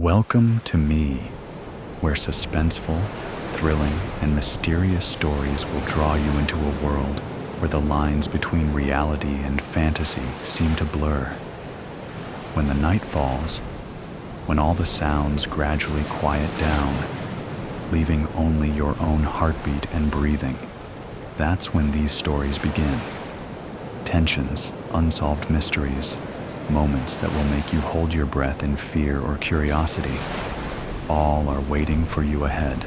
Welcome to me, where suspenseful, thrilling, and mysterious stories will draw you into a world where the lines between reality and fantasy seem to blur. When the night falls, when all the sounds gradually quiet down, leaving only your own heartbeat and breathing, that's when these stories begin. Tensions, unsolved mysteries, moments that will make you hold your breath in fear or curiosity, all are waiting for you ahead.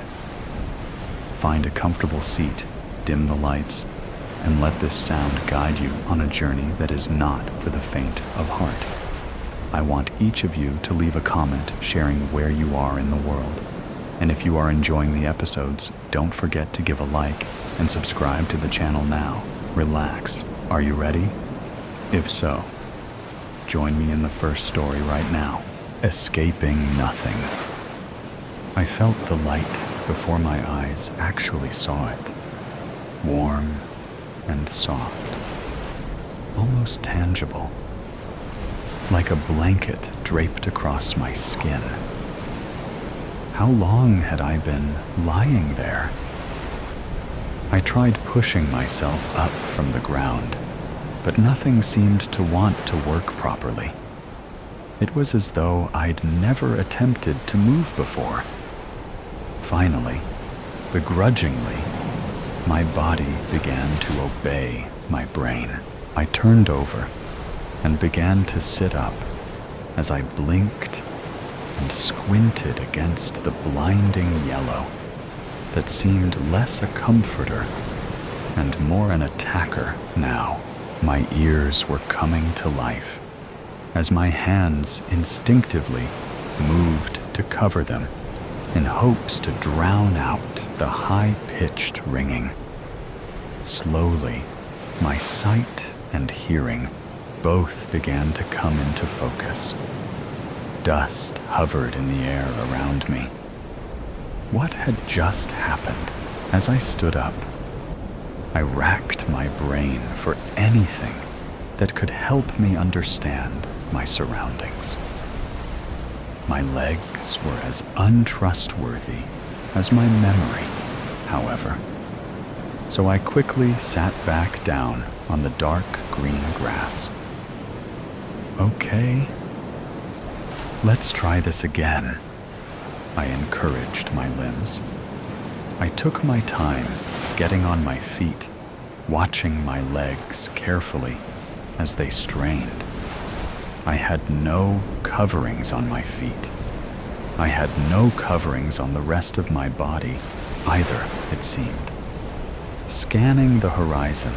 Find a comfortable seat, dim the lights, and let this sound guide you on a journey that is not for the faint of heart. I want each of you to leave a comment sharing where you are in the world. And if you are enjoying the episodes, don't forget to give a like and subscribe to the channel now. Relax. Are you ready? If so, join me in the first story right now. Escaping Nothing. I felt the light before my eyes actually saw it. Warm and soft. Almost tangible. Like a blanket draped across my skin. How long had I been lying there? I tried pushing myself up from the ground, but nothing seemed to want to work properly. It was as though I'd never attempted to move before. Finally, begrudgingly, my body began to obey my brain. I turned over and began to sit up as I blinked and squinted against the blinding yellow that seemed less a comforter and more an attacker now. My ears were coming to life as my hands instinctively moved to cover them in hopes to drown out the high-pitched ringing. Slowly, my sight and hearing both began to come into focus. Dust hovered in the air around me. What had just happened? As I stood up, I racked my brain for anything that could help me understand my surroundings. My legs were as untrustworthy as my memory, however, so I quickly sat back down on the dark green grass. Okay, let's try this again. I encouraged my limbs. I took my time getting on my feet, watching my legs carefully as they strained. I had no coverings on my feet. I had no coverings on the rest of my body either, it seemed. Scanning the horizon,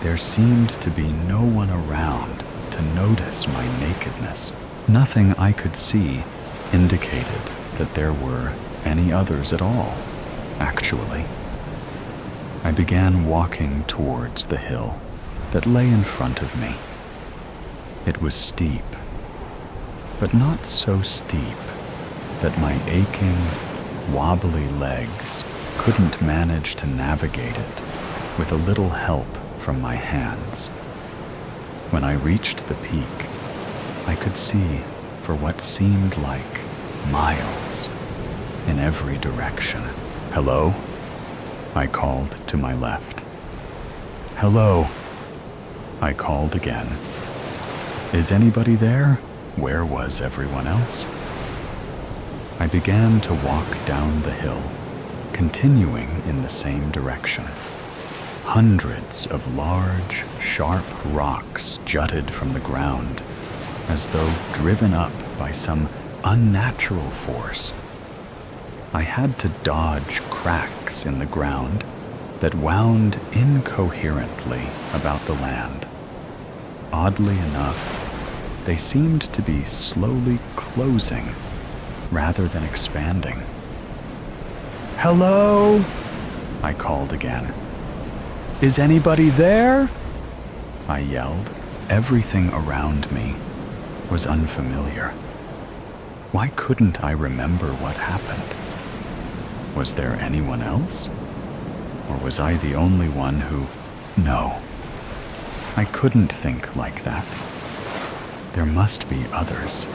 there seemed to be no one around to notice my nakedness. Nothing I could see indicated that there were any others at all, actually. I began walking towards the hill that lay in front of me. It was steep, but not so steep that my aching, wobbly legs couldn't manage to navigate it with a little help from my hands. When I reached the peak, I could see for what seemed like miles in every direction. Hello? I called to my left. Hello? I called again. Is anybody there? Where was everyone else? I began to walk down the hill, continuing in the same direction. Hundreds of large, sharp rocks jutted from the ground, as though driven up by some unnatural force. I had to dodge cracks in the ground that wound incoherently about the land. Oddly enough, they seemed to be slowly closing rather than expanding. Hello? I called again. Is anybody there? I yelled. Everything around me was unfamiliar. Why couldn't I remember what happened? Was there anyone else? Or was I the only one who... No. I couldn't think like that. There must be others.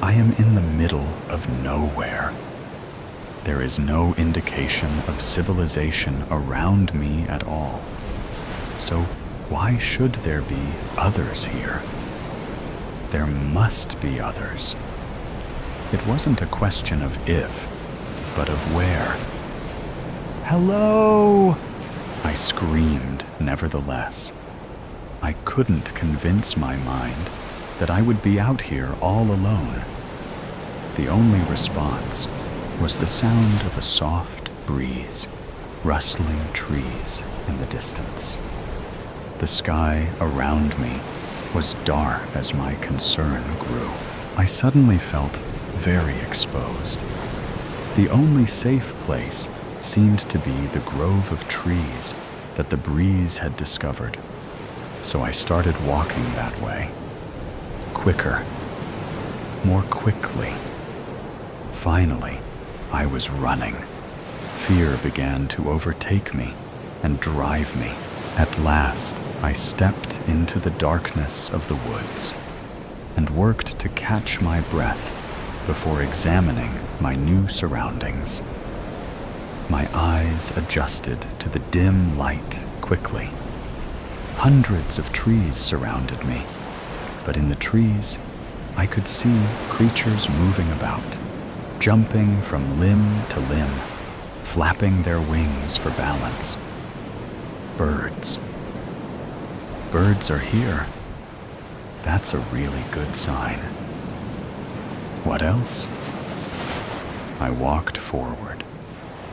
I am in the middle of nowhere. There is no indication of civilization around me at all. So why should there be others here? There must be others. It wasn't a question of if, but of where. Hello! I screamed, nevertheless. I couldn't convince my mind that I would be out here all alone. The only response was the sound of a soft breeze, rustling trees in the distance. The sky around me was dark as my concern grew. I suddenly felt very exposed. The only safe place seemed to be the grove of trees that the breeze had discovered. So I started walking that way. Quicker, more quickly. Finally, I was running. Fear began to overtake me and drive me. At last, I stepped into the darkness of the woods and worked to catch my breath before examining my new surroundings. My eyes adjusted to the dim light quickly. Hundreds of trees surrounded me, but in the trees, I could see creatures moving about, jumping from limb to limb, flapping their wings for balance. Birds. Birds are here. That's a really good sign. What else? I walked forward,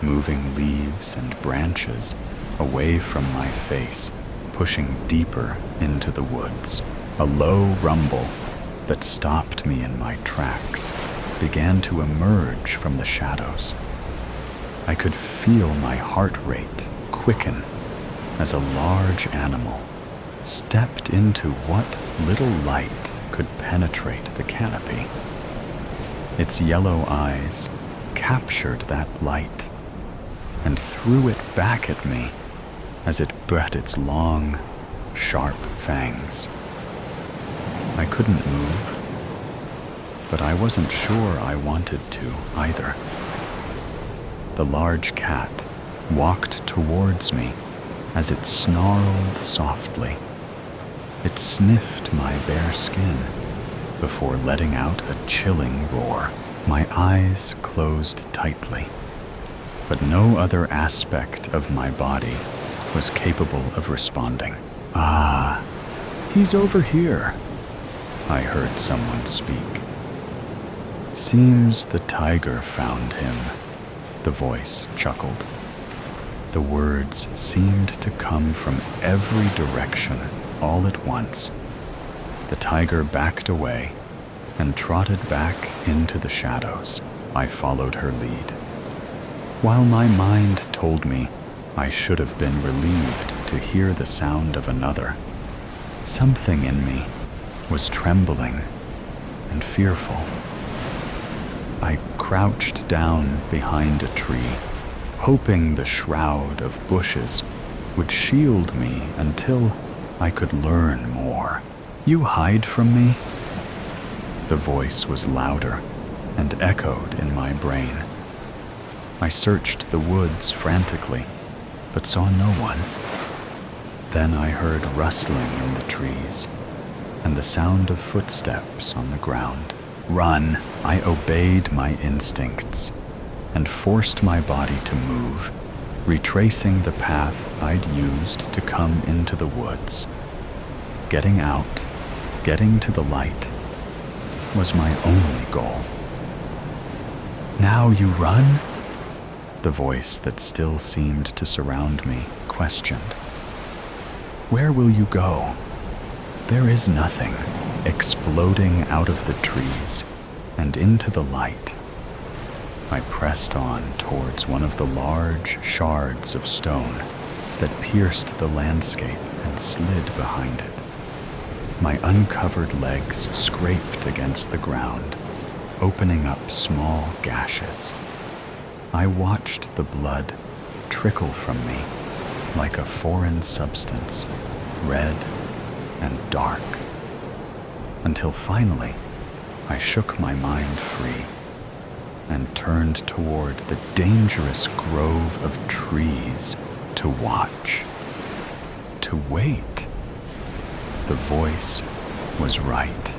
moving leaves and branches away from my face, pushing deeper into the woods. A low rumble that stopped me in my tracks began to emerge from the shadows. I could feel my heart rate quicken as a large animal stepped into what little light could penetrate the canopy. Its yellow eyes captured that light and threw it back at me as it bent its long, sharp fangs. I couldn't move, but I wasn't sure I wanted to either. The large cat walked towards me as it snarled softly. It sniffed my bare skin before letting out a chilling roar. My eyes closed tightly, but no other aspect of my body was capable of responding. "Ah, he's over here," I heard someone speak. "Seems the tiger found him," the voice chuckled. The words seemed to come from every direction all at once. The tiger backed away and trotted back into the shadows. I followed her lead. While my mind told me I should have been relieved to hear the sound of another, something in me was trembling and fearful. I crouched down behind a tree, hoping the shroud of bushes would shield me until I could learn more. "You hide from me?" The voice was louder and echoed in my brain. I searched the woods frantically, but saw no one. Then I heard rustling in the trees and the sound of footsteps on the ground. "Run!" I obeyed my instincts and forced my body to move, retracing the path I'd used to come into the woods. Getting out, getting to the light, was my only goal. "Now you run?" The voice that still seemed to surround me questioned. "Where will you go?" There is nothing, exploding out of the trees and into the light. I pressed on towards one of the large shards of stone that pierced the landscape and slid behind it. My uncovered legs scraped against the ground, opening up small gashes. I watched the blood trickle from me like a foreign substance, red and dark, until finally I shook my mind free and turned toward the dangerous grove of trees to watch, to wait. The voice was right.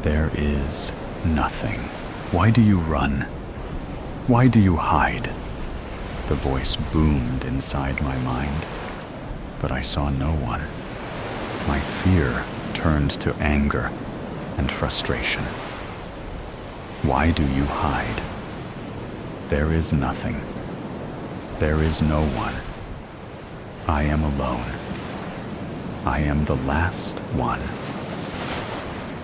There is nothing. Why do you run? Why do you hide? The voice boomed inside my mind, but I saw no one. My fear turned to anger and frustration. Why do you hide? There is nothing. There is no one. I am alone. I am the last one.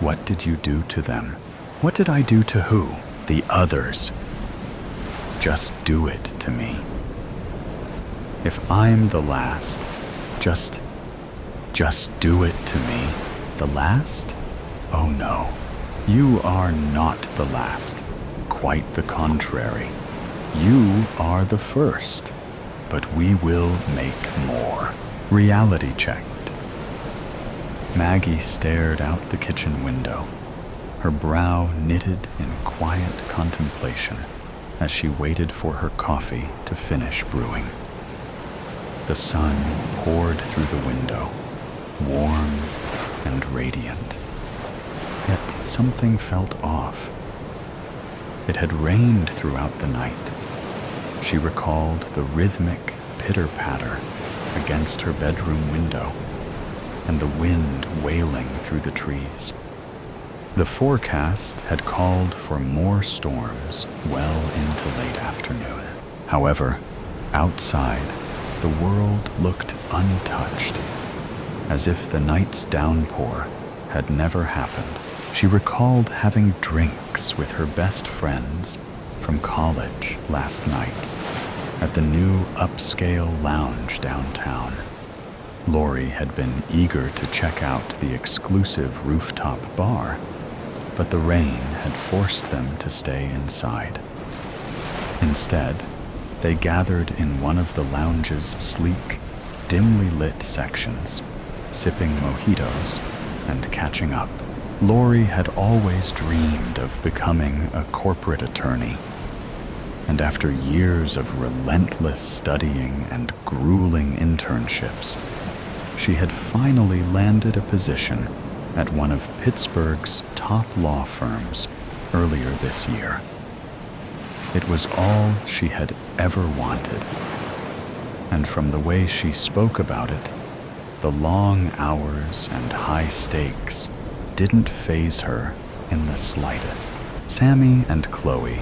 What did you do to them? What did I do to who? The others. Just do it to me. If I'm the last, just do it to me. The last? Oh no. You are not the last. Quite the contrary. You are the first. But we will make more. Reality checked. Maggie stared out the kitchen window, her brow knitted in quiet contemplation as she waited for her coffee to finish brewing. The sun poured through the window, warm and radiant. Yet something felt off. It had rained throughout the night. She recalled the rhythmic pitter-patter against her bedroom window and the wind wailing through the trees. The forecast had called for more storms well into late afternoon. However, outside, the world looked untouched, as if the night's downpour had never happened. She recalled having drinks with her best friends from college last night at the new upscale lounge downtown. Lori had been eager to check out the exclusive rooftop bar, but the rain had forced them to stay inside. Instead, they gathered in one of the lounge's sleek, dimly lit sections, sipping mojitos and catching up. Lori had always dreamed of becoming a corporate attorney, and after years of relentless studying and grueling internships, she had finally landed a position at one of Pittsburgh's top law firms earlier this year. It was all she had ever wanted, and from the way she spoke about it, the long hours and high stakes didn't faze her in the slightest. Sammy and Chloe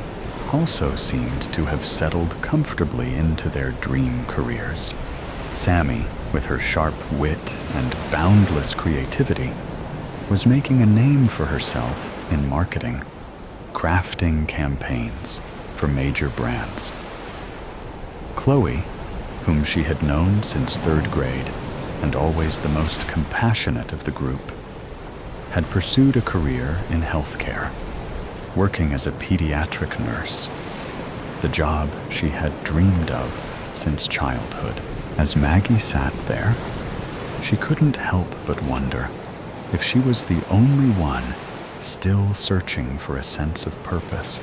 also seemed to have settled comfortably into their dream careers. Sammy, with her sharp wit and boundless creativity, was making a name for herself in marketing, crafting campaigns for major brands. Chloe, whom she had known since third grade and always the most compassionate of the group, had pursued a career in healthcare, working as a pediatric nurse, the job she had dreamed of since childhood. As Maggie sat there, she couldn't help but wonder if she was the only one still searching for a sense of purpose,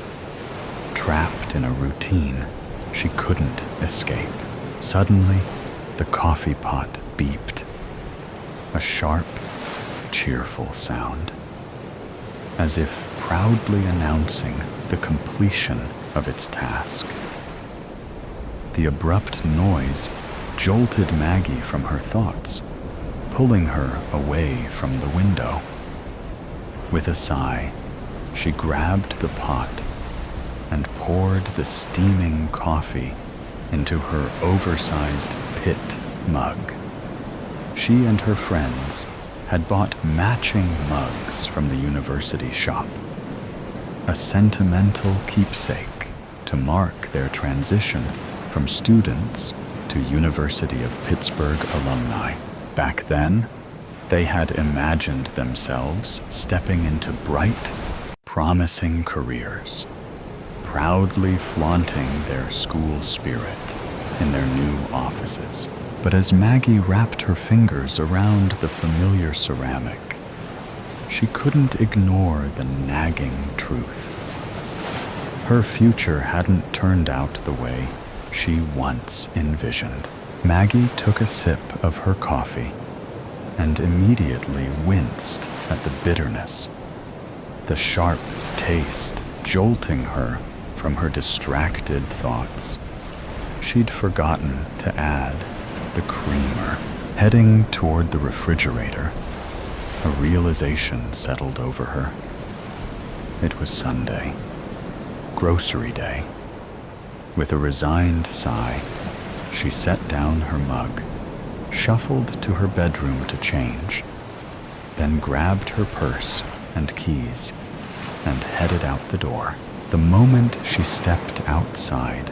trapped in a routine she couldn't escape. Suddenly, the coffee pot beeped, a sharp, cheerful sound, as if proudly announcing the completion of its task. The abrupt noise jolted Maggie from her thoughts, pulling her away from the window. With a sigh, she grabbed the pot and poured the steaming coffee into her oversized pit mug. She and her friends had bought matching mugs from the university shop, a sentimental keepsake to mark their transition from students to University of Pittsburgh alumni. Back then, they had imagined themselves stepping into bright, promising careers, proudly flaunting their school spirit in their new offices. But as Maggie wrapped her fingers around the familiar ceramic, she couldn't ignore the nagging truth. Her future hadn't turned out the way she once envisioned. Maggie took a sip of her coffee and immediately winced at the bitterness, the sharp taste jolting her from her distracted thoughts. She'd forgotten to add the creamer. Heading toward the refrigerator, a realization settled over her. It was Sunday, grocery day. With a resigned sigh, she set down her mug, shuffled to her bedroom to change, then grabbed her purse and keys and headed out the door. The moment she stepped outside,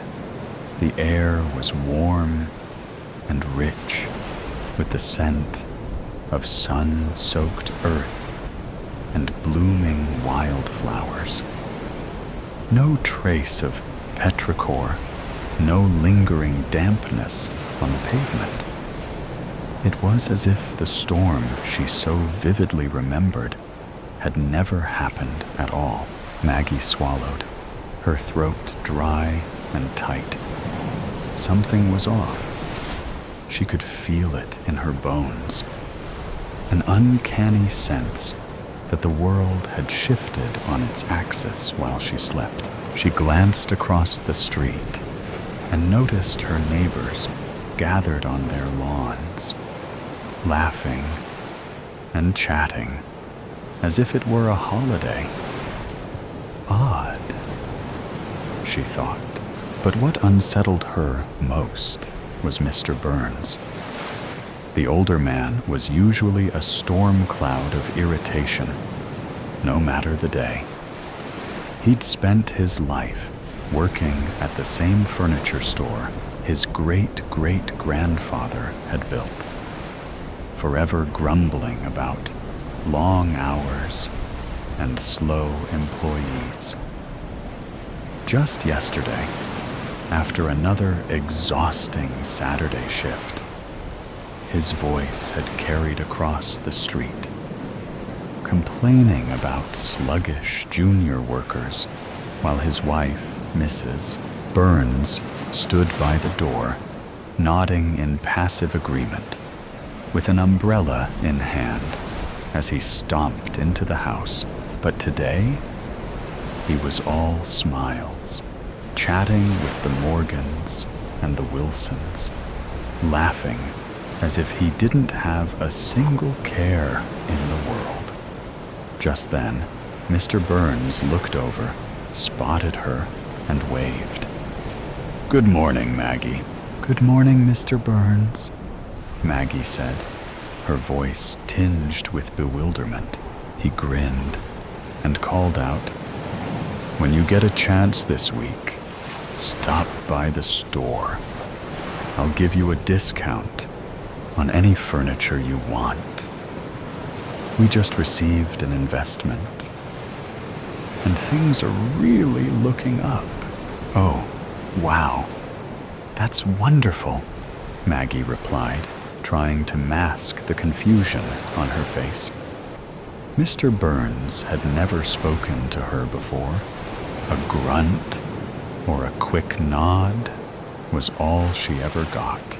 the air was warm and rich with the scent of sun-soaked earth and blooming wildflowers. No trace of petrichor, no lingering dampness on the pavement. It was as if the storm she so vividly remembered had never happened at all. Maggie swallowed, her throat dry and tight. Something was off. She could feel it in her bones. An uncanny sense that the world had shifted on its axis while she slept. She glanced across the street and noticed her neighbors gathered on their lawns, laughing and chatting as if it were a holiday. Odd, she thought. But what unsettled her most was Mr. Burns. The older man was usually a storm cloud of irritation, no matter the day. He'd spent his life working at the same furniture store his great-great-grandfather had built, forever grumbling about long hours and slow employees. Just yesterday, after another exhausting Saturday shift, his voice had carried across the street, complaining about sluggish junior workers, while his wife, Mrs. Burns, stood by the door, nodding in passive agreement, with an umbrella in hand as he stomped into the house. But today, he was all smiles, chatting with the Morgans and the Wilsons, laughing as if he didn't have a single care in the world. Just then, Mr. Burns looked over, spotted her, and waved. "Good morning, Maggie." "Good morning, Mr. Burns," Maggie said, her voice tinged with bewilderment. He grinned and called out, "When you get a chance this week, stop by the store. I'll give you a discount on any furniture you want. We just received an investment, and things are really looking up." "Oh, wow, that's wonderful," Maggie replied, trying to mask the confusion on her face. Mr. Burns had never spoken to her before. A grunt or a quick nod was all she ever got.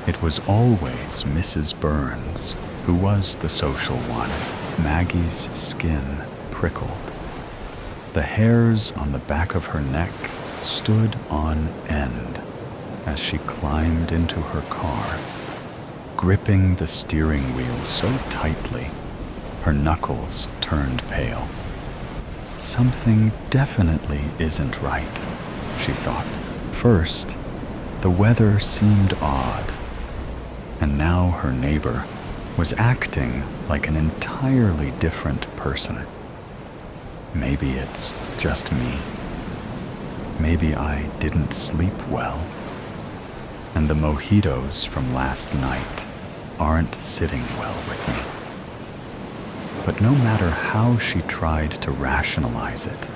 It was always Mrs. Burns who was the social one. Maggie's skin prickled. The hairs on the back of her neck stood on end as she climbed into her car, gripping the steering wheel so tightly her knuckles turned pale. Something definitely isn't right, she thought. First, the weather seemed odd, and now her neighbor was acting like an entirely different person. Maybe it's just me. Maybe I didn't sleep well, and the mojitos from last night aren't sitting well with me. But no matter how she tried to rationalize it,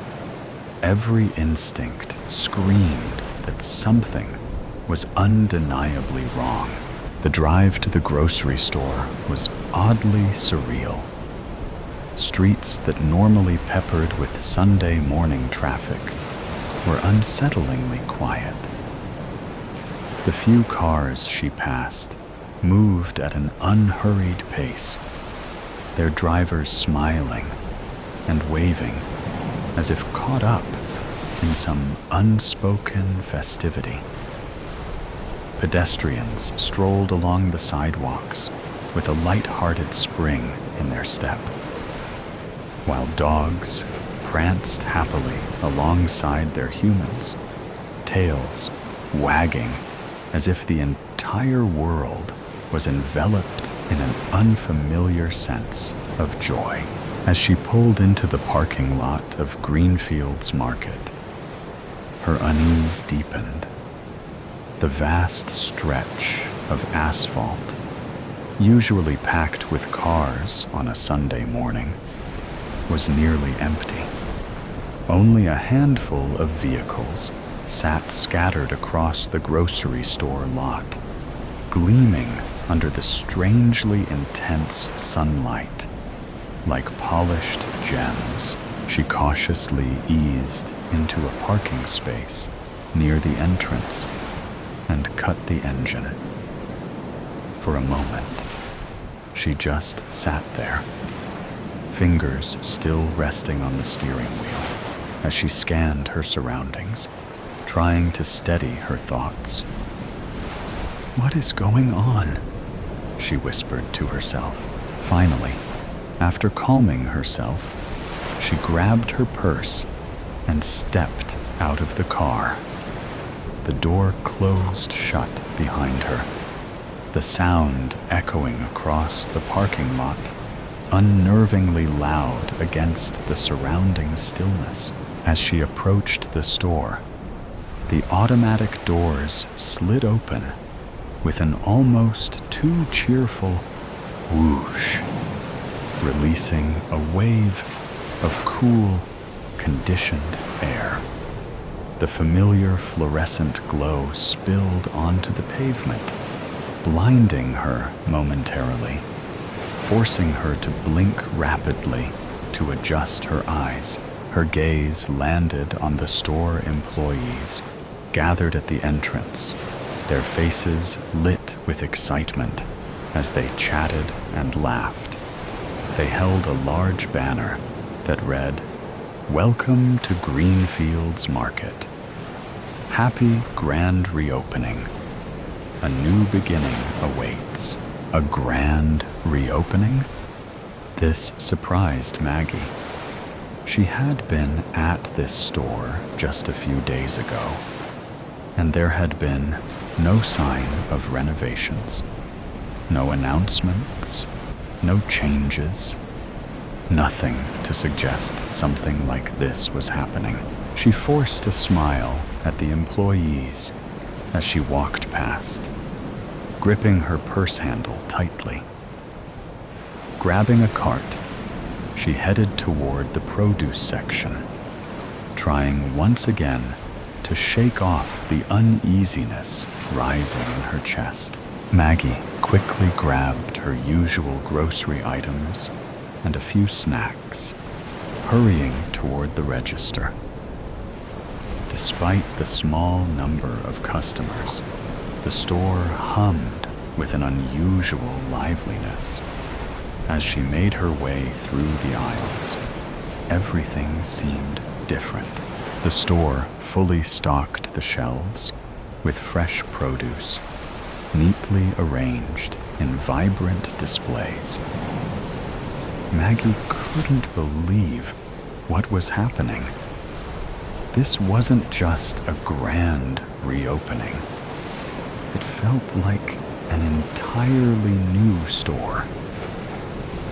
every instinct screamed that something was undeniably wrong. The drive to the grocery store was oddly surreal. Streets that normally peppered with Sunday morning traffic were unsettlingly quiet. The few cars she passed moved at an unhurried pace, their drivers smiling and waving as if caught up in some unspoken festivity. Pedestrians strolled along the sidewalks with a light-hearted spring in their step, while dogs pranced happily alongside their humans, tails wagging as if the entire world was enveloped in an unfamiliar sense of joy. As she pulled into the parking lot of Greenfield's Market, her unease deepened. The vast stretch of asphalt, usually packed with cars on a Sunday morning, was nearly empty. Only a handful of vehicles sat scattered across the grocery store lot, gleaming under the strangely intense sunlight like polished gems. She cautiously eased into a parking space near the entrance and cut the engine. For a moment, she just sat there, fingers still resting on the steering wheel as she scanned her surroundings, trying to steady her thoughts. "What is going on?" she whispered to herself. Finally, after calming herself, she grabbed her purse and stepped out of the car. The door closed shut behind her, the sound echoing across the parking lot, unnervingly loud against the surrounding stillness. As she approached the store, the automatic doors slid open with an almost too cheerful whoosh, releasing a wave of cool, conditioned air. The familiar fluorescent glow spilled onto the pavement, blinding her momentarily, forcing her to blink rapidly to adjust her eyes. Her gaze landed on the store employees gathered at the entrance, their faces lit with excitement as they chatted and laughed. They held a large banner that read, "Welcome to Greenfield's Market. Happy grand reopening. A new beginning awaits." A grand reopening? This surprised Maggie. She had been at this store just a few days ago, and there had been no sign of renovations, no announcements, no changes, nothing to suggest something like this was happening. She forced a smile at the employees as she walked past, gripping her purse handle tightly. Grabbing a cart, she headed toward the produce section, trying once again to shake off the uneasiness rising in her chest. Maggie quickly grabbed her usual grocery items and a few snacks, hurrying toward the register. Despite the small number of customers, the store hummed with an unusual liveliness. As she made her way through the aisles, everything seemed different. The store fully stocked the shelves with fresh produce, neatly arranged in vibrant displays. Maggie couldn't believe what was happening. This wasn't just a grand reopening. It felt like an entirely new store.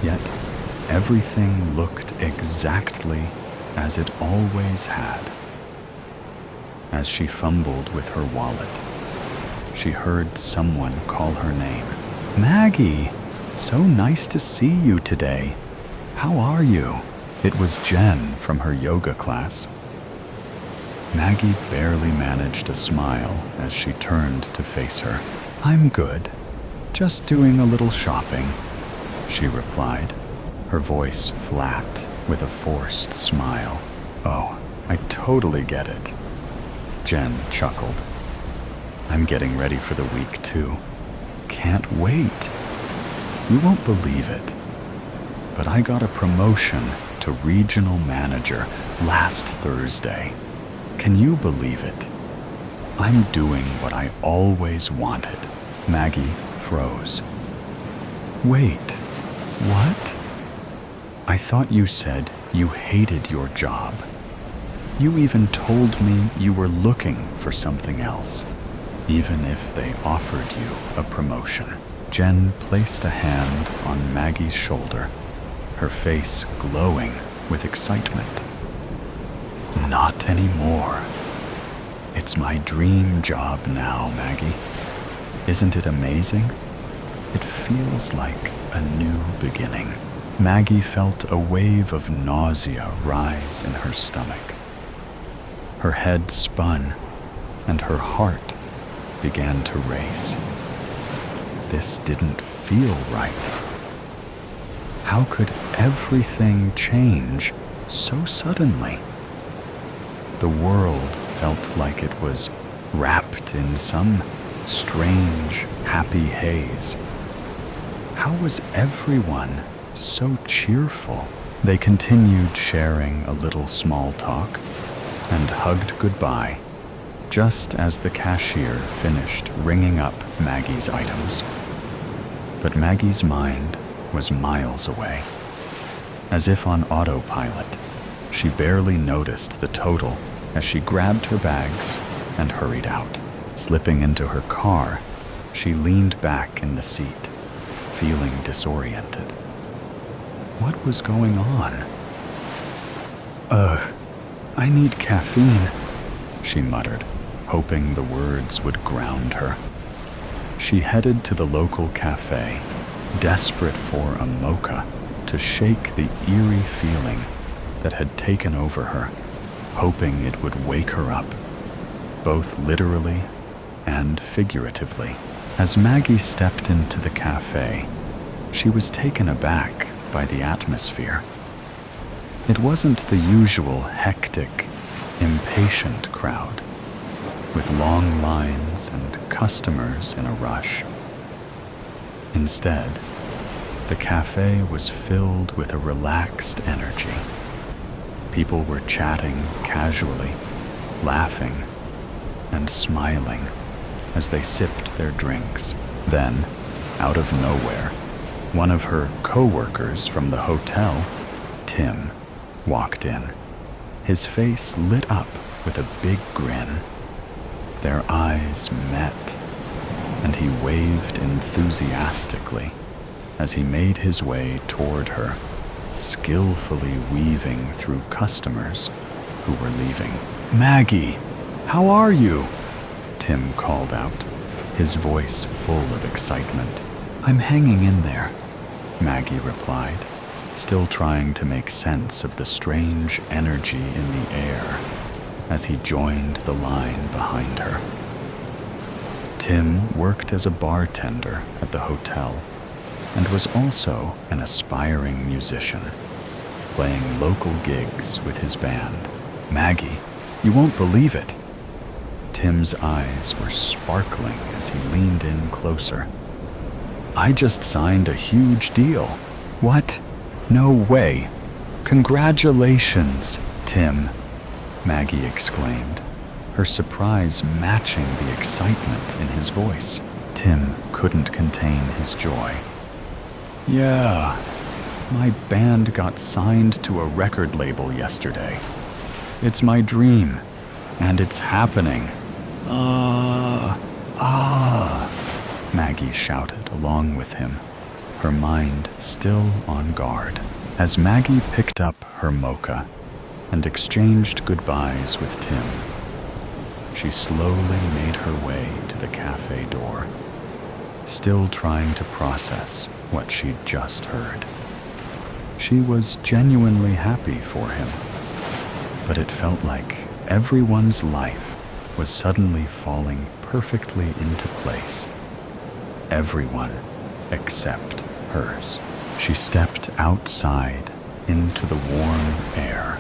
Yet everything looked exactly as it always had. As she fumbled with her wallet, she heard someone call her name. "Maggie, so nice to see you today. How are you?" It was Jen from her yoga class. Maggie barely managed a smile as she turned to face her. "I'm good. Just doing a little shopping," she replied. her voice flat with a forced smile. "Oh, I totally get it." Jen chuckled. "I'm getting ready for the week too. Can't wait. You won't believe it, but I got a promotion to regional manager last Thursday. Can you believe it? I'm doing what I always wanted." Maggie froze. "Wait, what? I thought you said you hated your job. You even told me you were looking for something else, even if they offered you a promotion." Jen placed a hand on Maggie's shoulder, her face glowing with excitement. "Not anymore. It's my dream job now, Maggie. Isn't it amazing? It feels like a new beginning." Maggie felt a wave of nausea rise in her stomach. Her head spun, and her heart began to race. This didn't feel right. How could everything change so suddenly? The world felt like it was wrapped in some strange, happy haze. How was everyone so cheerful? They continued sharing a little small talk and hugged goodbye just as the cashier finished ringing up Maggie's items. But Maggie's mind was miles away. As if on autopilot, she barely noticed the total as she grabbed her bags and hurried out. Slipping into her car, she leaned back in the seat, feeling disoriented. What was going on? I need caffeine," she muttered, hoping the words would ground her. She headed to the local cafe, desperate for a mocha to shake the eerie feeling that had taken over her, hoping it would wake her up, both literally and figuratively. As Maggie stepped into the cafe, she was taken aback by the atmosphere. It wasn't the usual hectic, impatient crowd, with long lines and customers in a rush. Instead, the cafe was filled with a relaxed energy. People were chatting casually, laughing, and smiling as they sipped their drinks. Then, out of nowhere, one of her co-workers from the hotel, Tim, walked in. His face lit up with a big grin. Their eyes met, and he waved enthusiastically as he made his way toward her, skillfully weaving through customers who were leaving. "Maggie, how are you?" Tim called out, his voice full of excitement. "I'm hanging in there," Maggie replied, still trying to make sense of the strange energy in the air as he joined the line behind her. Tim worked as a bartender at the hotel and was also an aspiring musician, playing local gigs with his band. "Maggie, you won't believe it." Tim's eyes were sparkling as he leaned in closer. "I just signed a huge deal." "What? No way. Congratulations, Tim," Maggie exclaimed, her surprise matching the excitement in his voice. Tim couldn't contain his joy. "Yeah, my band got signed to a record label yesterday. It's my dream, and it's happening." Maggie shouted along with him, her mind still on guard. As Maggie picked up her mocha and exchanged goodbyes with Tim, she slowly made her way to the cafe door, still trying to process what she'd just heard. She was genuinely happy for him, but it felt like everyone's life was suddenly falling perfectly into place. Everyone except hers. She stepped outside into the warm air,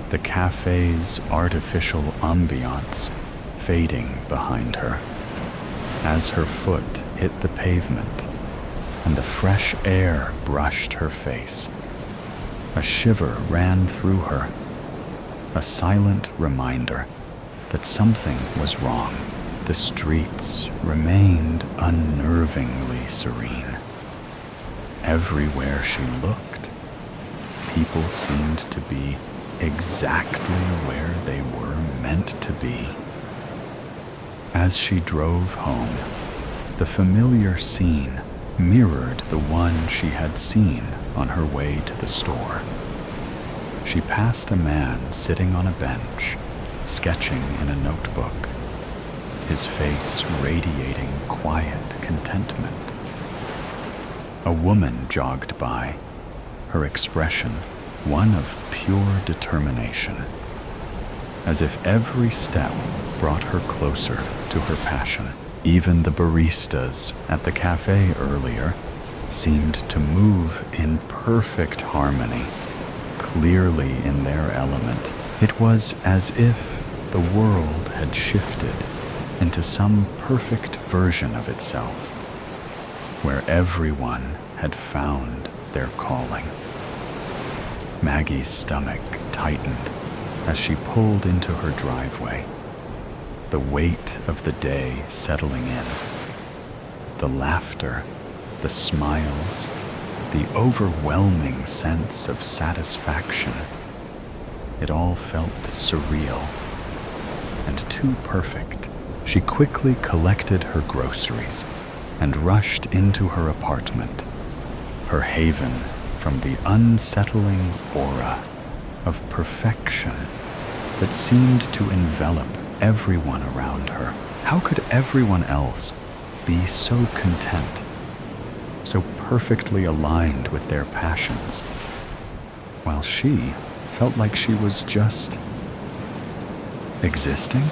the cafe's artificial ambiance fading behind her. As her foot hit the pavement and the fresh air brushed her face, a shiver ran through her, a silent reminder that something was wrong. The streets remained unnervingly serene. Everywhere she looked, people seemed to be exactly where they were meant to be. As she drove home, the familiar scene mirrored the one she had seen on her way to the store. She passed a man sitting on a bench, sketching in a notebook, his face radiating quiet contentment. A woman jogged by, her expression one of pure determination, as if every step brought her closer to her passion. Even the baristas at the cafe earlier seemed to move in perfect harmony, clearly in their element. It was as if the world had shifted into some perfect version of itself, where everyone had found their calling. Maggie's stomach tightened as she pulled into her driveway, the weight of the day settling in. The laughter, the smiles, the overwhelming sense of satisfaction. It all felt surreal and too perfect. She quickly collected her groceries and rushed into her apartment, her haven from the unsettling aura of perfection that seemed to envelop everyone around her. How could everyone else be so content, so perfectly aligned with their passions, while she felt like she was just existing?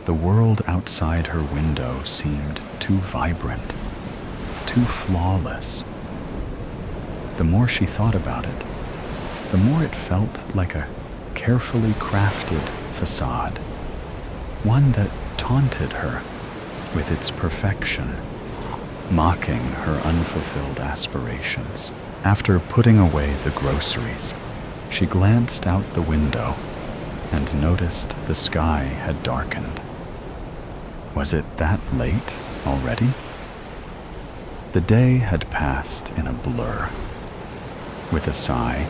The world outside her window seemed too vibrant, too flawless. The more she thought about it, the more it felt like a carefully crafted facade, one that taunted her with its perfection, mocking her unfulfilled aspirations. After putting away the groceries, she glanced out the window and noticed the sky had darkened. Was it that late already? The day had passed in a blur. With a sigh,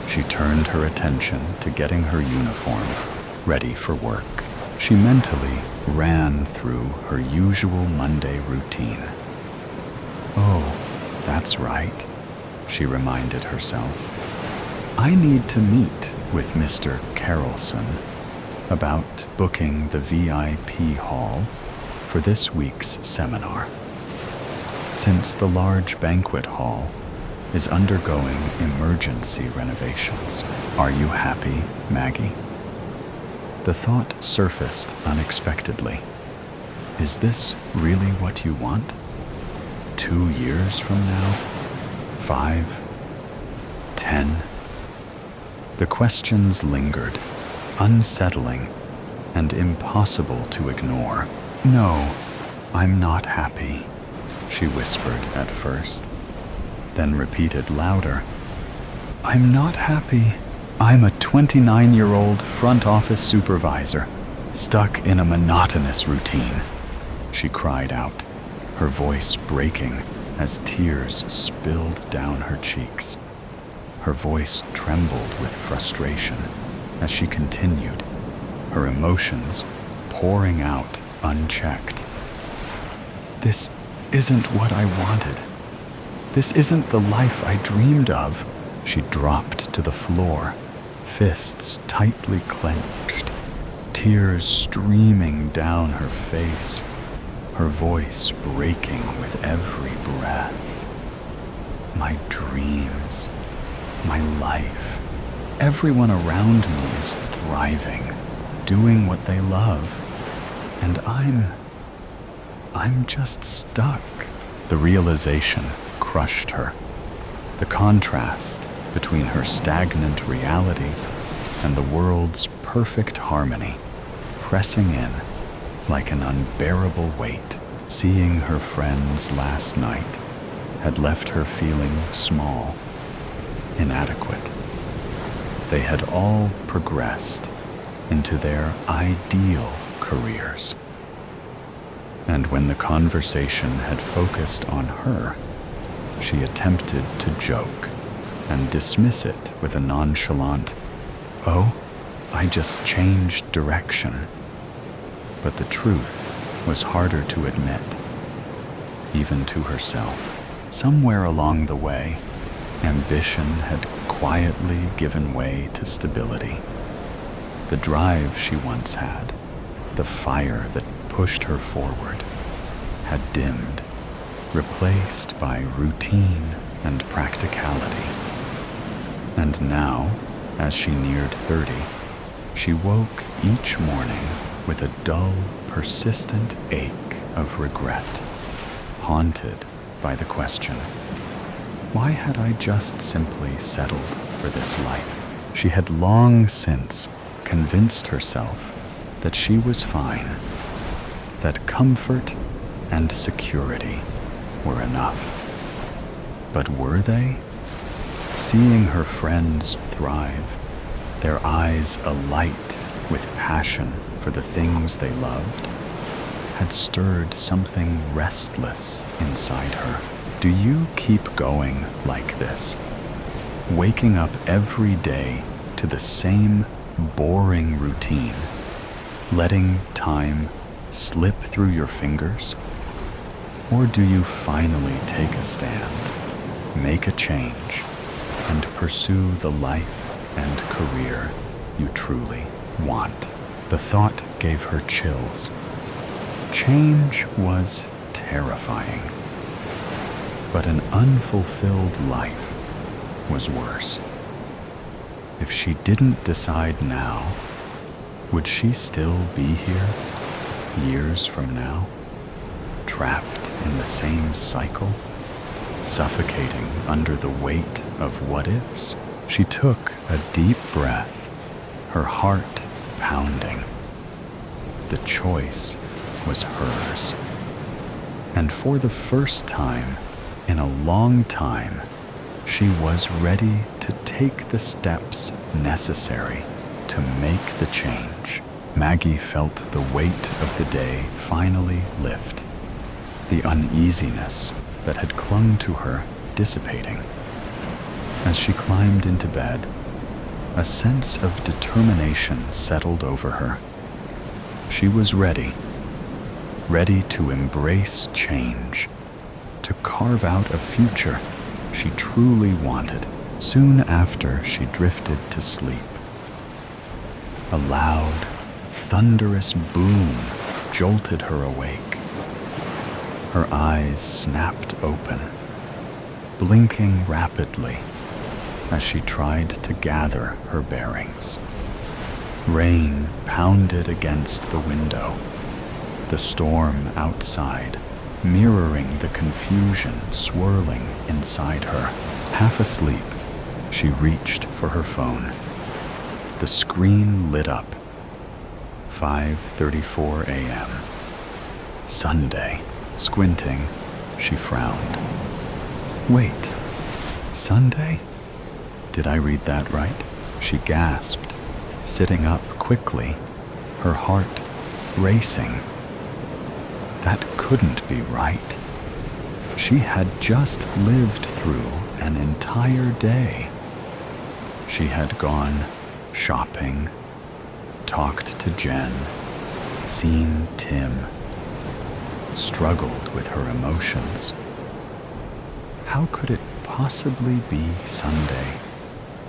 she turned her attention to getting her uniform ready for work. She mentally ran through her usual Monday routine. Oh, that's right, she reminded herself. I need to meet with Mr. Carrollson about booking the VIP hall for this week's seminar. Since the large banquet hall is undergoing emergency renovations. Are you happy, Maggie? The thought surfaced unexpectedly. Is this really what you want? 2 years from now? 5? 10? The questions lingered, unsettling and impossible to ignore. No, I'm not happy, she whispered at first, then repeated louder. I'm not happy. I'm a 29-year-old front office supervisor, stuck in a monotonous routine, she cried out, her voice breaking as tears spilled down her cheeks. Her voice trembled with frustration as she continued, her emotions pouring out unchecked. This isn't what I wanted. This isn't the life I dreamed of. She dropped to the floor, fists tightly clenched, tears streaming down her face, her voice breaking with every breath. My dreams, my life, everyone around me is thriving, doing what they love, and I'm just stuck. The realization crushed her. The contrast between her stagnant reality and the world's perfect harmony pressing in like an unbearable weight. Seeing her friends last night had left her feeling small, inadequate. They had all progressed into their ideal careers. And when the conversation had focused on her, she attempted to joke and dismiss it with a nonchalant, "Oh, I just changed direction." But the truth was harder to admit, even to herself. Somewhere along the way, ambition had quietly given way to stability. The drive she once had, the fire that pushed her forward, had dimmed, replaced by routine and practicality. And now, as she neared 30, she woke each morning with a dull, persistent ache of regret, haunted by the question, why had I just simply settled for this life? She had long since convinced herself that she was fine, that comfort and security were enough. But were they? Seeing her friends thrive, their eyes alight with passion for the things they loved, had stirred something restless inside her. Do you keep going like this, waking up every day to the same boring routine, letting time slip through your fingers? Or do you finally take a stand, make a change, and pursue the life and career you truly want? The thought gave her chills. Change was terrifying, but an unfulfilled life was worse. If she didn't decide now, would she still be here years from now, trapped in the same cycle, suffocating under the weight of what-ifs? She took a deep breath, her heart pounding. The choice was hers. And for the first time in a long time, she was ready to take the steps necessary to make the change. Maggie felt the weight of the day finally lift, the uneasiness that had clung to her dissipating. As she climbed into bed, a sense of determination settled over her. She was ready to embrace change, to carve out a future she truly wanted. Soon after she drifted to sleep, a loud, thunderous boom jolted her awake. Her eyes snapped open, blinking rapidly as she tried to gather her bearings. Rain pounded against the window, the storm outside mirroring the confusion swirling inside her. Half asleep, she reached for her phone. The screen lit up. 5:34 a.m. Sunday. Squinting, she frowned. Wait, Sunday? Did I read that right? She gasped, sitting up quickly, her heart racing. That couldn't be right. She had just lived through an entire day. She had gone shopping, talked to Jen, seen Tim, struggled with her emotions. How could it possibly be Sunday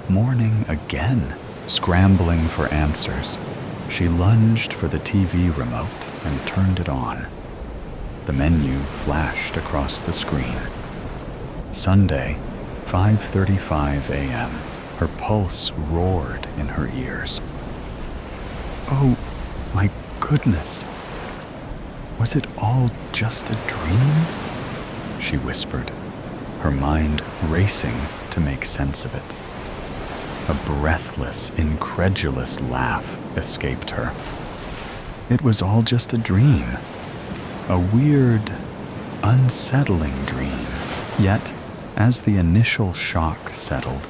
morning again? Scrambling for answers, she lunged for the TV remote and turned it on. The menu flashed across the screen. Sunday, 5:35 a.m. Her pulse roared in her ears. Oh, my goodness. Was it all just a dream? She whispered, her mind racing to make sense of it. A breathless, incredulous laugh escaped her. It was all just a dream. A weird, unsettling dream. Yet, as the initial shock settled,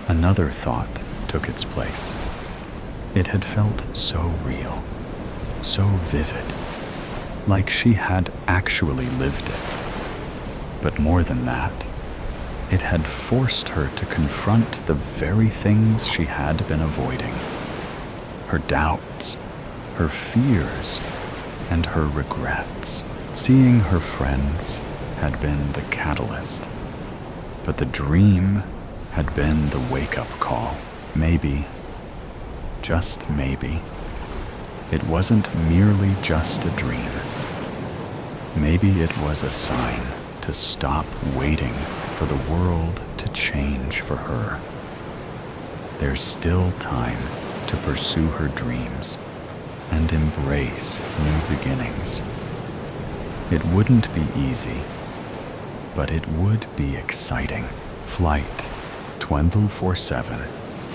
another thought took its place. It had felt so real, so vivid, like she had actually lived it. But more than that, it had forced her to confront the very things she had been avoiding. Her doubts, her fears, and her regrets. Seeing her friends had been the catalyst, but the dream had been the wake-up call. Maybe, just maybe, it wasn't merely just a dream. Maybe it was a sign to stop waiting for the world to change for her. There's still time to pursue her dreams and embrace new beginnings. It wouldn't be easy, but it would be exciting. Flight 24/7.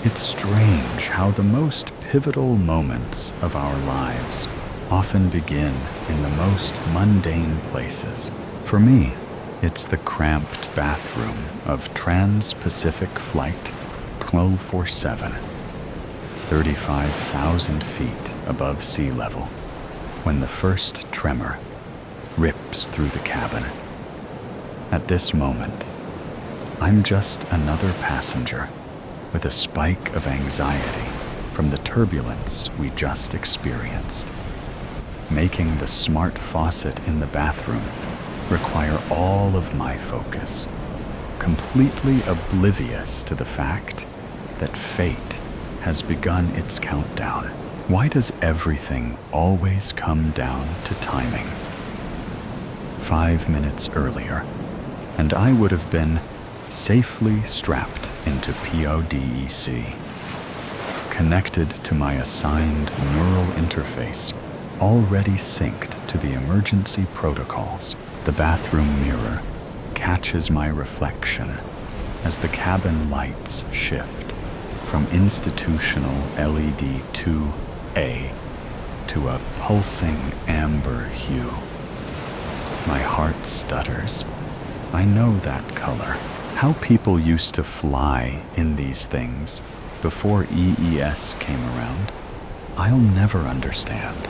It's strange how the most pivotal moments of our lives often begin in the most mundane places. For me, it's the cramped bathroom of Trans-Pacific Flight 1247, 35,000 feet above sea level, when the first tremor rips through the cabin. At this moment, I'm just another passenger with a spike of anxiety from the turbulence we just experienced, making the smart faucet in the bathroom require all of my focus, completely oblivious to the fact that fate has begun its countdown. Why does everything always come down to timing? 5 minutes earlier, and I would have been safely strapped into PODEC, connected to my assigned neural interface, already synced to the emergency protocols. The bathroom mirror catches my reflection as the cabin lights shift from institutional LED 2A to a pulsing amber hue. My heart stutters. I know that color. How people used to fly in these things before EES came around, I'll never understand.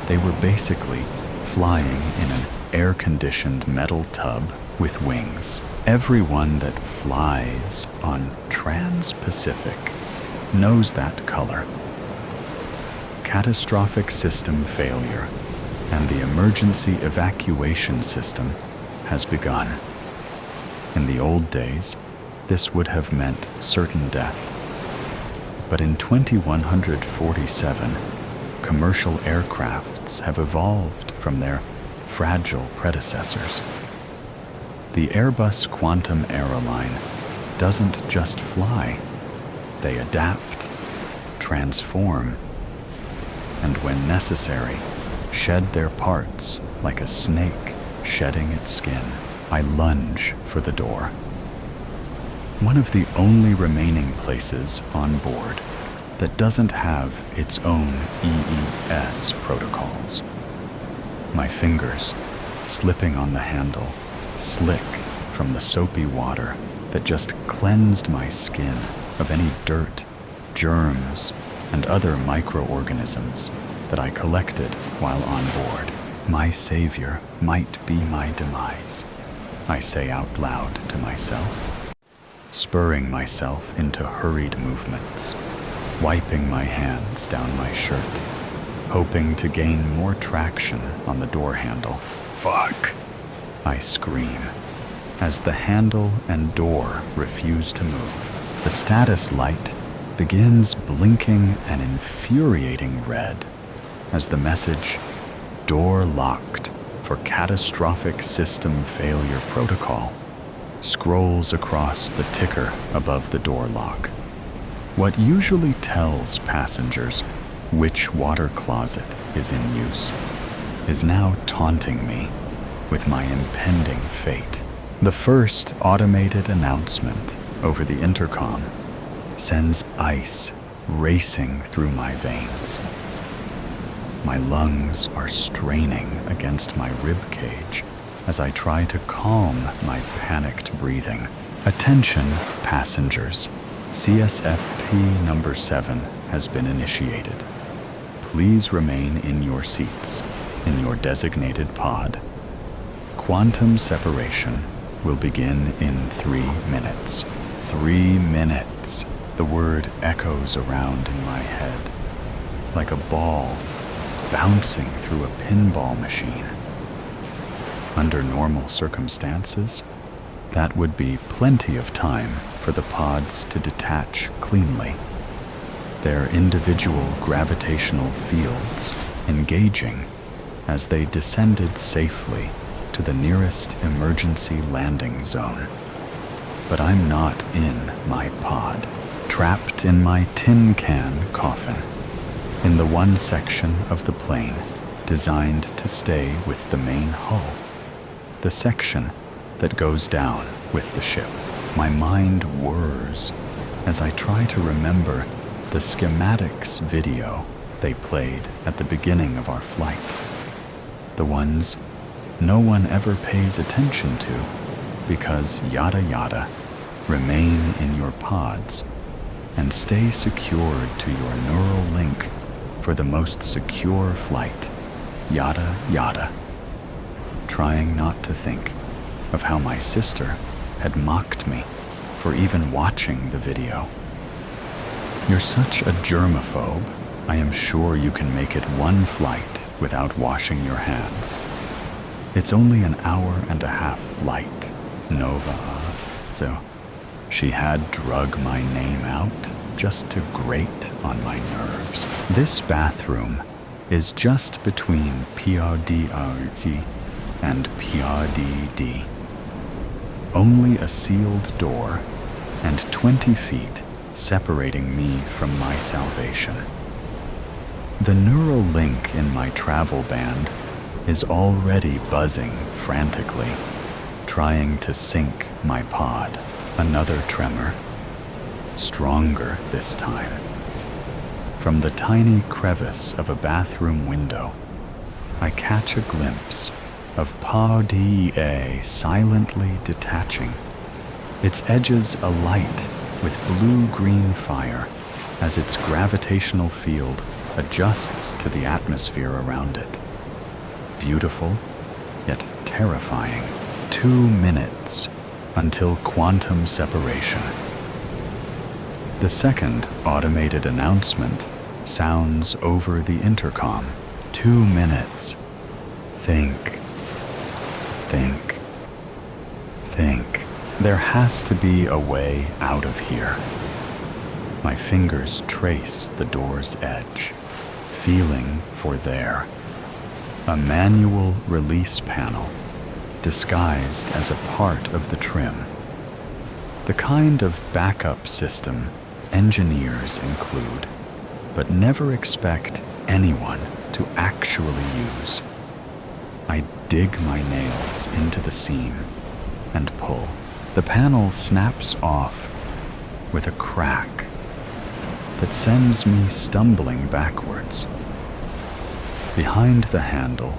They were basically flying in an air-conditioned metal tub with wings. Everyone that flies on Trans-Pacific knows that color. Catastrophic system failure, and the emergency evacuation system has begun. In the old days, this would have meant certain death. But in 2147, commercial aircrafts have evolved from their fragile predecessors. The Airbus Quantum Aeroline doesn't just fly. They adapt, transform, and when necessary, shed their parts like a snake shedding its skin. I lunge for the door. One of the only remaining places on board that doesn't have its own EES protocols. My fingers, slipping on the handle, slick from the soapy water that just cleansed my skin of any dirt, germs, and other microorganisms that I collected while on board. My savior might be my demise, I say out loud to myself, spurring myself into hurried movements, wiping my hands down my shirt, hoping to gain more traction on the door handle. Fuck! I scream as the handle and door refuse to move. The status light begins blinking an infuriating red as the message, "Door locked for catastrophic system failure protocol," scrolls across the ticker above the door lock. What usually tells passengers which water closet is in use is now taunting me with my impending fate. The first automated announcement over the intercom sends ice racing through my veins. My lungs are straining against my rib cage as I try to calm my panicked breathing. Attention, passengers. CSFP number 7 has been initiated. Please remain in your seats in your designated pod. Quantum separation will begin in 3 minutes. 3 minutes. The word echoes around in my head, like a ball bouncing through a pinball machine. Under normal circumstances, that would be plenty of time for the pods to detach cleanly, their individual gravitational fields engaging as they descended safely to the nearest emergency landing zone. But I'm not in my pod, trapped in my tin can coffin, in the one section of the plane designed to stay with the main hull, the section that goes down with the ship. My mind whirs as I try to remember the schematics video they played at the beginning of our flight, the ones no one ever pays attention to because yada yada, remain in your pods and stay secured to your neural link for the most secure flight, yada yada. Trying not to think of how my sister had mocked me for even watching the video. You're such a germaphobe, I am sure you can make it one flight without washing your hands. It's only an hour-and-a-half flight, Nova, so she had drug my name out just to grate on my nerves. This bathroom is just between PRDRC and PRDD. Only a sealed door and 20 feet separating me from my salvation. The neural link in my travel band is already buzzing frantically, trying to sync my pod. Another tremor, stronger this time. From the tiny crevice of a bathroom window, I catch a glimpse of Pod DEA silently detaching, its edges alight with blue-green fire as its gravitational field adjusts to the atmosphere around it. Beautiful, yet terrifying. 2 minutes until quantum separation. The second automated announcement sounds over the intercom. 2 minutes. Think. Think. Think. There has to be a way out of here. My fingers trace the door's edge, feeling for there. A manual release panel, disguised as a part of the trim. The kind of backup system engineers include, but never expect anyone to actually use. I dig my nails into the seam and pull. The panel snaps off with a crack that sends me stumbling backwards. Behind the handle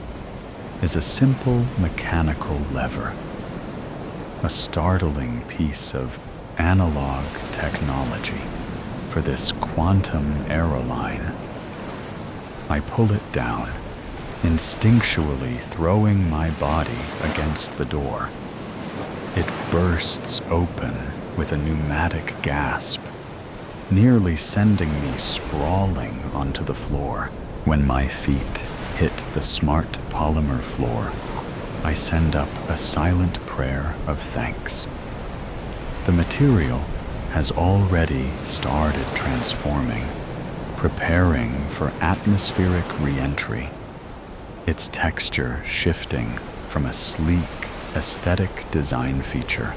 is a simple mechanical lever, a startling piece of analog technology for this quantum aeroline. I pull it down, instinctually throwing my body against the door. It bursts open with a pneumatic gasp, nearly sending me sprawling onto the floor. When my feet hit the smart polymer floor, I send up a silent prayer of thanks. The material has already started transforming, preparing for atmospheric re-entry, its texture shifting from a sleek, aesthetic design feature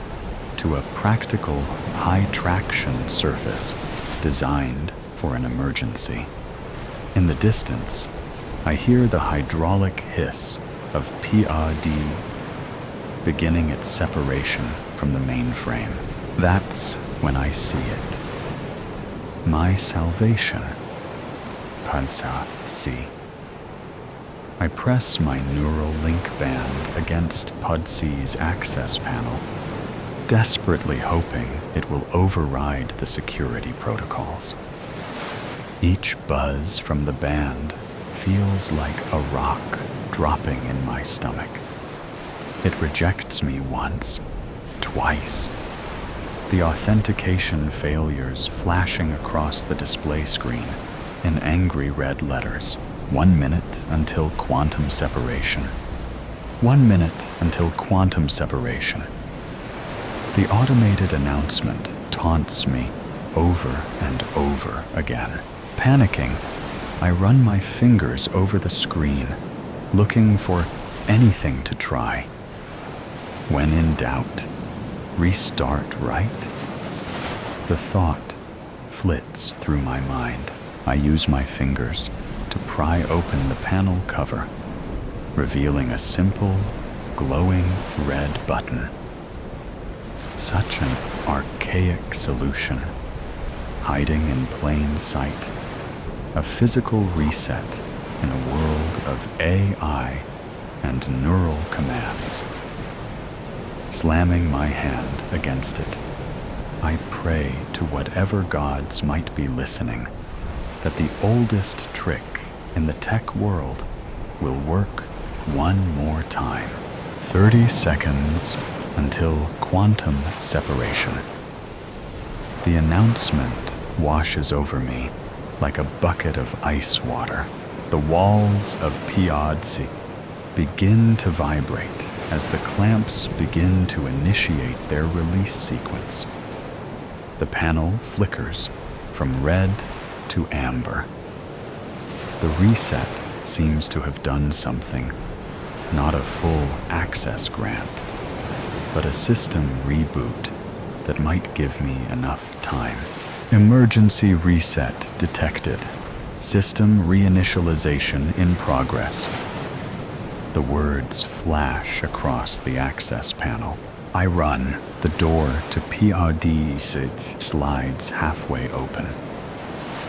to a practical, high-traction surface designed for an emergency. In the distance, I hear the hydraulic hiss of PRD beginning its separation from the mainframe. That's when I see it. My salvation. Pansa si. I press my neural link band against PUDC's access panel, desperately hoping it will override the security protocols. Each buzz from the band feels like a rock dropping in my stomach. It rejects me once, twice. The authentication failures flashing across the display screen in angry red letters. 1 minute until quantum separation. 1 minute until quantum separation. The automated announcement taunts me over and over again. Panicking, I run my fingers over the screen, looking for anything to try. When in doubt, restart right? The thought flits through my mind. I use my fingers to pry open the panel cover, revealing a simple, glowing red button. Such an archaic solution, hiding in plain sight. A physical reset in a world of AI and neural commands. Slamming my hand against it, I pray to whatever gods might be listening that the oldest trick in the tech world will work one more time. 30 seconds until quantum separation. The announcement washes over me like a bucket of ice water. The walls of PODC begin to vibrate as the clamps begin to initiate their release sequence. The panel flickers from red to amber. The reset seems to have done something, not a full access grant, but a system reboot that might give me enough time. Emergency reset detected. System reinitialization in progress. The words flash across the access panel. I run. The door to POD slides halfway open,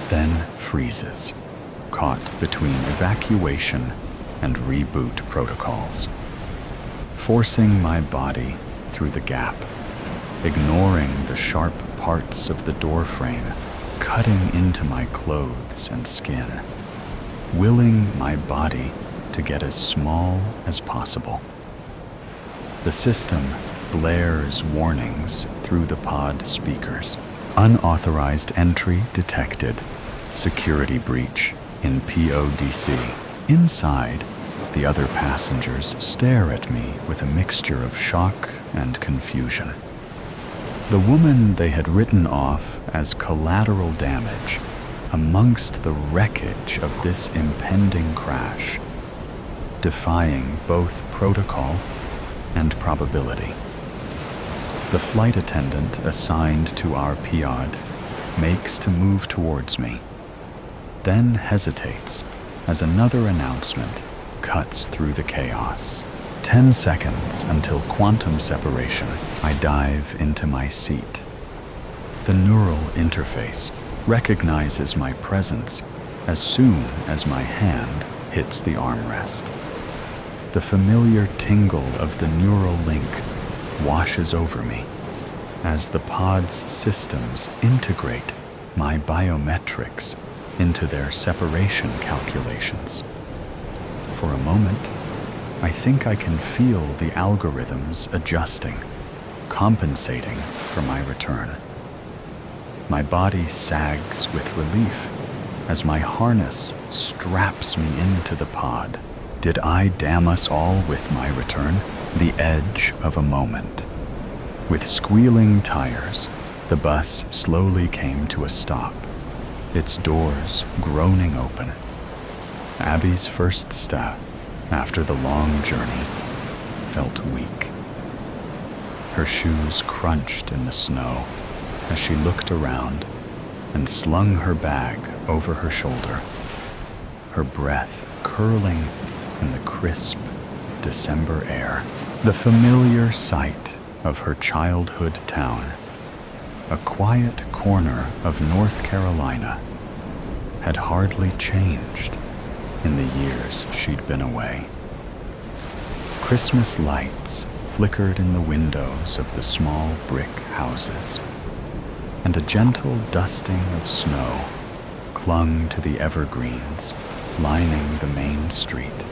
then freezes, caught between evacuation and reboot protocols. Forcing my body through the gap, ignoring the sharp parts of the doorframe cutting into my clothes and skin, willing my body to get as small as possible. The system blares warnings through the pod speakers. Unauthorized entry detected. Security breach in PODC. Inside, the other passengers stare at me with a mixture of shock and confusion. The woman they had written off as collateral damage amongst the wreckage of this impending crash, defying both protocol and probability. The flight attendant assigned to our POD makes to move towards me, then hesitates as another announcement cuts through the chaos. 10 seconds until quantum separation. I dive into my seat. The neural interface recognizes my presence as soon as my hand hits the armrest. The familiar tingle of the neural link washes over me as the pod's systems integrate my biometrics into their separation calculations. For a moment, I think I can feel the algorithms adjusting, compensating for my return. My body sags with relief as my harness straps me into the pod. Did I damn us all with my return? The edge of a moment. With squealing tires, the bus slowly came to a stop, its doors groaning open. Abby's first step after the long journey felt weak. Her shoes crunched in the snow as she looked around and slung her bag over her shoulder, her breath curling in the crisp December air. The familiar sight of her childhood town, a quiet corner of North Carolina, had hardly changed in the years she'd been away. Christmas lights flickered in the windows of the small brick houses, and a gentle dusting of snow clung to the evergreens lining the main street.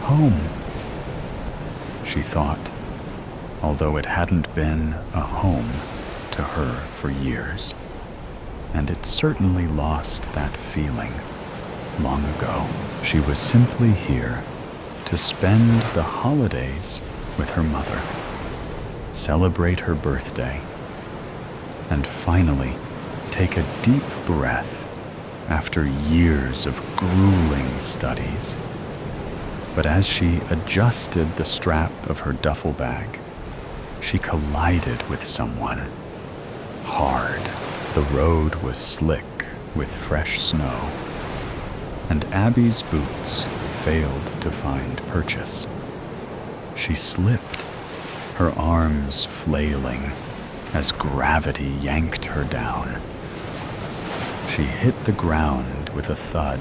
Home, she thought, although it hadn't been a home to her for years, and it certainly lost that feeling long ago. She was simply here to spend the holidays with her mother, celebrate her birthday, and finally take a deep breath after years of grueling studies. But as she adjusted the strap of her duffel bag, she collided with someone. Hard. The road was slick with fresh snow, and Abby's boots failed to find purchase. She slipped, her arms flailing as gravity yanked her down. She hit the ground with a thud,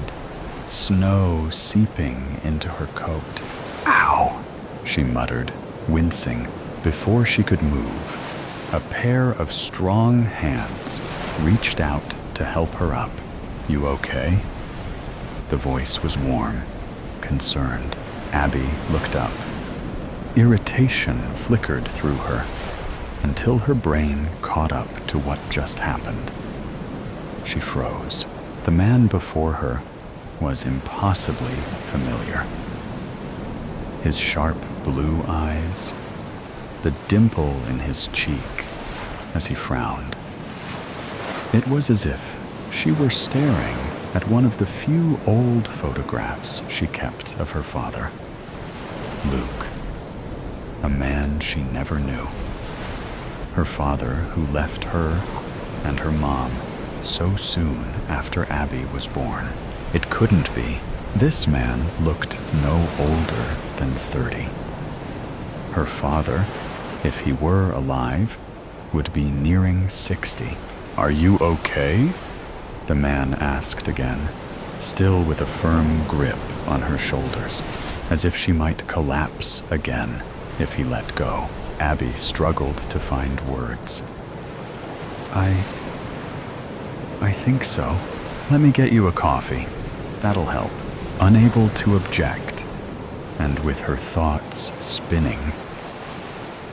snow seeping into her coat. "Ow!" she muttered, wincing. Before she could move, a pair of strong hands reached out to help her up. "You okay?" The voice was warm, concerned. Abby looked up. Irritation flickered through her until her brain caught up to what just happened. She froze. The man before her was impossibly familiar. His sharp blue eyes, the dimple in his cheek as he frowned. It was as if she were staring at one of the few old photographs she kept of her father. Luke, a man she never knew. Her father who left her and her mom so soon after Abby was born. It couldn't be. This man looked no older than 30. Her father, if he were alive, would be nearing 60. "Are you okay?" the man asked again, still with a firm grip on her shoulders, as if she might collapse again if he let go. Abby struggled to find words. I think so. Let me get you a coffee. That'll help." Unable to object, and with her thoughts spinning,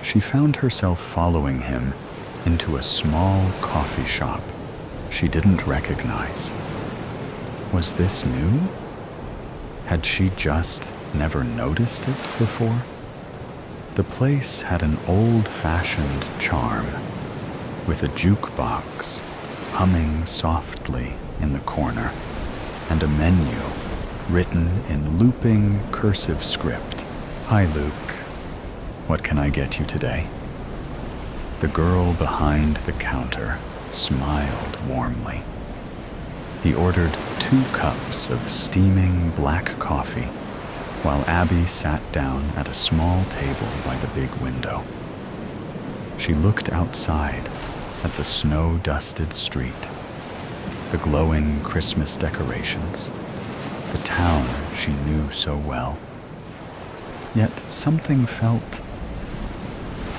she found herself following him into a small coffee shop she didn't recognize. Was this new? Had she just never noticed it before? The place had an old-fashioned charm, with a jukebox humming softly in the corner, and a menu written in looping cursive script. "Hi, Luke. What can I get you today?" The girl behind the counter smiled warmly. He ordered 2 cups of steaming black coffee, while Abby sat down at a small table by the big window. She looked outside at the snow-dusted street, the glowing Christmas decorations, the town she knew so well. Yet something felt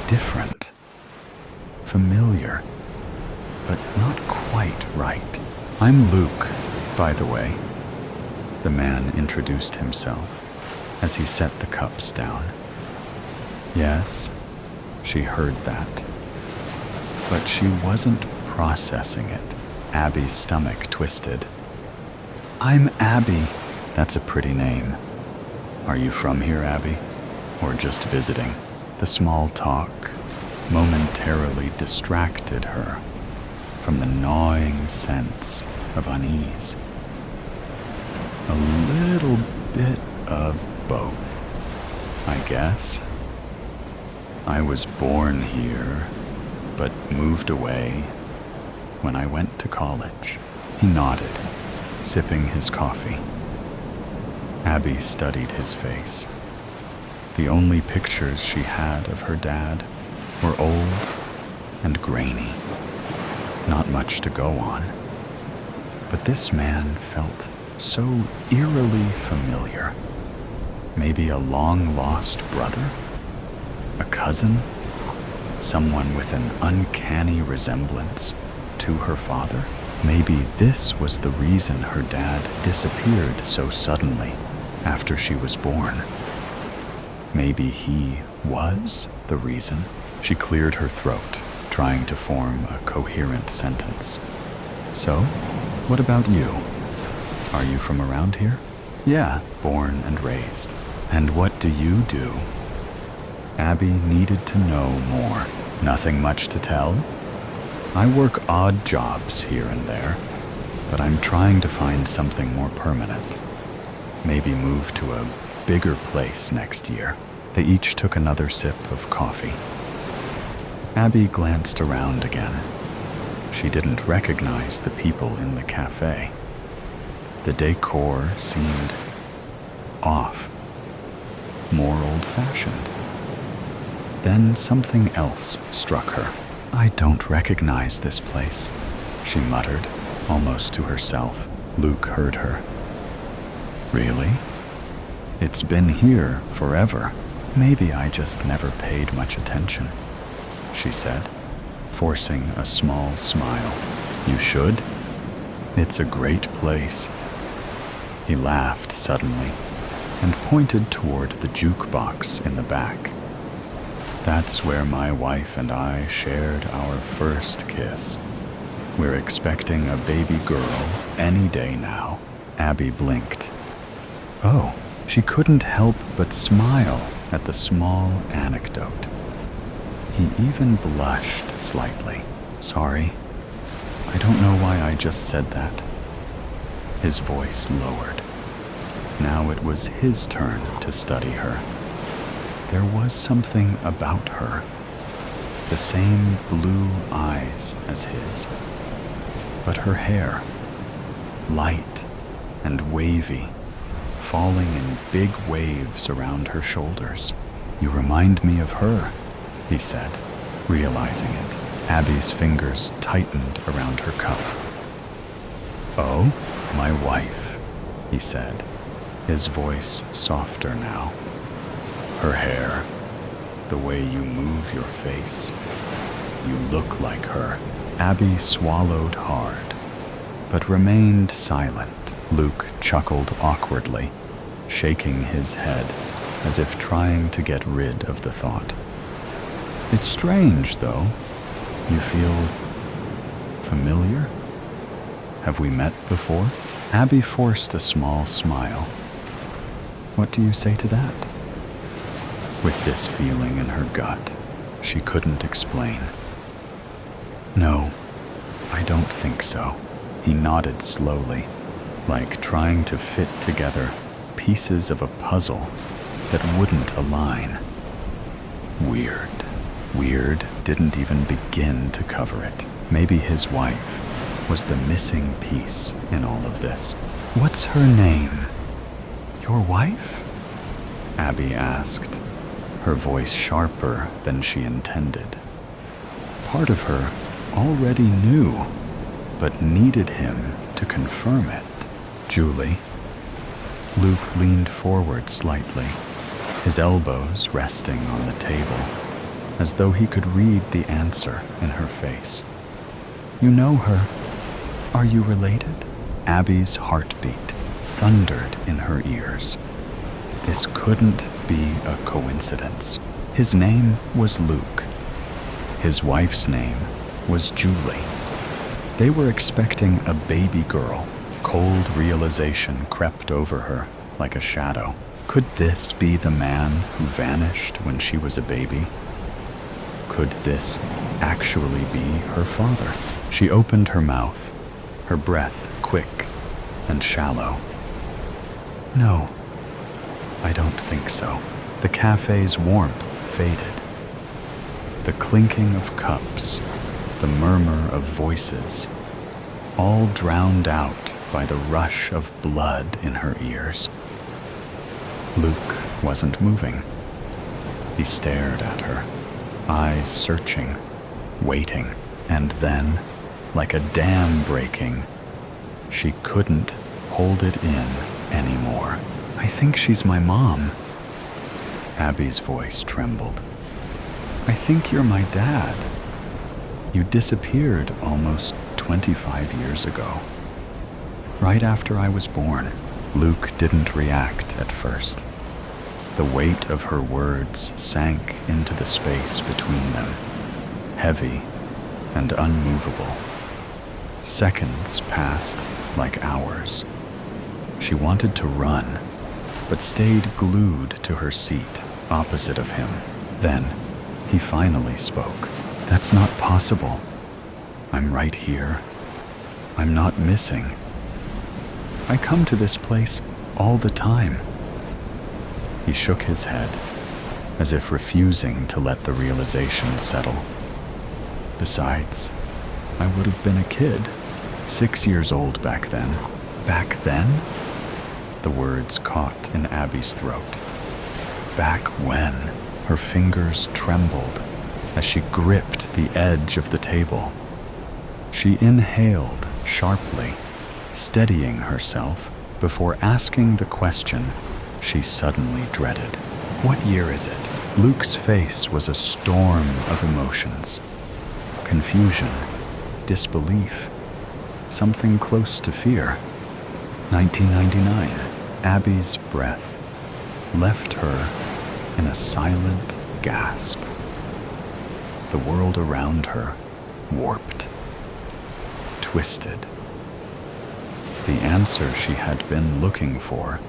different, familiar, but not quite right. "I'm Luke, by the way," the man introduced himself as he set the cups down. Yes, she heard that. But she wasn't processing it. Abby's stomach twisted. "I'm Abby." "That's a pretty name. Are you from here, Abby? Or just visiting?" The small talk momentarily distracted her from the gnawing sense of unease. A little bit of both, I guess. I was born here, but moved away when I went to college. He nodded, sipping his coffee. Abby studied his face. The only pictures she had of her dad were old and grainy. Not much to go on. But this man felt so eerily familiar. Maybe a long-lost brother? A cousin? Someone with an uncanny resemblance to her father? Maybe this was the reason her dad disappeared so suddenly after she was born. Maybe he was the reason. She cleared her throat, trying to form a coherent sentence. So, what about you? Are you from around here? Yeah, born and raised. And what do you do? Abby needed to know more. Nothing much to tell? I work odd jobs here and there, but I'm trying to find something more permanent. Maybe move to a bigger place next year. They each took another sip of coffee. Abby glanced around again. She didn't recognize the people in the cafe. The decor seemed off, more old-fashioned. Then something else struck her. I don't recognize this place, she muttered, almost to herself. Luke heard her. Really? It's been here forever. Maybe I just never paid much attention, she said, forcing a small smile. You should. It's a great place. He laughed suddenly and pointed toward the jukebox in the back. That's where my wife and I shared our first kiss. We're expecting a baby girl any day now. Abby blinked. Oh, she couldn't help but smile at the small anecdote. He even blushed slightly. Sorry, I don't know why I just said that. His voice lowered. Now it was his turn to study her. There was something about her. The same blue eyes as his. But her hair, light and wavy, falling in big waves around her shoulders. You remind me of her, he said, realizing it. Abby's fingers tightened around her cup. Oh, my wife, he said, his voice softer now. Her hair, the way you move your face. You look like her. Abby swallowed hard, but remained silent. Luke chuckled awkwardly, shaking his head as if trying to get rid of the thought. It's strange, though. You feel familiar? Have we met before? Abby forced a small smile. What do you say to that? With this feeling in her gut, she couldn't explain. No, I don't think so. He nodded slowly, like trying to fit together pieces of a puzzle that wouldn't align. Weird. Weird didn't even begin to cover it. Maybe his wife was the missing piece in all of this. What's her name? Your wife? Abby asked, her voice sharper than she intended. Part of her already knew, but needed him to confirm it. Julie. Luke leaned forward slightly, his elbows resting on the table, as though he could read the answer in her face. You know her. Are you related? Abby's heartbeat thundered in her ears. This couldn't be a coincidence. His name was Luke. His wife's name was Julie. They were expecting a baby girl. Cold realization crept over her like a shadow. Could this be the man who vanished when she was a baby? Could this actually be her father? She opened her mouth, her breath quick and shallow. No, I don't think so. The cafe's warmth faded. The clinking of cups, the murmur of voices, all drowned out by the rush of blood in her ears. Luke wasn't moving. He stared at her, eyes searching, waiting, and then, like a dam breaking, she couldn't hold it in anymore. "I think she's my mom." Abby's voice trembled. "I think you're my dad. You disappeared almost 25 years ago. Right after I was born." Luke didn't react at first. The weight of her words sank into the space between them, heavy and unmovable. Seconds passed like hours. She wanted to run, but stayed glued to her seat opposite of him. Then, he finally spoke. "That's not possible. I'm right here. I'm not missing. I come to this place all the time." He shook his head, as if refusing to let the realization settle. "Besides, I would have been a kid, 6 years old back then." "Back then?" The words caught in Abby's throat. Back when? Her fingers trembled as she gripped the edge of the table. She inhaled sharply, steadying herself before asking the question she suddenly dreaded. "What year is it?" Luke's face was a storm of emotions. Confusion, disbelief, something close to fear. 1999. Abby's breath left her in a silent gasp. The world around her warped, twisted. The answer she had been looking for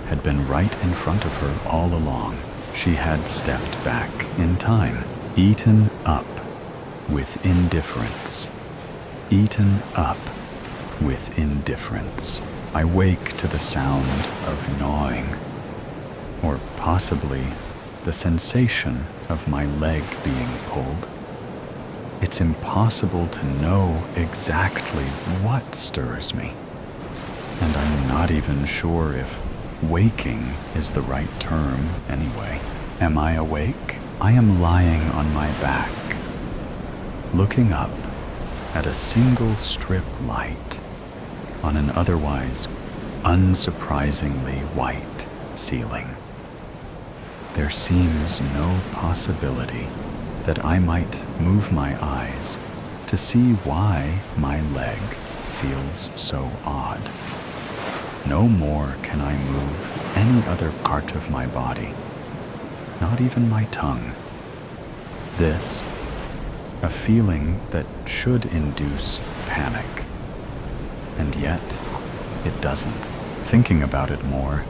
had been right in front of her all along. She had stepped back in time, eaten up with indifference. Eaten up with indifference. I wake to the sound of gnawing, or possibly the sensation of my leg being pulled. It's impossible to know exactly what stirs me, and I'm not even sure if waking is the right term anyway. Am I awake? I am lying on my back, looking up at a single strip light on an otherwise unsurprisingly white ceiling. There seems no possibility that I might move my eyes to see why my leg feels so odd. No more can I move any other part of my body, not even my tongue. This, a feeling that should induce panic, and yet it doesn't. Thinking about it more,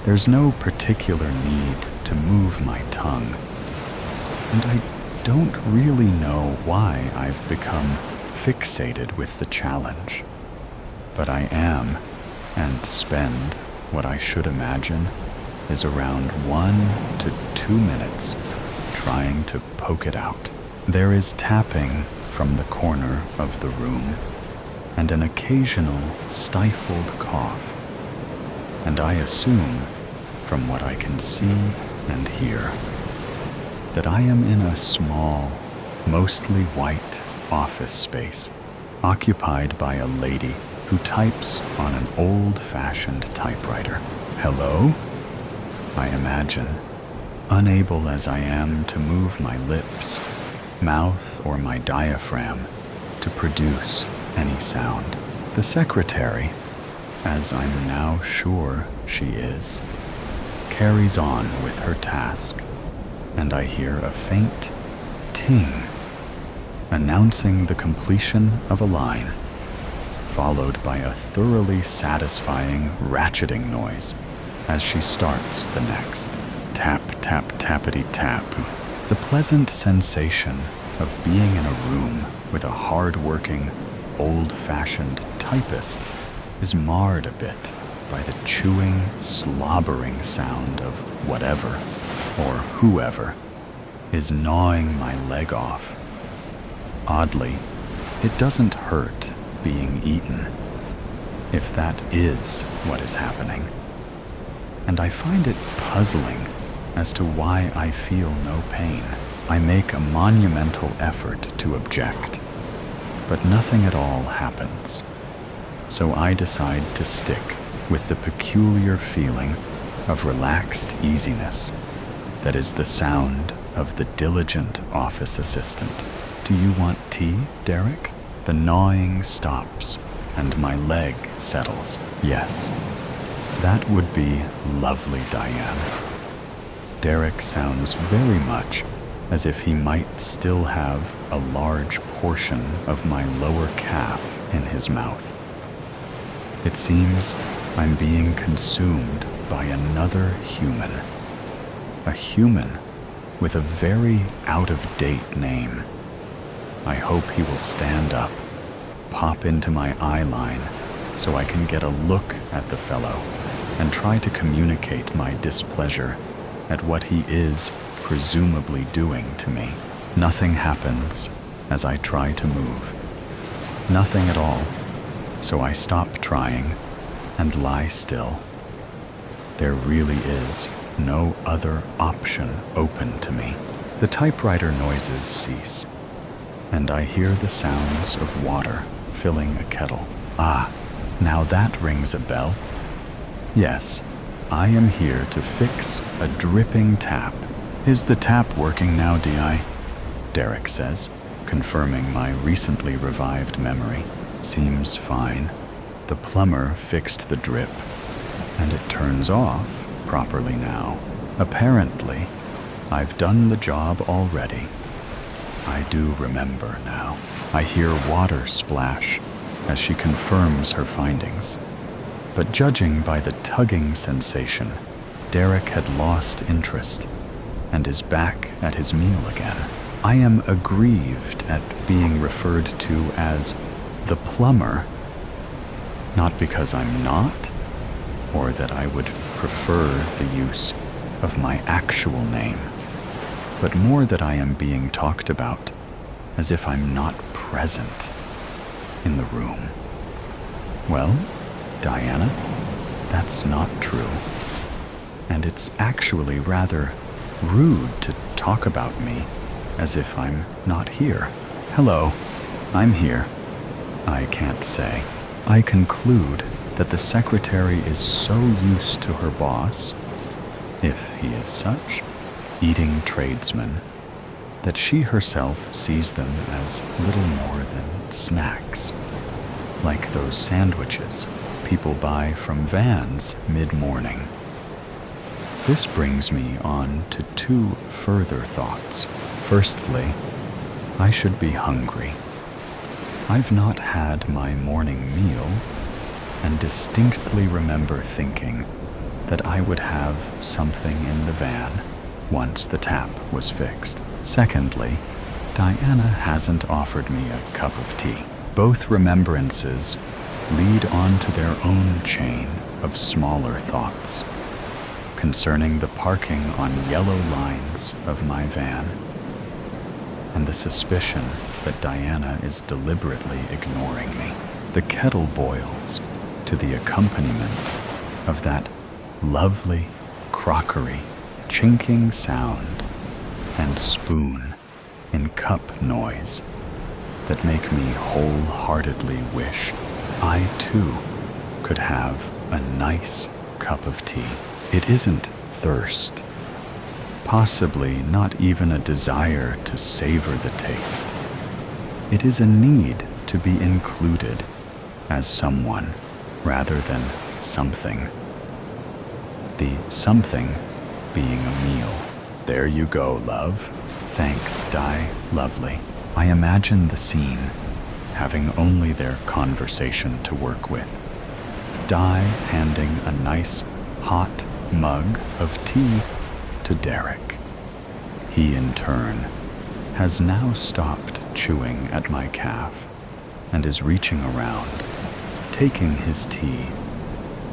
there's no particular need to move my tongue, and I don't really know why I've become fixated with the challenge. But I am, and spend what I should imagine is around 1 to 2 minutes trying to poke it out. There is tapping from the corner of the room, and an occasional stifled cough, and I assume, from what I can see and hear, that I am in a small, mostly white office space, occupied by a lady who types on an old-fashioned typewriter. "Hello?" I imagine, unable as I am to move my lips, mouth, or my diaphragm to produce any sound. The secretary, as I'm now sure she is, carries on with her task, and I hear a faint ting, announcing the completion of a line, followed by a thoroughly satisfying ratcheting noise as she starts the next. Tap, tap, tappity tap. The pleasant sensation of being in a room with a hard-working, old-fashioned typist is marred a bit by the chewing, slobbering sound of whatever, or whoever, is gnawing my leg off. Oddly, it doesn't hurt being eaten, if that is what is happening. And I find it puzzling as to why I feel no pain. I make a monumental effort to object, but nothing at all happens. So I decide to stick with the peculiar feeling of relaxed easiness that is the sound of the diligent office assistant. "Do you want tea, Derek?" The gnawing stops and my leg settles. "Yes, that would be lovely, Diane." Derek sounds very much as if he might still have a large portion of my lower calf in his mouth. It seems I'm being consumed by another human. A human with a very out-of-date name. I hope he will stand up, pop into my eye line so I can get a look at the fellow and try to communicate my displeasure at what he is presumably doing to me. Nothing happens as I try to move. Nothing at all, so I stop trying and lie still. There really is no other option open to me. The typewriter noises cease, and I hear the sounds of water filling a kettle. Ah, now that rings a bell. Yes, I am here to fix a dripping tap. "Is the tap working now, Di?" Derek says, confirming my recently revived memory. "Seems fine. The plumber fixed the drip, and it turns off properly now. Apparently, I've done the job already." I do remember now. I hear water splash as she confirms her findings. But judging by the tugging sensation, Derek had lost interest and is back at his meal again. I am aggrieved at being referred to as the plumber, not because I'm not, or that I would prefer the use of my actual name, but more that I am being talked about as if I'm not present in the room. Well, Diana, that's not true. And it's actually rather rude to talk about me as if I'm not here. "Hello, I'm here," I can't say. I conclude that the secretary is so used to her boss, if he is such, eating tradesmen, that she herself sees them as little more than snacks, like those sandwiches people buy from vans mid-morning. This brings me on to two further thoughts. Firstly, I should be hungry. I've not had my morning meal, and distinctly remember thinking that I would have something in the van once the tap was fixed. Secondly, Diana hasn't offered me a cup of tea. Both remembrances lead on to their own chain of smaller thoughts concerning the parking on yellow lines of my van, and the suspicion that Diana is deliberately ignoring me. The kettle boils to the accompaniment of that lovely crockery chinking sound and spoon in cup noise that make me wholeheartedly wish I too could have a nice cup of tea. It isn't thirst, possibly not even a desire to savor the taste. It is a need to be included as someone rather than something. The something being a meal. There you go, love. Thanks, Di, lovely. I imagine the scene, having only their conversation to work with. Di handing a nice, hot mug of tea to Derek. He, in turn, has now stopped chewing at my calf and is reaching around, taking his tea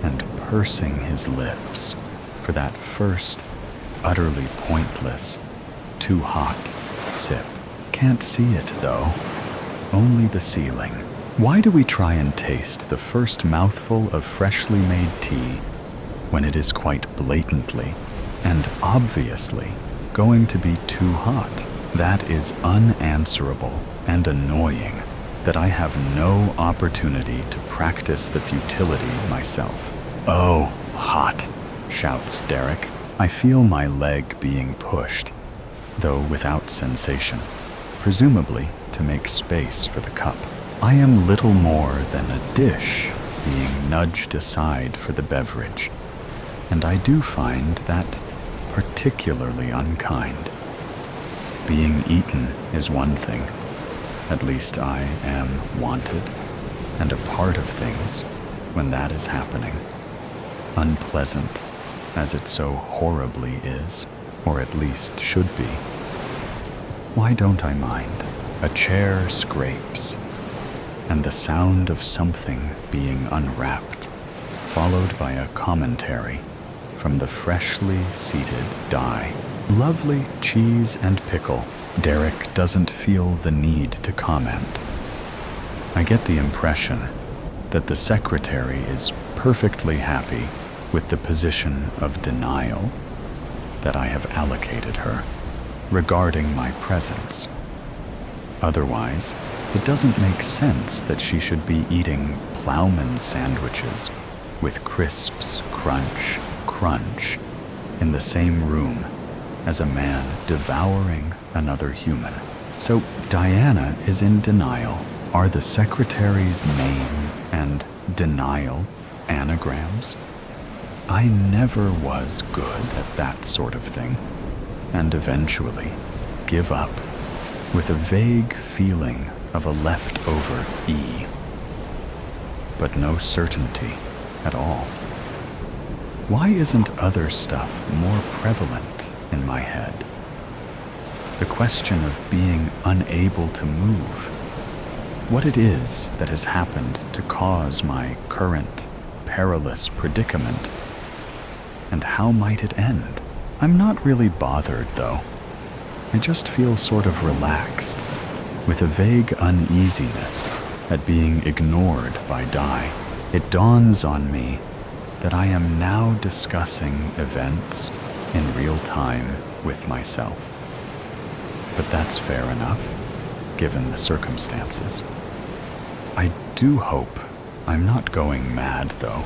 and pursing his lips for that first, utterly pointless, too hot sip. Can't see it, though. Only the ceiling. Why do we try and taste the first mouthful of freshly made tea when it is quite blatantly and obviously going to be too hot. That is unanswerable and annoying that I have no opportunity to practice the futility myself. "Oh, hot," shouts Derek. I feel my leg being pushed, though without sensation, presumably to make space for the cup. I am little more than a dish being nudged aside for the beverage, and I do find that particularly unkind. Being eaten is one thing. At least I am wanted and a part of things when that is happening. Unpleasant as it so horribly is, or at least should be. Why don't I mind? A chair scrapes, and the sound of something being unwrapped, followed by a commentary from the freshly seated Di. "Lovely cheese and pickle." Derek doesn't feel the need to comment. I get the impression that the secretary is perfectly happy with the position of denial that I have allocated her regarding my presence. Otherwise, it doesn't make sense that she should be eating plowman sandwiches with crisps crunch, crunch in the same room as a man devouring another human. So Diana is in denial. Are the secretary's name and denial anagrams? I never was good at that sort of thing, and eventually give up with a vague feeling of a leftover E, but no certainty at all. Why isn't other stuff more prevalent in my head? The question of being unable to move, what it is that has happened to cause my current perilous predicament, and how might it end? I'm not really bothered, though. I just feel sort of relaxed, with a vague uneasiness at being ignored by Di. It dawns on me that I am now discussing events in real time with myself. But that's fair enough, given the circumstances. I do hope I'm not going mad, though.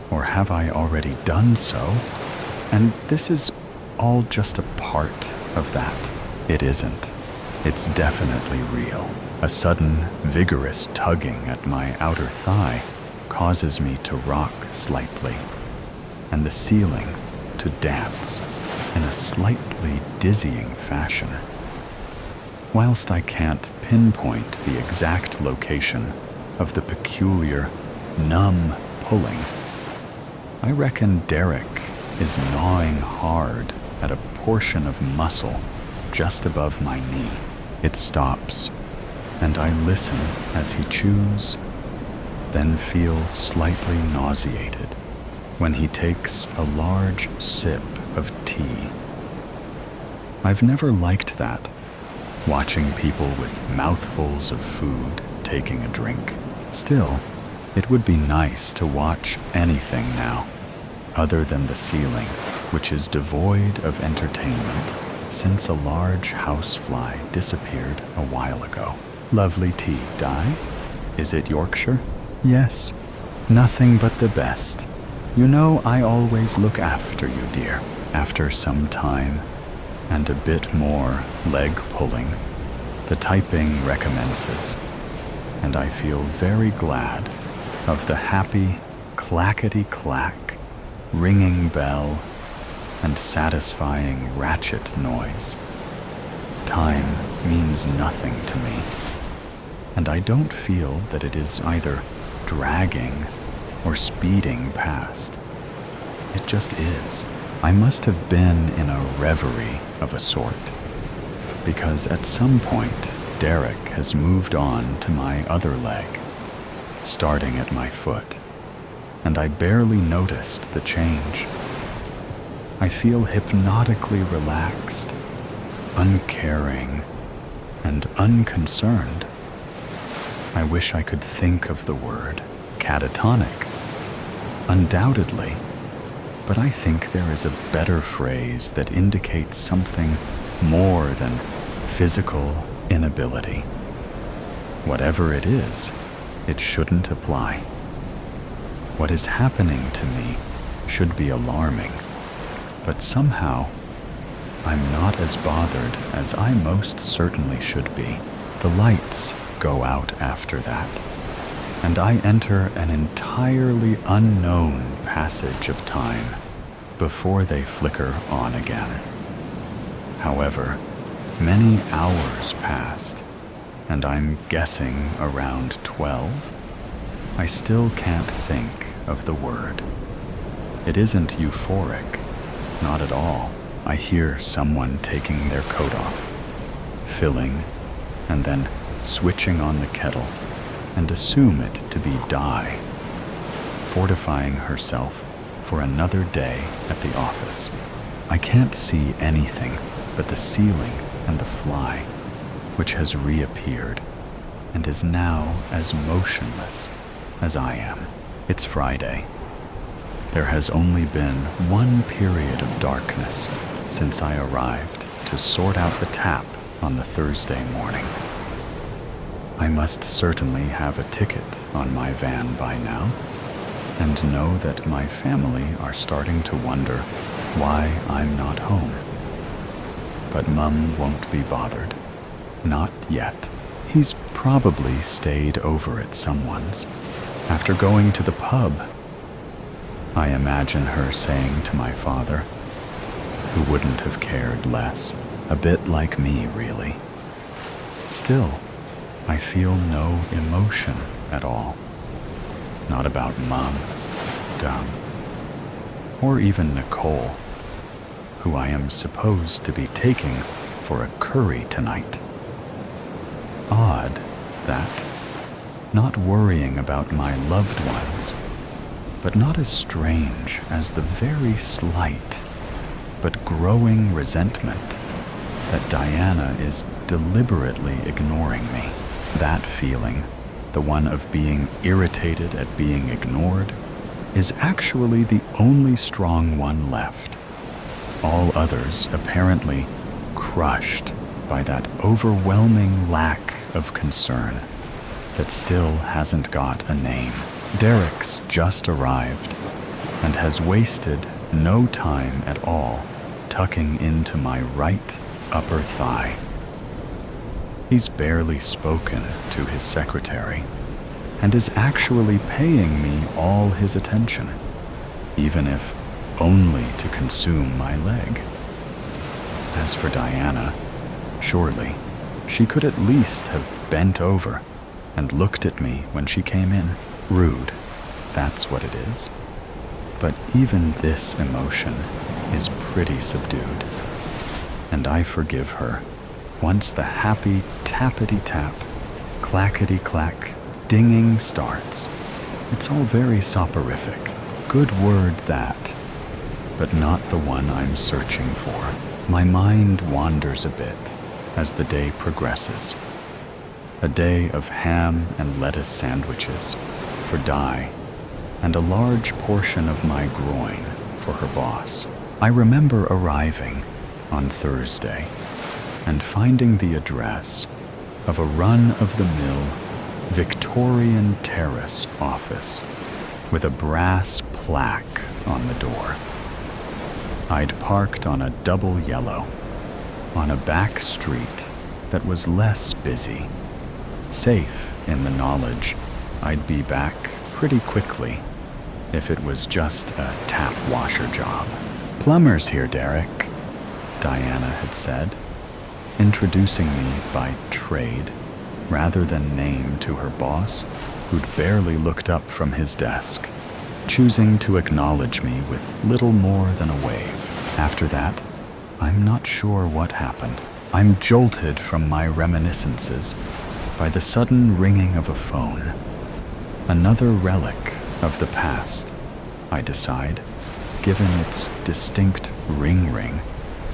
Or have I already done so? And this is all just a part of that. It isn't. It's definitely real. A sudden, vigorous tugging at my outer thigh causes me to rock slightly, and the ceiling to dance in a slightly dizzying fashion. Whilst I can't pinpoint the exact location of the peculiar, numb pulling, I reckon Derek is gnawing hard at a portion of muscle just above my knee. It stops, and I listen as he chews, then feel slightly nauseated when he takes a large sip of tea. I've never liked that, watching people with mouthfuls of food taking a drink. Still, it would be nice to watch anything now, other than the ceiling, which is devoid of entertainment since a large housefly disappeared a while ago. Lovely tea, Di? Is it Yorkshire? Yes. Nothing but the best. You know I always look after you, dear. After some time, and a bit more leg pulling, the typing recommences, and I feel very glad of the happy clackety-clack, ringing bell, and satisfying ratchet noise. Time means nothing to me, and I don't feel that it is either dragging or speeding past. It just is. I must have been in a reverie of a sort, because at some point Derek has moved on to my other leg, starting at my foot, and I barely noticed the change. I feel hypnotically relaxed, uncaring, and unconcerned. I wish I could think of the word catatonic. Undoubtedly, but I think there is a better phrase that indicates something more than physical inability. Whatever it is, it shouldn't apply. What is happening to me should be alarming, but somehow I'm not as bothered as I most certainly should be. The lights go out after that, and I enter an entirely unknown passage of time before they flicker on again. However, many hours passed, and I'm guessing around 12. I still can't think of the word. It isn't euphoric, not at all. I hear someone taking their coat off, filling, and then switching on the kettle, and assume it to be dye, fortifying herself for another day at the office. I can't see anything but the ceiling and the fly, which has reappeared and is now as motionless as I am. It's Friday. There has only been one period of darkness since I arrived to sort out the tap on the Thursday morning. I must certainly have a ticket on my van by now, and know that my family are starting to wonder why I'm not home. But Mum won't be bothered. Not yet. He's probably stayed over at someone's after going to the pub. I imagine her saying to my father, who wouldn't have cared less, a bit like me, really. Still, I feel no emotion at all. Not about Mum, dumb, or even Nicole, who I am supposed to be taking for a curry tonight. Odd that, not worrying about my loved ones, but not as strange as the very slight but growing resentment that Diana is deliberately ignoring me. That feeling, the one of being irritated at being ignored, is actually the only strong one left. All others apparently crushed by that overwhelming lack of concern that still hasn't got a name. Derek's just arrived and has wasted no time at all tucking into my right upper thigh. He's barely spoken to his secretary and is actually paying me all his attention, even if only to consume my leg. As for Diana, surely she could at least have bent over and looked at me when she came in. Rude, that's what it is. But even this emotion is pretty subdued, and I forgive her once the happy tappity-tap, clackety-clack, dinging starts. It's all very soporific. Good word, that, but not the one I'm searching for. My mind wanders a bit as the day progresses. A day of ham and lettuce sandwiches for Di, and a large portion of my groin for her boss. I remember arriving on Thursday and finding the address of a run-of-the-mill Victorian terrace office with a brass plaque on the door. I'd parked on a double yellow on a back street that was less busy, safe in the knowledge I'd be back pretty quickly if it was just a tap washer job. "Plumber's here, Derek," Diana had said, introducing me by trade rather than name to her boss, who'd barely looked up from his desk, choosing to acknowledge me with little more than a wave. After that, I'm not sure what happened. I'm jolted from my reminiscences by the sudden ringing of a phone. Another relic of the past, I decide, given its distinct ring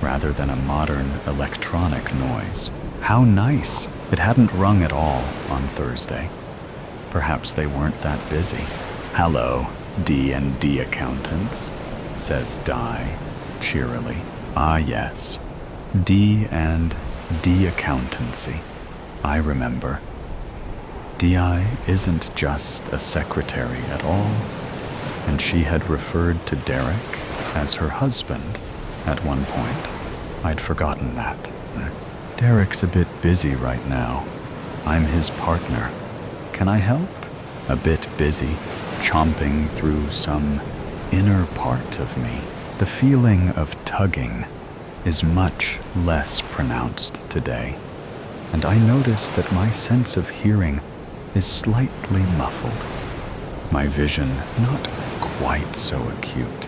rather than a modern electronic noise. How nice! It hadn't rung at all on Thursday. Perhaps they weren't that busy. "Hello, D&D accountants," says Di, cheerily. Ah, yes. D and D accountancy. I remember. Di isn't just a secretary at all, and she had referred to Derek as her husband at one point. I'd forgotten that. Derek's a bit busy right now. I'm his partner. Can I help? A bit busy, chomping through some inner part of me. The feeling of tugging is much less pronounced today, and I notice that my sense of hearing is slightly muffled. My vision not quite so acute.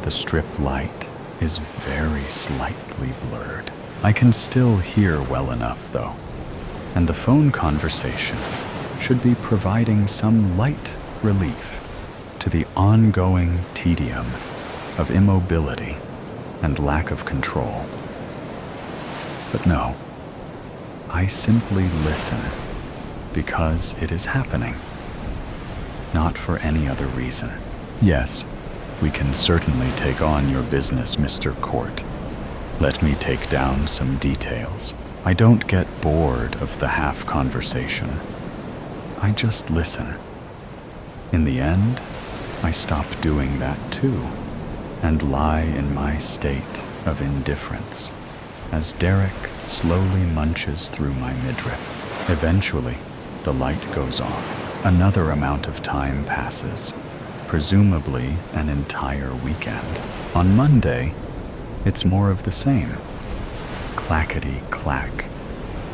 The strip light is very slightly blurred. I can still hear well enough, though, and the phone conversation should be providing some light relief to the ongoing tedium of immobility and lack of control. But no, I simply listen because it is happening, not for any other reason. Yes, we can certainly take on your business, Mr. Court. Let me take down some details. I don't get bored of the half conversation. I just listen. In the end, I stop doing that too, and lie in my state of indifference as Derek slowly munches through my midriff. Eventually, the light goes off. Another amount of time passes, presumably an entire weekend. On Monday, it's more of the same. Clackety-clack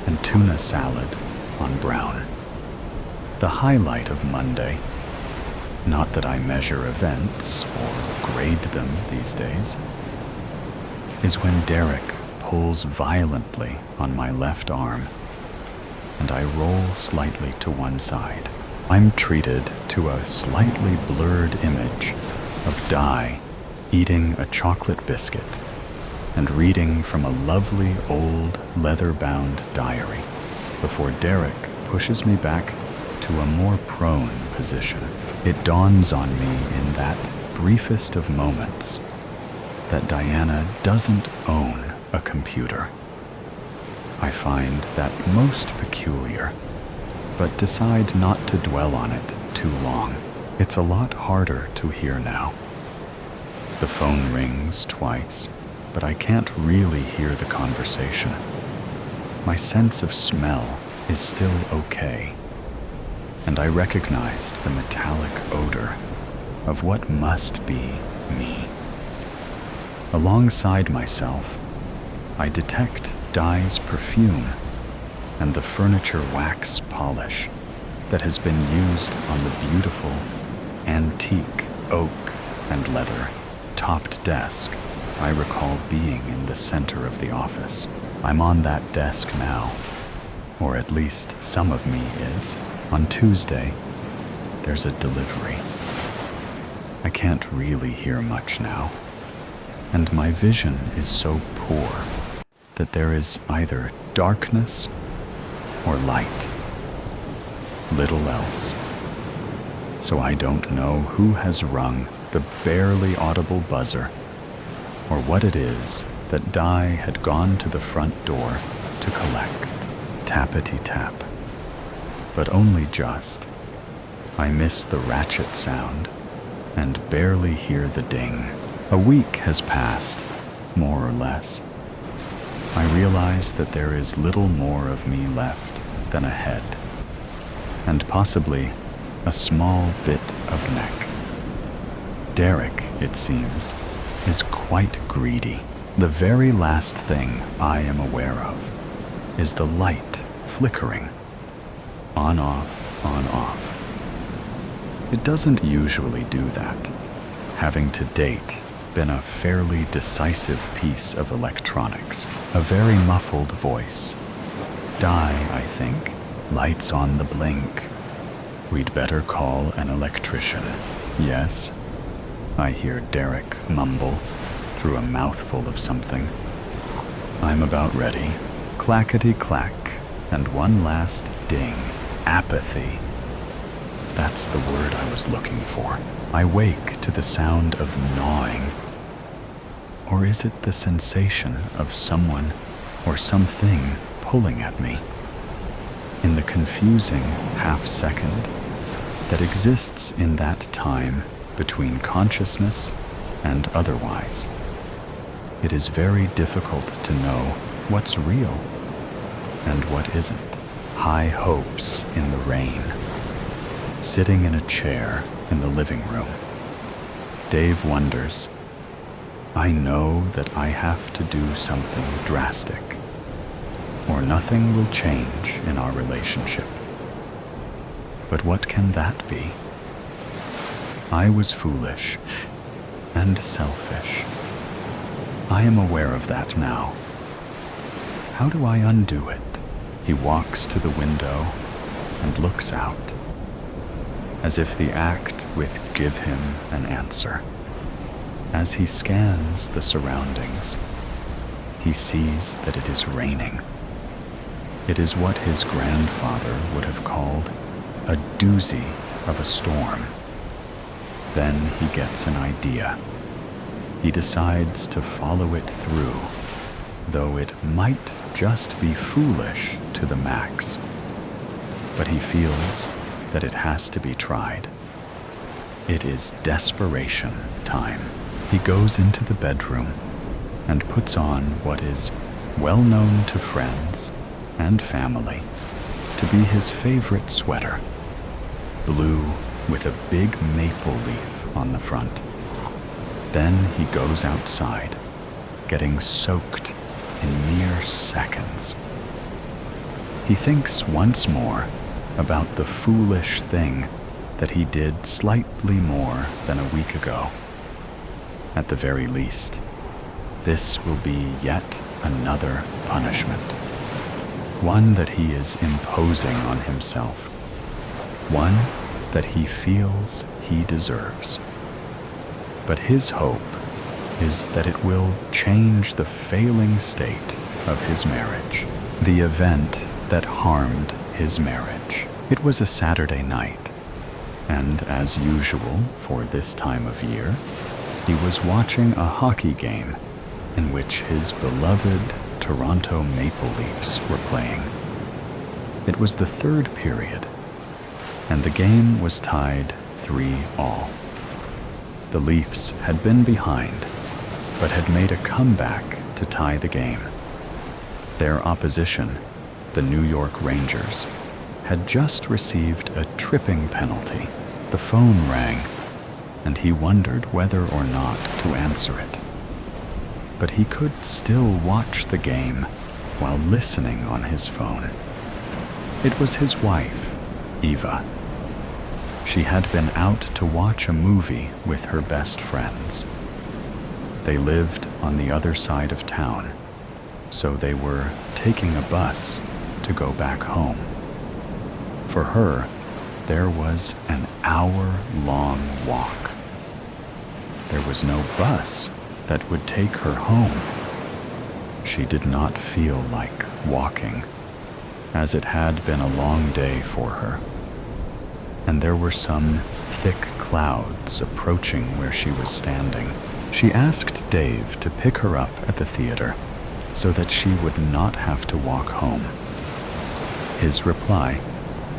and tuna salad on brown. The highlight of Monday, not that I measure events or grade them these days, is when Derek pulls violently on my left arm and I roll slightly to one side. I'm treated to a slightly blurred image of Di eating a chocolate biscuit and reading from a lovely old leather-bound diary before Derek pushes me back to a more prone position. It dawns on me in that briefest of moments that Diana doesn't own a computer. I find that most peculiar, but decide not to dwell on it too long. It's a lot harder to hear now. The phone rings twice, but I can't really hear the conversation. My sense of smell is still okay, and I recognized the metallic odor of what must be me. Alongside myself, I detect Di's perfume and the furniture wax polish that has been used on the beautiful, antique oak and leather topped desk I recall being in the center of the office. I'm on that desk now, or at least some of me is. On Tuesday, there's a delivery. I can't really hear much now, and my vision is so poor that there is either darkness or light. Little else. So I don't know who has rung the barely audible buzzer or what it is that Di had gone to the front door to collect. Tappity-tap. But only just. I miss the ratchet sound and barely hear the ding. A week has passed, more or less. I realize that there is little more of me left than a head, and possibly a small bit of neck. Derek, it seems, is quite greedy. The very last thing I am aware of is the light flickering. On, off, on, off. It doesn't usually do that, having to date been a fairly decisive piece of electronics. A very muffled voice. Di, I think. Lights on the blink. We'd better call an electrician. Yes, I hear Derek mumble through a mouthful of something. I'm about ready. Clackety-clack, and one last ding. Apathy. That's the word I was looking for. I wake to the sound of gnawing Or is it the sensation of someone or something pulling at me? In the confusing half-second that exists in that time between consciousness and otherwise, it is very difficult to know what's real and what isn't. High hopes in the rain. Sitting in a chair in the living room, Dave wonders, I know that I have to do something drastic, or nothing will change in our relationship. But what can that be? I was foolish and selfish. I am aware of that now. How do I undo it? He walks to the window and looks out, as if the act would give him an answer. As he scans the surroundings, he sees that it is raining. It is what his grandfather would have called a doozy of a storm. Then he gets an idea. He decides to follow it through, though it might just be foolish to the max. But he feels that it has to be tried. It is desperation time. He goes into the bedroom and puts on what is well known to friends and family to be his favorite sweater, blue with a big maple leaf on the front. Then he goes outside, getting soaked in mere seconds. He thinks once more about the foolish thing that he did slightly more than a week ago. At the very least, this will be yet another punishment, one that he is imposing on himself, one that he feels he deserves. But his hope is that it will change the failing state of his marriage, the event that harmed his marriage. It was a Saturday night, and as usual for this time of year, he was watching a hockey game in which his beloved Toronto Maple Leafs were playing. It was the third period, and the game was tied 3-3. The Leafs had been behind, but had made a comeback to tie the game. Their opposition, the New York Rangers, had just received a tripping penalty. The phone rang, and he wondered whether or not to answer it. But he could still watch the game while listening on his phone. It was his wife, Eva. She had been out to watch a movie with her best friends. They lived on the other side of town, so they were taking a bus to go back home. For her, there was an hour-long walk. There was no bus that would take her home. She did not feel like walking, as it had been a long day for her. And there were some thick clouds approaching where she was standing. She asked Dave to pick her up at the theater so that she would not have to walk home. His reply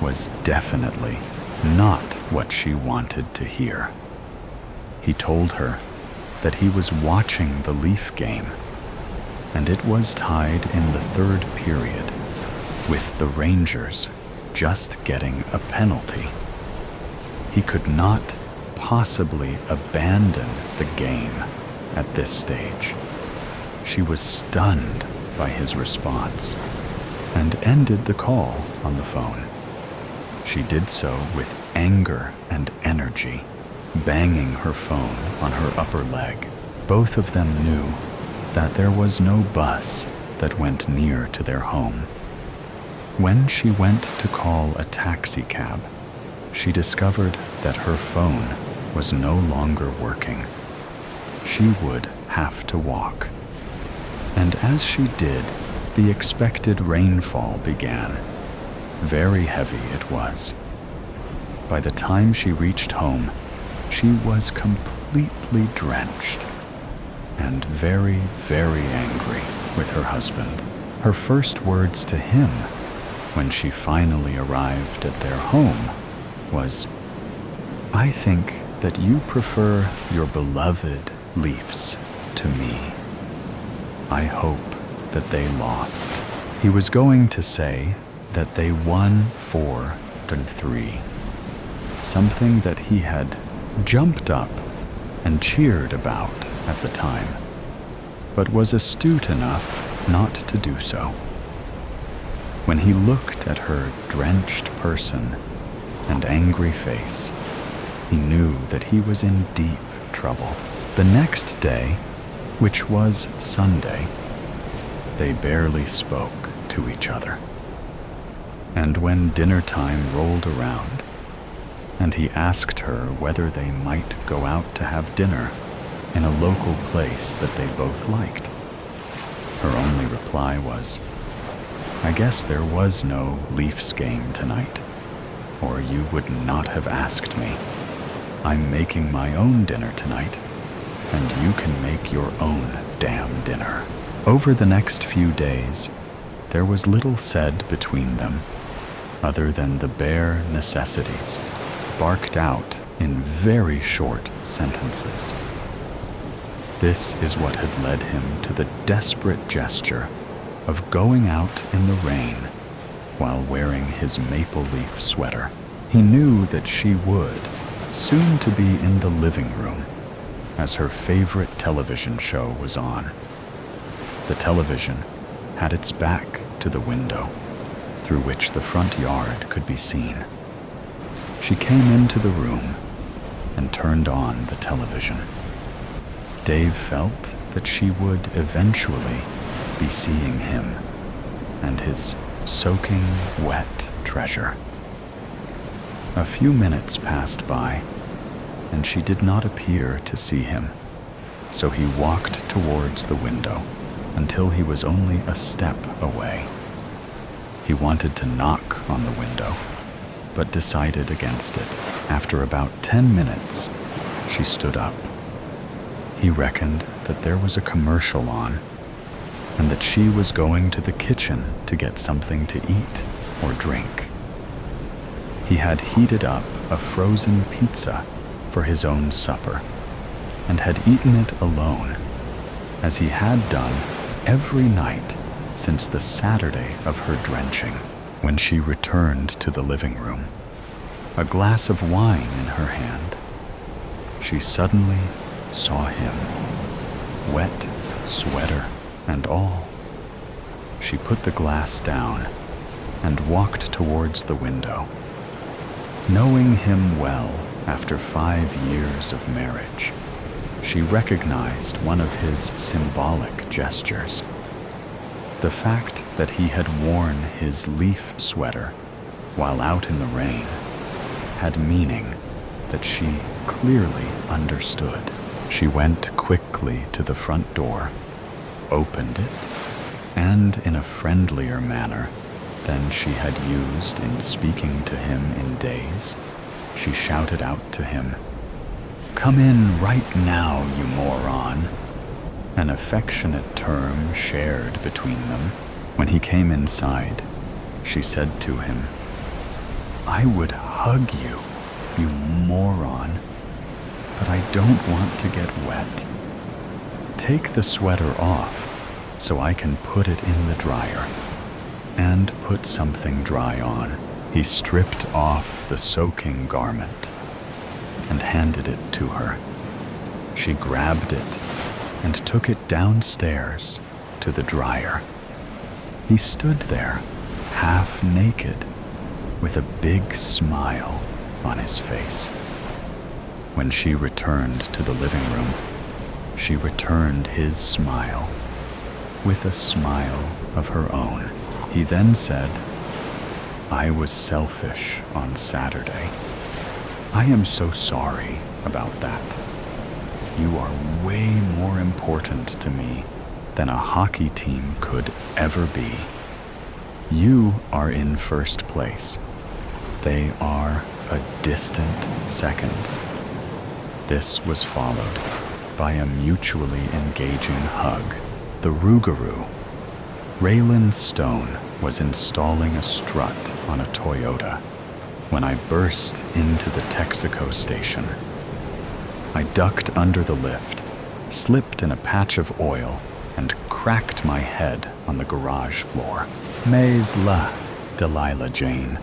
was definitely not what she wanted to hear. He told her that he was watching the Leaf game, and it was tied in the third period, with the Rangers just getting a penalty. He could not possibly abandon the game at this stage. She was stunned by his response and ended the call on the phone. She did so with anger and energy, banging her phone on her upper leg. Both of them knew that there was no bus that went near to their home. When she went to call a taxi cab, she discovered that her phone was no longer working. She would have to walk. And as she did, the expected rainfall began. Very heavy it was. By the time she reached home, she was completely drenched, and very, very angry with her husband. Her first words to him, when she finally arrived at their home, was, "I think that you prefer your beloved Leafs to me. I hope that they lost." He was going to say that they won 4-3, something that he had jumped up and cheered about at the time, but was astute enough not to do so. When he looked at her drenched person and angry face, he knew that he was in deep trouble. The next day, which was Sunday, they barely spoke to each other. And when dinner time rolled around, and he asked her whether they might go out to have dinner in a local place that they both liked, her only reply was, "I guess there was no Leafs game tonight, or you would not have asked me. I'm making my own dinner tonight, and you can make your own damn dinner." Over the next few days, there was little said between them, other than the bare necessities, barked out in very short sentences. This is what had led him to the desperate gesture of going out in the rain while wearing his maple leaf sweater. He knew that she would soon to be in the living room as her favorite television show was on. The television had its back to the window, through which the front yard could be seen. She came into the room and turned on the television. Dave felt that she would eventually be seeing him and his soaking wet treasure. A few minutes passed by, and she did not appear to see him, so he walked towards the window until he was only a step away. He wanted to knock on the window, but decided against it. After about 10 minutes, she stood up. He reckoned that there was a commercial on, and that she was going to the kitchen to get something to eat or drink. He had heated up a frozen pizza for his own supper, and had eaten it alone, as he had done every night since the Saturday of her drenching. When she returned to the living room, a glass of wine in her hand, she suddenly saw him, wet sweater and all. She put the glass down and walked towards the window. Knowing him well after 5 years of marriage, she recognized one of his symbolic gestures. The fact that he had worn his leaf sweater while out in the rain had meaning that she clearly understood. She went quickly to the front door, opened it, and in a friendlier manner than she had used in speaking to him in days, she shouted out to him, "Come in right now, you moron," an affectionate term shared between them. When he came inside, she said to him, "I would hug you, you moron, but I don't want to get wet. Take the sweater off so I can put it in the dryer, and put something dry on." He stripped off the soaking garment and handed it to her. She grabbed it and took it downstairs to the dryer. He stood there, half naked, with a big smile on his face. When she returned to the living room, she returned his smile with a smile of her own. He then said, "I was selfish on Saturday. I am so sorry about that. You are way more important to me than a hockey team could ever be. You are in first place. They are a distant second." This was followed by a mutually engaging hug. The Rougarou. Raylan Stone was installing a strut on a Toyota when I burst into the Texaco station. I ducked under the lift, slipped in a patch of oil, and cracked my head on the garage floor. Mais la, Delilah Jane.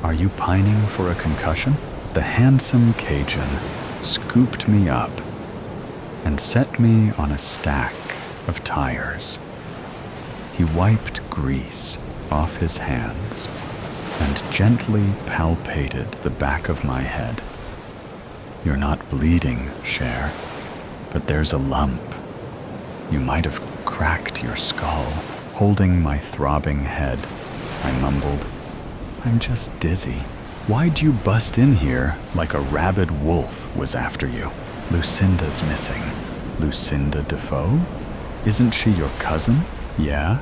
Are you pining for a concussion? The handsome Cajun scooped me up and set me on a stack of tires. He wiped grease off his hands and gently palpated the back of my head. You're not bleeding, Cher, but there's a lump. You might have cracked your skull. Holding my throbbing head, I mumbled, I'm just dizzy. Why'd you bust in here like a rabid wolf was after you? Lucinda's missing. Lucinda Defoe? Isn't she your cousin? Yeah?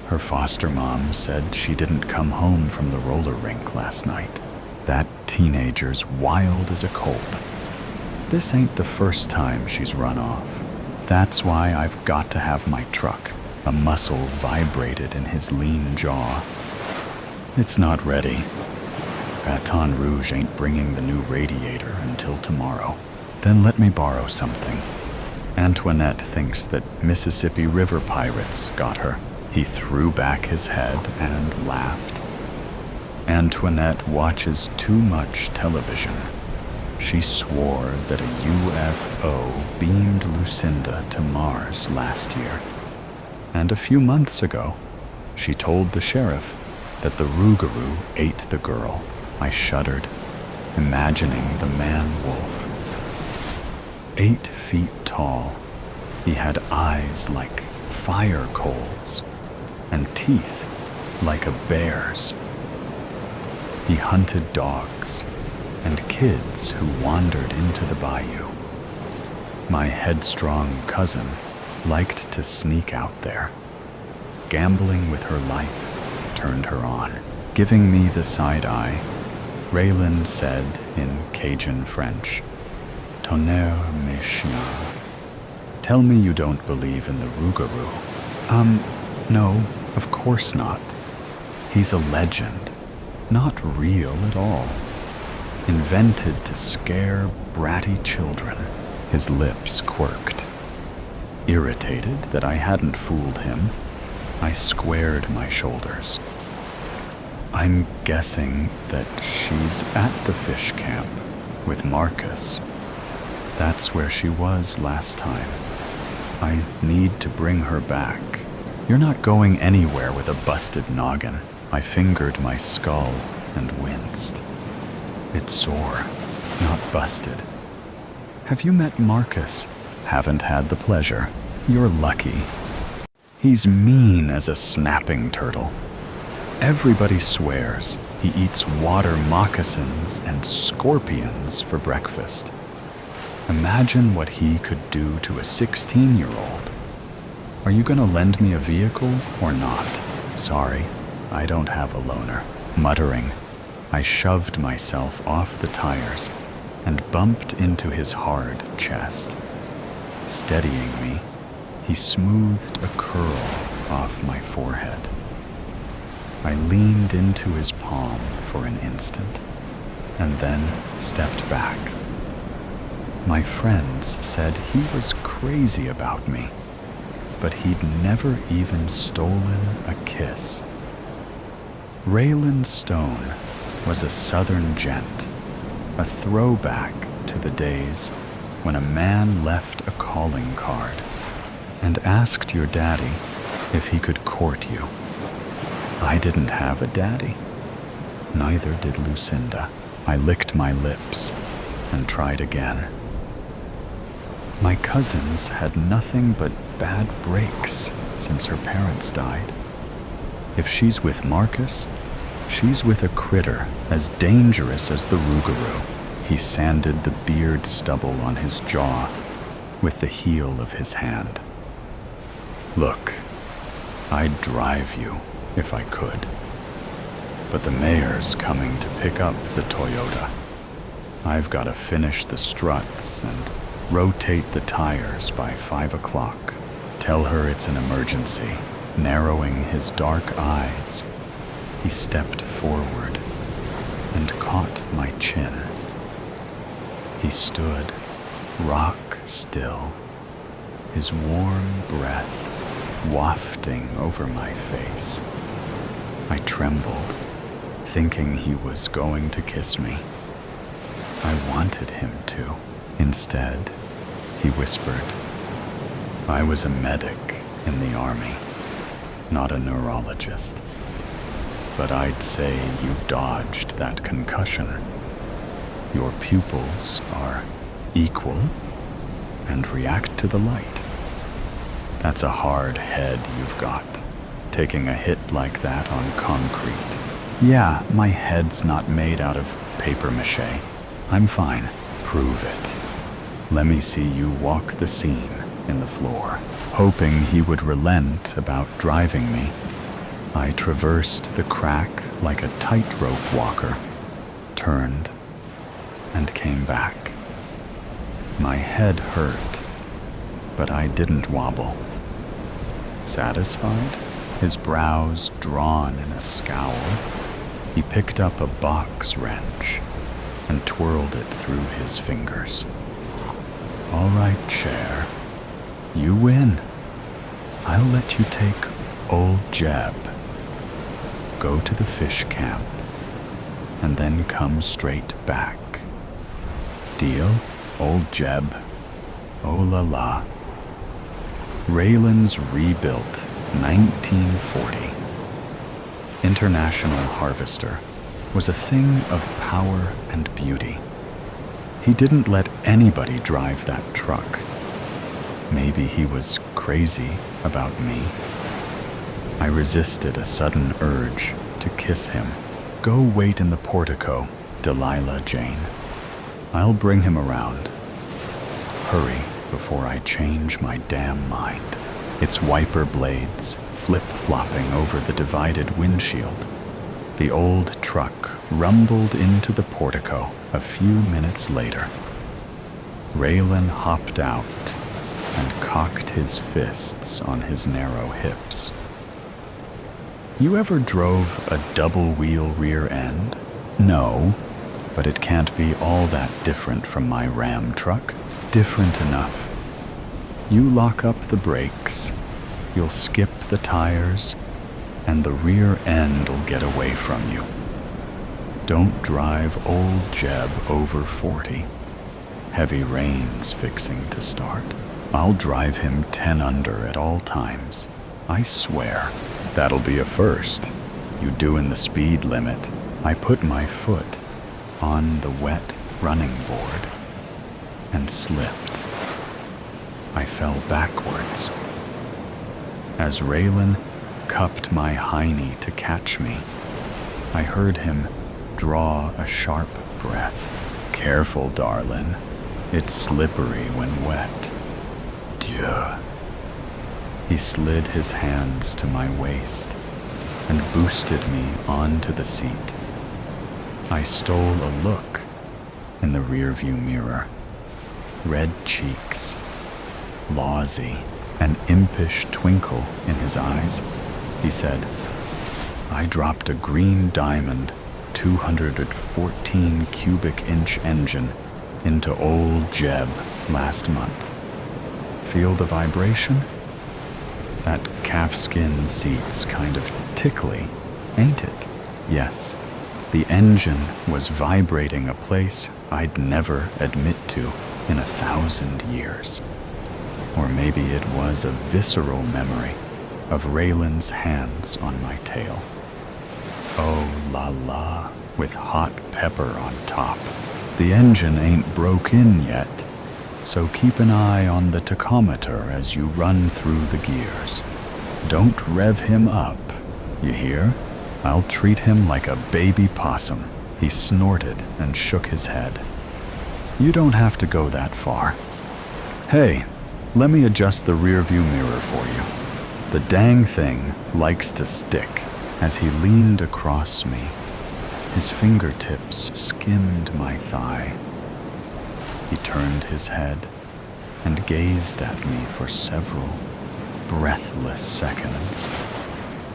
Her foster mom said she didn't come home from the roller rink last night. That teenager's wild as a colt. This ain't the first time she's run off. That's why I've got to have my truck. A muscle vibrated in his lean jaw. It's not ready. Baton Rouge ain't bringing the new radiator until tomorrow. Then let me borrow something. Antoinette thinks that Mississippi River pirates got her. He threw back his head and laughed. Antoinette watches too much television. She swore that a UFO beamed Lucinda to Mars last year. And a few months ago, she told the sheriff that the Rougarou ate the girl. I shuddered, imagining the man-wolf. 8 feet tall, he had eyes like fire coals and teeth like a bear's. He hunted dogs and kids who wandered into the bayou. My headstrong cousin liked to sneak out there. Gambling with her life turned her on. Giving me the side eye, Raylan said in Cajun French, Tonnerre mes chiens. Tell me you don't believe in the Rougarou. No, of course not. He's a legend, not real at all. Invented to scare bratty children. His lips quirked. Irritated that I hadn't fooled him, I squared my shoulders. I'm guessing that she's at the fish camp with Marcus. That's where she was last time. I need to bring her back. You're not going anywhere with a busted noggin. I fingered my skull and winced. It's sore, not busted. Have you met Marcus? Haven't had the pleasure. You're lucky. He's mean as a snapping turtle. Everybody swears he eats water moccasins and scorpions for breakfast. Imagine what he could do to a 16-year-old. Are you gonna lend me a vehicle or not? Sorry, I don't have a loaner. Muttering, I shoved myself off the tires and bumped into his hard chest. Steadying me, he smoothed a curl off my forehead. I leaned into his palm for an instant and then stepped back. My friends said he was crazy about me, but he'd never even stolen a kiss. Raylan Stone was a southern gent, a throwback to the days when a man left a calling card and asked your daddy if he could court you. I didn't have a daddy. Neither did Lucinda. I licked my lips and tried again. My cousins had nothing but bad breaks since her parents died. If she's with Marcus, she's with a critter as dangerous as the Rougarou. He sanded the beard stubble on his jaw with the heel of his hand. Look, I'd drive you if I could, but the mayor's coming to pick up the Toyota. I've got to finish the struts and Rotate the tires by 5 o'clock. Tell her it's an emergency. Narrowing his dark eyes, he stepped forward and caught my chin. He stood, rock still, his warm breath wafting over my face. I trembled, thinking he was going to kiss me. I wanted him to. Instead, he whispered, "I was a medic in the army, not a neurologist. But I'd say you dodged that concussion. Your pupils are equal and react to the light. That's a hard head you've got, taking a hit like that on concrete." "Yeah, my head's not made out of paper mache. I'm fine." "Prove it. Let me see you walk the scene in the floor." Hoping he would relent about driving me, I traversed the crack like a tightrope walker, turned, and came back. My head hurt, but I didn't wobble. Satisfied, his brows drawn in a scowl, he picked up a box wrench and twirled it through his fingers. "All right, Cher. You win. I'll let you take old Jeb. Go to the fish camp, and then come straight back. Deal, old Jeb? Oh la la." Raylan's rebuilt 1940 International Harvester was a thing of power and beauty. He didn't let anybody drive that truck. Maybe he was crazy about me. I resisted a sudden urge to kiss him. "Go wait in the portico, Delilah Jane. I'll bring him around. Hurry before I change my damn mind." Its wiper blades flip-flopping over the divided windshield. The old truck rumbled into the portico a few minutes later. Raylan hopped out and cocked his fists on his narrow hips. "You ever drove a double-wheel rear end?" "No, but it can't be all that different from my Ram truck." "Different enough. You lock up the brakes, you'll skip the tires, and the rear end'll get away from you. Don't drive old Jeb over 40. Heavy rain's fixing to start. I'll drive him 10 under at all times. I swear. That'll be a first. You doing the speed limit." I put my foot on the wet running board and slipped. I fell backwards. As Raylan cupped my hiney to catch me, I heard him draw a sharp breath. "Careful, darlin'. It's slippery when wet." "Dieu." He slid his hands to my waist and boosted me onto the seat. I stole a look in the rearview mirror. Red cheeks, lawsy, an impish twinkle in his eyes. He said, "I dropped a green diamond 214 cubic inch engine into old Jeb last month. Feel the vibration? That calfskin seat's kind of tickly, ain't it?" Yes, the engine was vibrating a place I'd never admit to in 1,000 years. Or maybe it was a visceral memory of Raylan's hands on my tail. Oh la la, with hot pepper on top. The engine ain't broke in yet, so keep an eye on the tachometer as you run through the gears. Don't rev him up, you hear? I'll treat him like a baby possum. He snorted and shook his head. You don't have to go that far. Hey, let me adjust the rearview mirror for you. The dang thing likes to stick. As he leaned across me, his fingertips skimmed my thigh. He turned his head and gazed at me for several breathless seconds.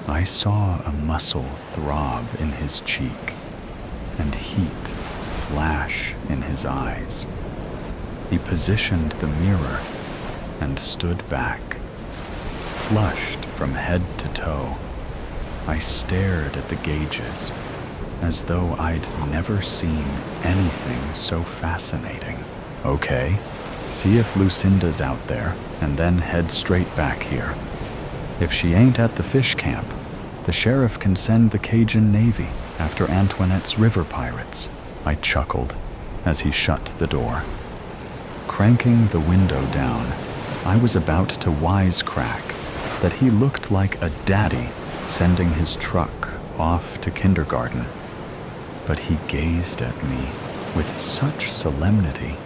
I saw a muscle throb in his cheek and heat flash in his eyes. He positioned the mirror and stood back, flushed from head to toe. I stared at the gauges as though I'd never seen anything so fascinating. Okay, see if Lucinda's out there, and then head straight back here. If she ain't at the fish camp, the sheriff can send the Cajun Navy after Antoinette's river pirates. I chuckled as he shut the door. Cranking the window down, I was about to wisecrack that he looked like a daddy sending his truck off to kindergarten. But he gazed at me with such solemnity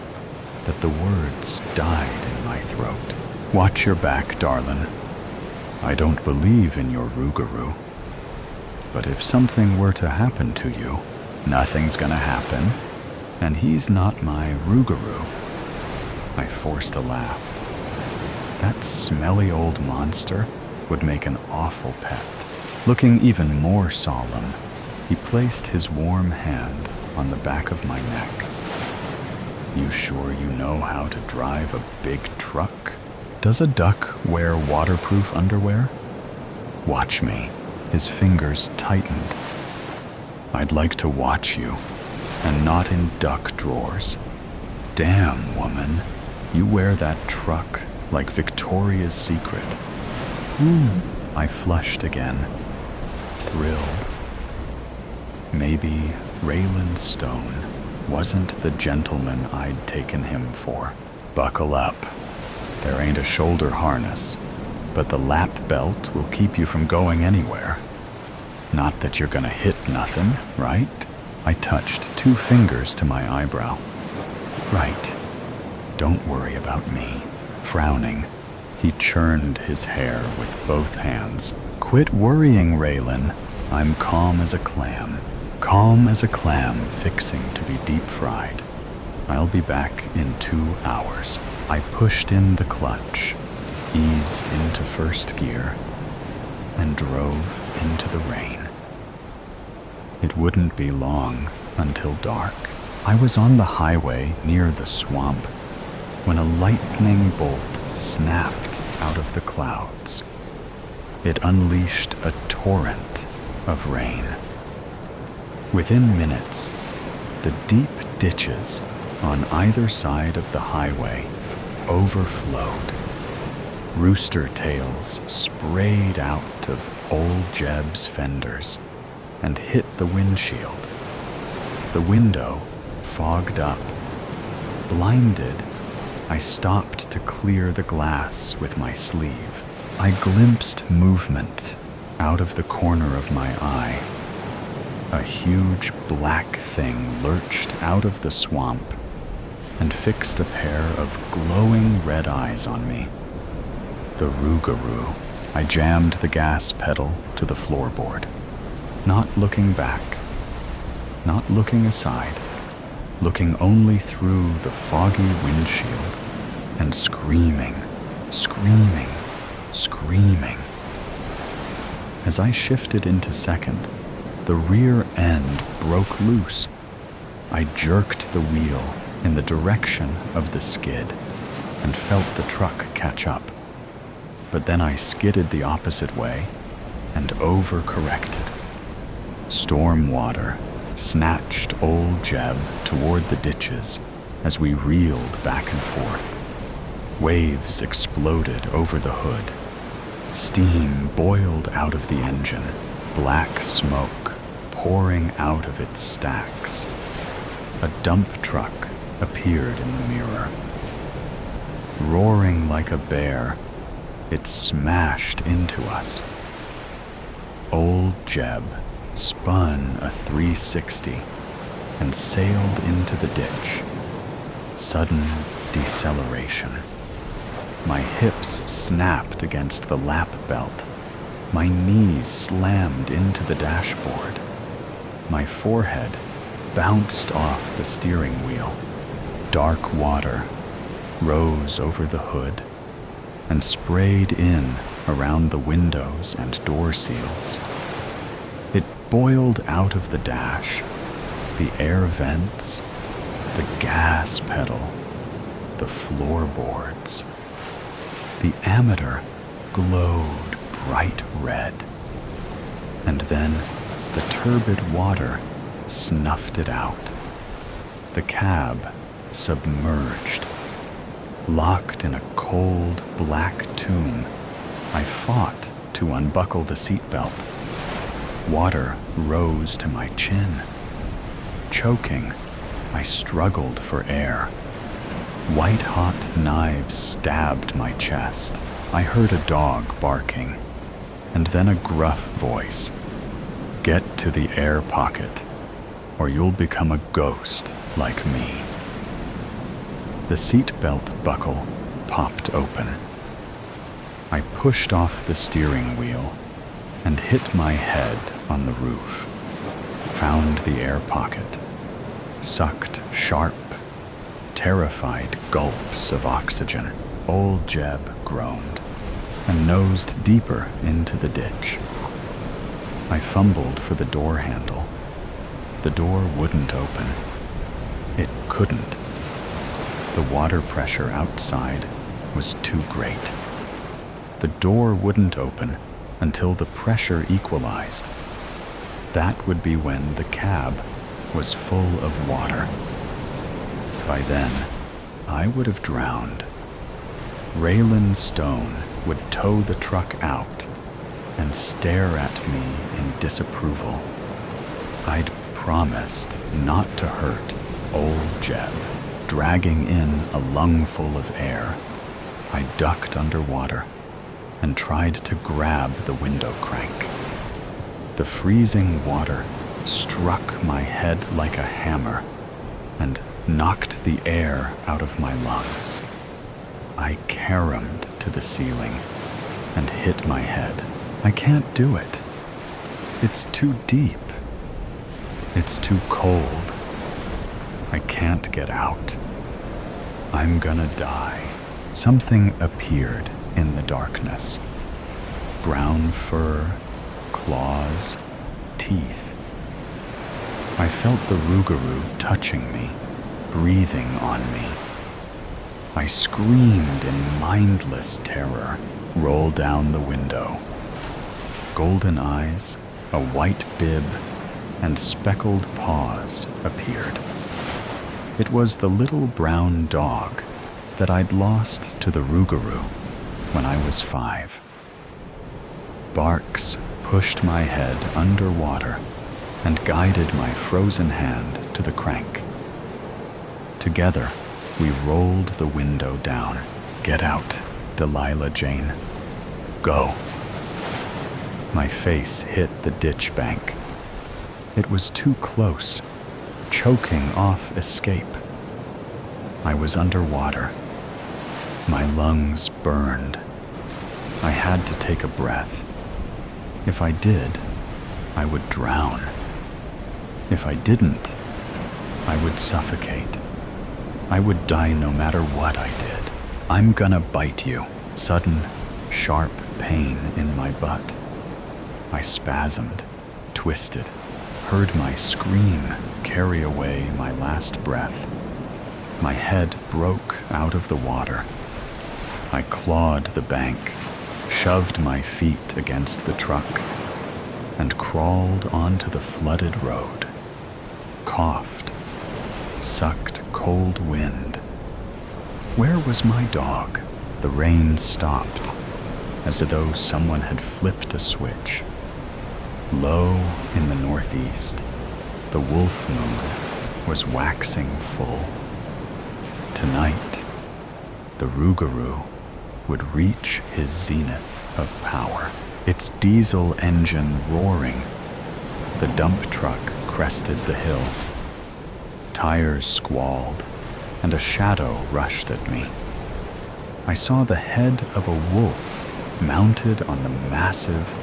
that the words died in my throat. Watch your back, darlin'. I don't believe in your rougarou. But if something were to happen to you, nothing's gonna happen, and he's not my rougarou. I forced a laugh. That smelly old monster would make an awful pet. Looking even more solemn, he placed his warm hand on the back of my neck. You sure you know how to drive a big truck? Does a duck wear waterproof underwear? Watch me. His fingers tightened. I'd like to watch you, and not in duck drawers. Damn, woman, you wear that truck like Victoria's Secret. I flushed again, thrilled. Maybe Raylan Stone wasn't the gentleman I'd taken him for. Buckle up. There ain't a shoulder harness, but the lap belt will keep you from going anywhere. Not that you're gonna hit nothing, right? I touched 2 fingers to my eyebrow. Right. Don't worry about me. Frowning, he churned his hair with both hands. Quit worrying, Raylan. I'm calm as a clam. Calm as a clam fixing to be deep fried. I'll be back in 2 hours. I pushed in the clutch, eased into first gear, and drove into the rain. It wouldn't be long until dark. I was on the highway near the swamp when a lightning bolt snapped out of the clouds. It unleashed a torrent of rain. Within minutes, the deep ditches on either side of the highway overflowed. Rooster tails sprayed out of old Jeb's fenders and hit the windshield. The window fogged up. Blinded, I stopped to clear the glass with my sleeve. I glimpsed movement out of the corner of my eye. A huge black thing lurched out of the swamp and fixed a pair of glowing red eyes on me. The rougarou. I jammed the gas pedal to the floorboard, not looking back, not looking aside, looking only through the foggy windshield and screaming, screaming, screaming. As I shifted into second, the rear end broke loose. I jerked the wheel in the direction of the skid and felt the truck catch up. But then I skidded the opposite way and overcorrected. Storm water snatched old Jeb toward the ditches as we reeled back and forth. Waves exploded over the hood. Steam boiled out of the engine, black smoke pouring out of its stacks. A dump truck appeared in the mirror. Roaring like a bear, it smashed into us. Old Jeb spun a 360 and sailed into the ditch. Sudden deceleration. My hips snapped against the lap belt. My knees slammed into the dashboard. My forehead bounced off the steering wheel. Dark water rose over the hood and sprayed in around the windows and door seals. It boiled out of the dash, the air vents, the gas pedal, the floorboards. The ammeter glowed bright red, and then the turbid water snuffed it out. The cab submerged. Locked in a cold, black tomb, I fought to unbuckle the seatbelt. Water rose to my chin. Choking, I struggled for air. White-hot knives stabbed my chest. I heard a dog barking, and then a gruff voice. "Get to the air pocket, or you'll become a ghost like me." The seatbelt buckle popped open. I pushed off the steering wheel and hit my head on the roof. Found the air pocket, sucked sharp, terrified gulps of oxygen. Old Jeb groaned and nosed deeper into the ditch. I fumbled for the door handle. The door wouldn't open. It couldn't. The water pressure outside was too great. The door wouldn't open until the pressure equalized. That would be when the cab was full of water. By then, I would have drowned. Raylan Stone would tow the truck out and stare at me in disapproval. I'd promised not to hurt old Jeb. Dragging in a lungful of air, I ducked underwater and tried to grab the window crank. The freezing water struck my head like a hammer and knocked the air out of my lungs. I caromed to the ceiling and hit my head. I can't do it. It's too deep. It's too cold. I can't get out. I'm gonna die. Something appeared in the darkness. Brown fur, claws, teeth. I felt the rougarou touching me, breathing on me. I screamed in mindless terror. Roll down the window. Golden eyes, a white bib, and speckled paws appeared. It was the little brown dog that I'd lost to the rougarou when I was 5. Barks pushed my head underwater and guided my frozen hand to the crank. Together, we rolled the window down. Get out, Delilah Jane. Go. My face hit the ditch bank. It was too close, choking off escape. I was underwater. My lungs burned. I had to take a breath. If I did, I would drown. If I didn't, I would suffocate. I would die no matter what I did. I'm gonna bite you. Sudden, sharp pain in my butt. I spasmed, twisted, heard my scream carry away my last breath. My head broke out of the water. I clawed the bank, shoved my feet against the truck, and crawled onto the flooded road. Coughed, sucked cold wind. Where was my dog? The rain stopped, as though someone had flipped a switch. Low in the northeast, the wolf moon was waxing full. Tonight, the rougarou would reach his zenith of power. Its diesel engine roaring, the dump truck crested the hill. Tires squalled, and a shadow rushed at me. I saw the head of a wolf mounted on the massive,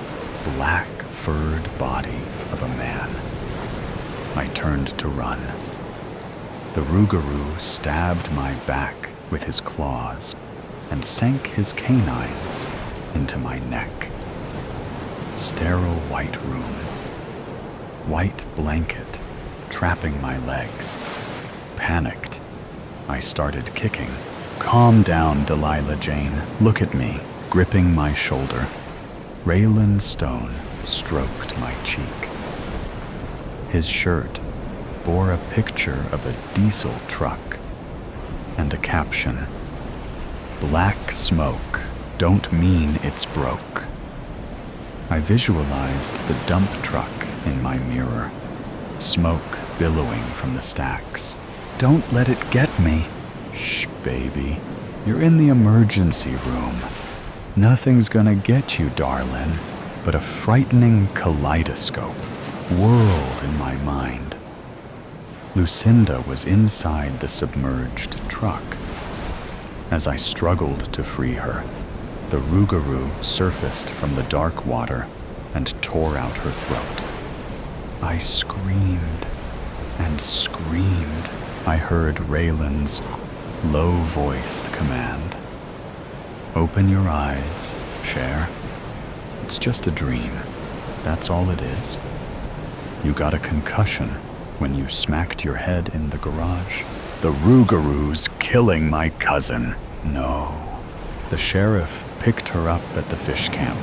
black-furred body of a man. I turned to run. The rougarou stabbed my back with his claws and sank his canines into my neck. Sterile white room. White blanket trapping my legs. Panicked, I started kicking. Calm down, Delilah Jane. Look at me, gripping my shoulder. Raylan Stone stroked my cheek. His shirt bore a picture of a diesel truck and a caption, "Black smoke, don't mean it's broke." I visualized the dump truck in my mirror, smoke billowing from the stacks. Don't let it get me. Shh, baby. You're in the emergency room. Nothing's gonna get you, darling, but a frightening kaleidoscope whirled in my mind. Lucinda was inside the submerged truck. As I struggled to free her, the rougarou surfaced from the dark water and tore out her throat. I screamed and screamed. I heard Raylan's low-voiced command. Open your eyes, Cher. It's just a dream. That's all it is. You got a concussion when you smacked your head in the garage. The rougarou's killing my cousin. No. The sheriff picked her up at the fish camp.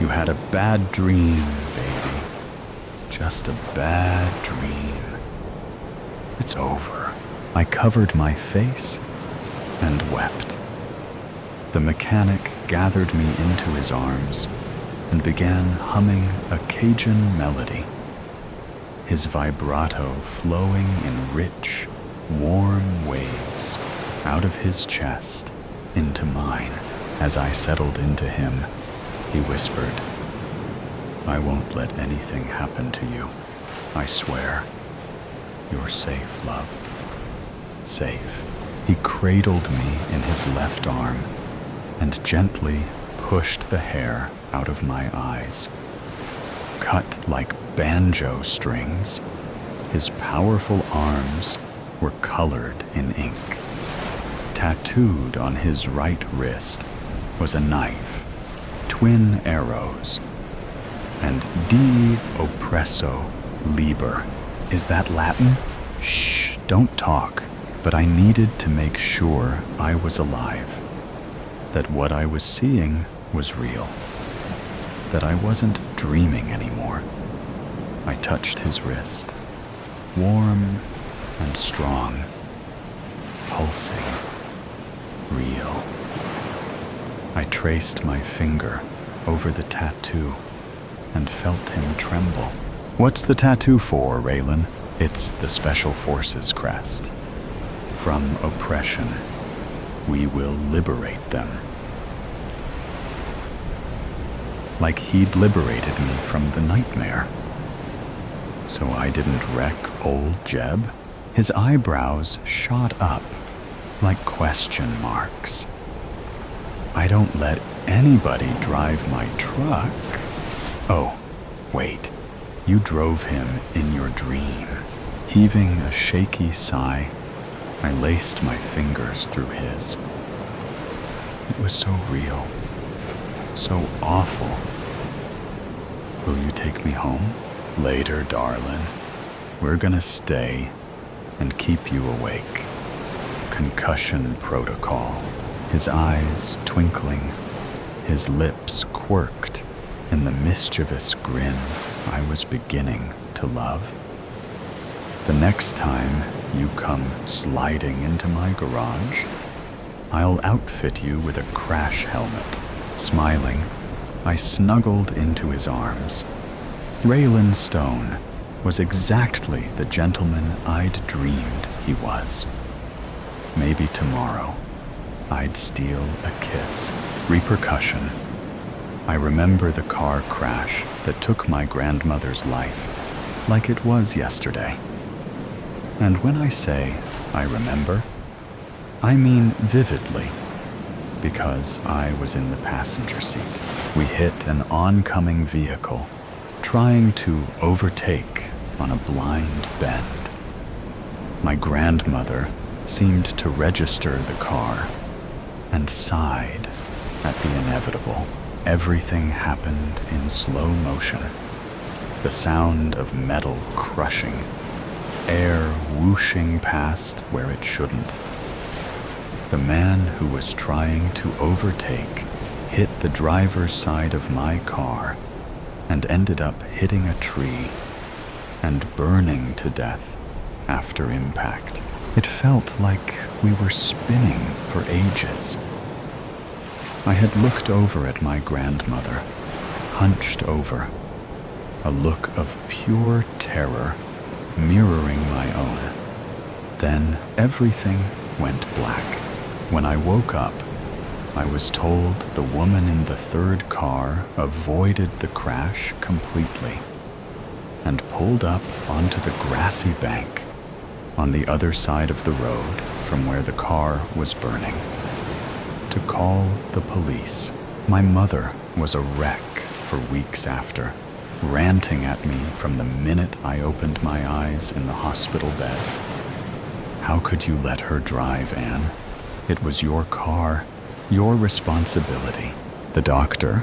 You had a bad dream, baby. Just a bad dream. It's over. I covered my face and wept. The mechanic gathered me into his arms and began humming a Cajun melody, his vibrato flowing in rich, warm waves out of his chest into mine. As I settled into him, he whispered, "I won't let anything happen to you. I swear. You're safe, love. Safe." He cradled me in his left arm and gently pushed the hair out of my eyes. Cut like banjo strings, his powerful arms were colored in ink. Tattooed on his right wrist was a knife, twin arrows, and De Oppresso Liber. Is that Latin? Shh, don't talk. But I needed to make sure I was alive, that what I was seeing was real, that I wasn't dreaming anymore. I touched his wrist, warm and strong, pulsing, real. I traced my finger over the tattoo and felt him tremble. What's the tattoo for, Raylan? It's the Special Forces crest. From oppression, we will liberate them. Like he'd liberated me from the nightmare. So I didn't wreck old Jeb? His eyebrows shot up like question marks. I don't let anybody drive my truck. Oh, wait. You drove him in your dream. Heaving a shaky sigh, I laced my fingers through his. It was so real, so awful. Will you take me home? Later, darling. We're gonna stay and keep you awake. Concussion protocol. His eyes twinkling, his lips quirked in the mischievous grin I was beginning to love. The next time you come sliding into my garage, I'll outfit you with a crash helmet. Smiling, I snuggled into his arms. Raylan Stone was exactly the gentleman I'd dreamed he was. Maybe tomorrow, I'd steal a kiss. Repercussion. I remember the car crash that took my grandmother's life like it was yesterday. And when I say I remember, I mean vividly, because I was in the passenger seat. We hit an oncoming vehicle, trying to overtake on a blind bend. My grandmother seemed to register the car and sighed at the inevitable. Everything happened in slow motion. The sound of metal crushing, air whooshing past where it shouldn't. The man who was trying to overtake hit the driver's side of my car and ended up hitting a tree and burning to death after impact. It felt like we were spinning for ages. I had looked over at my grandmother, hunched over, a look of pure terror mirroring my own. Then everything went black. When I woke up, I was told the woman in the third car avoided the crash completely and pulled up onto the grassy bank on the other side of the road from where the car was burning to call the police. My mother was a wreck for weeks after, ranting at me from the minute I opened my eyes in the hospital bed. How could you let her drive, Anne? It was your car, your responsibility. The doctor,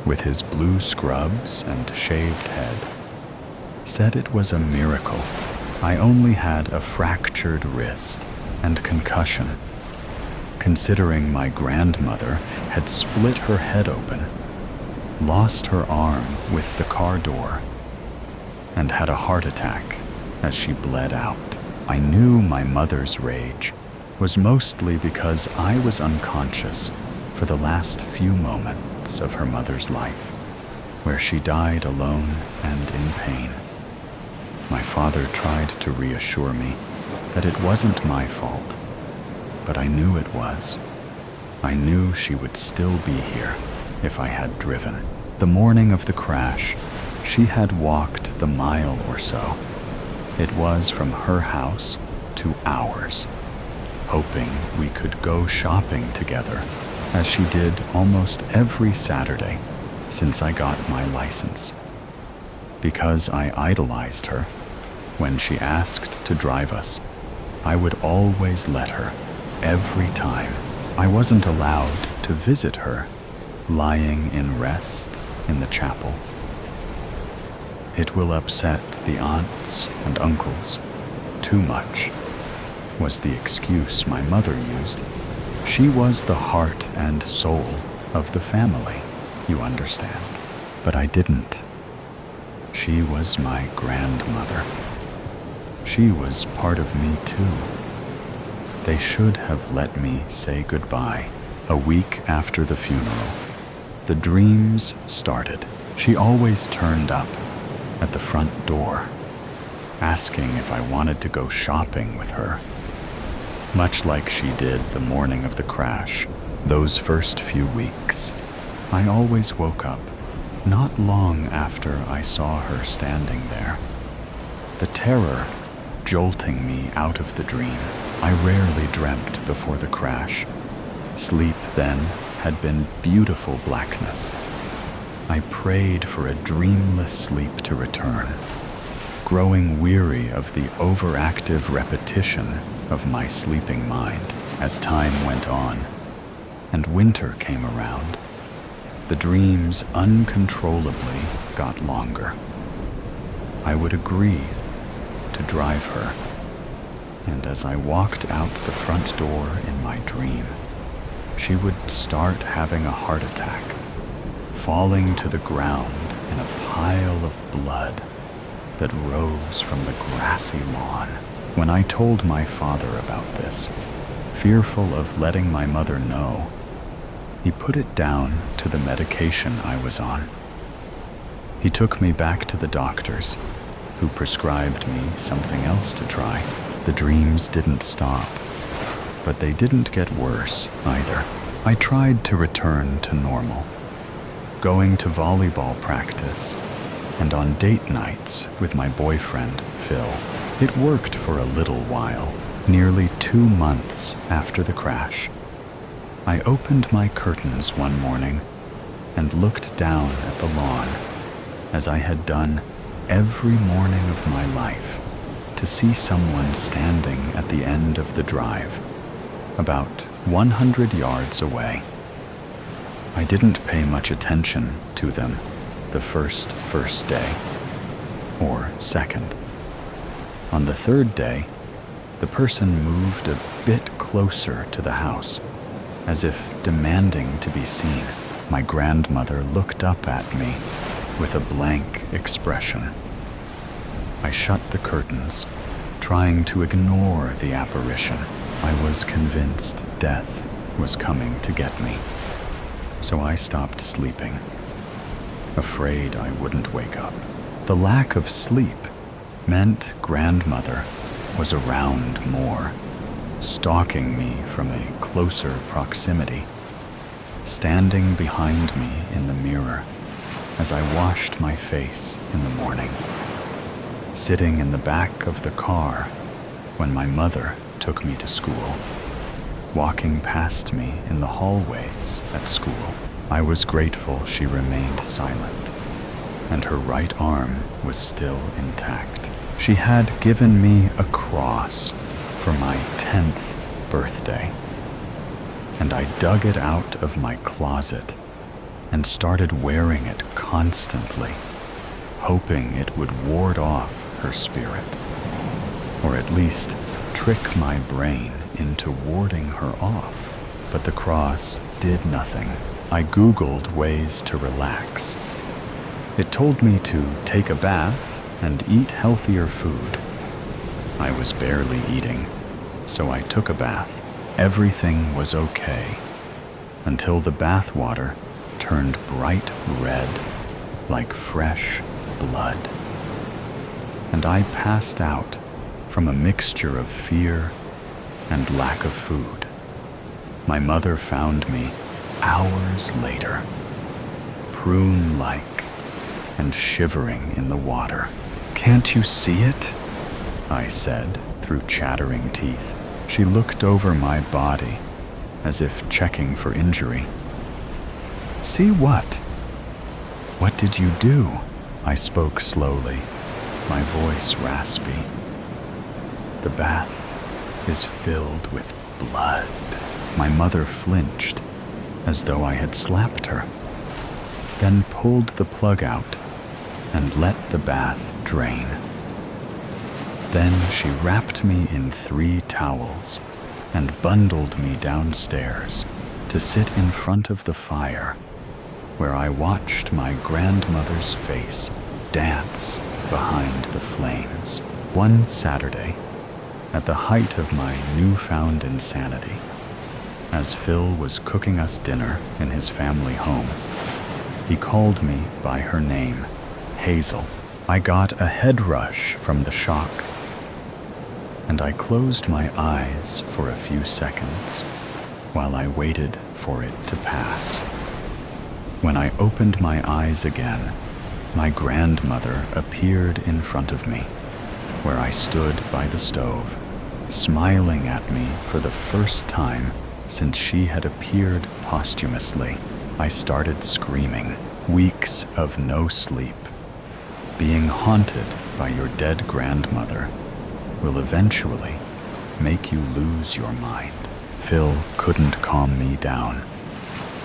with his blue scrubs and shaved head, said it was a miracle. I only had a fractured wrist and concussion, considering my grandmother had split her head open, lost her arm with the car door, and had a heart attack as she bled out. I knew my mother's rage was mostly because I was unconscious for the last few moments of her mother's life, where she died alone and in pain. My father tried to reassure me that it wasn't my fault, but I knew it was. I knew she would still be here if I had driven. The morning of the crash, she had walked the mile or so. It was from her house to ours, hoping we could go shopping together, as she did almost every Saturday since I got my license. Because I idolized her, when she asked to drive us, I would always let her, every time. I wasn't allowed to visit her, lying in rest in the chapel. It will upset the aunts and uncles too much, was the excuse my mother used. She was the heart and soul of the family, you understand. But I didn't. She was my grandmother. She was part of me too. They should have let me say goodbye. A week after the funeral, the dreams started. She always turned up at the front door, asking if I wanted to go shopping with her, much like she did the morning of the crash. Those first few weeks, I always woke up not long after I saw her standing there, the terror jolting me out of the dream. I rarely dreamt before the crash. Sleep then had been beautiful blackness. I prayed for a dreamless sleep to return, growing weary of the overactive repetition of my sleeping mind. As time went on and winter came around, the dreams uncontrollably got longer. I would agree to drive her, and as I walked out the front door in my dream, she would start having a heart attack, falling to the ground in a pile of blood that rose from the grassy lawn. When I told my father about this, fearful of letting my mother know, he put it down to the medication I was on. He took me back to the doctors, who prescribed me something else to try. The dreams didn't stop, but they didn't get worse either. I tried to return to normal, going to volleyball practice and on date nights with my boyfriend, Phil. It worked for a little while, nearly 2 months after the crash. I opened my curtains one morning and looked down at the lawn, as I had done every morning of my life, to see someone standing at the end of the drive, about 100 yards away. I didn't pay much attention to them the first day, or second. On the third day, the person moved a bit closer to the house, as if demanding to be seen. My grandmother looked up at me with a blank expression. I shut the curtains, trying to ignore the apparition. I was convinced death was coming to get me, so I stopped sleeping, afraid I wouldn't wake up. The lack of sleep meant grandmother was around more, stalking me from a closer proximity, standing behind me in the mirror as I washed my face in the morning, sitting in the back of the car when my mother took me to school, walking past me in the hallways at school. I was grateful she remained silent, and her right arm was still intact. She had given me a cross for my 10th birthday, and I dug it out of my closet and started wearing it constantly, hoping it would ward off her spirit, or at least trick my brain into warding her off. But the cross did nothing. I Googled ways to relax. It told me to take a bath and eat healthier food. I was barely eating, so I took a bath. Everything was okay until the bath water turned bright red like fresh blood, and I passed out from a mixture of fear and lack of food. My mother found me hours later, prune-like and shivering in the water. "Can't you see it?" I said through chattering teeth. She looked over my body as if checking for injury. "See what? What did you do?" I spoke slowly, my voice raspy. "The bath is filled with blood." My mother flinched, as though I had slapped her, then pulled the plug out and let the bath drain. Then she wrapped me in 3 towels and bundled me downstairs to sit in front of the fire, where I watched my grandmother's face dance behind the flames. One Saturday, at the height of my newfound insanity, as Phil was cooking us dinner in his family home, he called me by her name, Hazel. I got a head rush from the shock, and I closed my eyes for a few seconds while I waited for it to pass. When I opened my eyes again, my grandmother appeared in front of me, where I stood by the stove, smiling at me for the first time since she had appeared posthumously. I started screaming. Weeks of no sleep, being haunted by your dead grandmother, will eventually make you lose your mind. Phil couldn't calm me down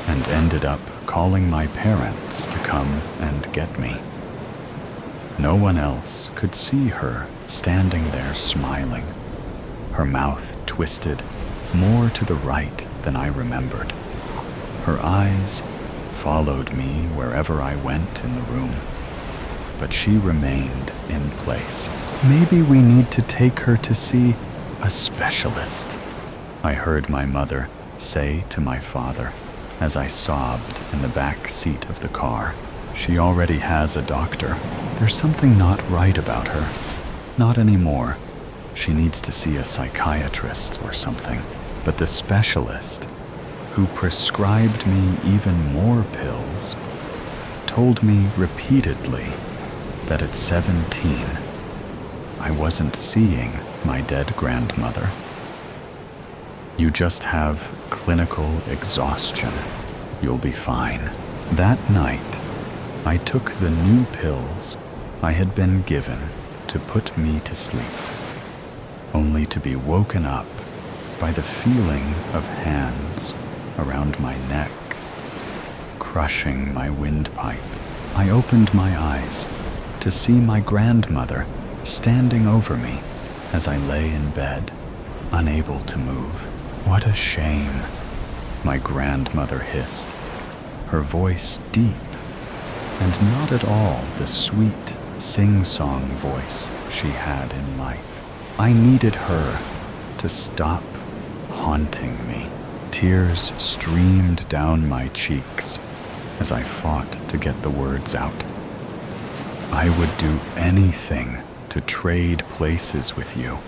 and ended up calling my parents to come and get me. No one else could see her standing there smiling, her mouth twisted more to the right than I remembered. Her eyes followed me wherever I went in the room, but she remained in place. "Maybe we need to take her to see a specialist," I heard my mother say to my father as I sobbed in the back seat of the car. "She already has a doctor. There's something not right about her. Not anymore. She needs to see a psychiatrist or something." But the specialist, who prescribed me even more pills, told me repeatedly that at 17, I wasn't seeing my dead grandmother. "You just have clinical exhaustion. You'll be fine." That night, I took the new pills I had been given to put me to sleep. only to be woken up by the feeling of hands around my neck, crushing my windpipe. I opened my eyes to see my grandmother standing over me as I lay in bed, unable to move. "What a shame," my grandmother hissed, her voice deep and not at all the sweet, sing-song voice she had in life. I needed her to stop haunting me. Tears streamed down my cheeks as I fought to get the words out. "I would do anything to trade places with you.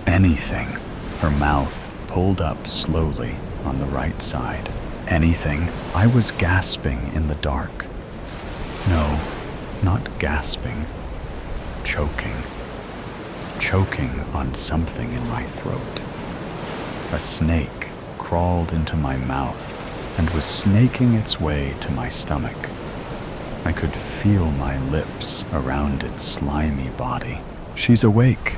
Anything." Her mouth pulled up slowly on the right side. "Anything." I was gasping in the dark. No, not gasping. Choking. Choking on something in my throat. A snake crawled into my mouth and was snaking its way to my stomach. I could feel my lips around its slimy body. "She's awake,"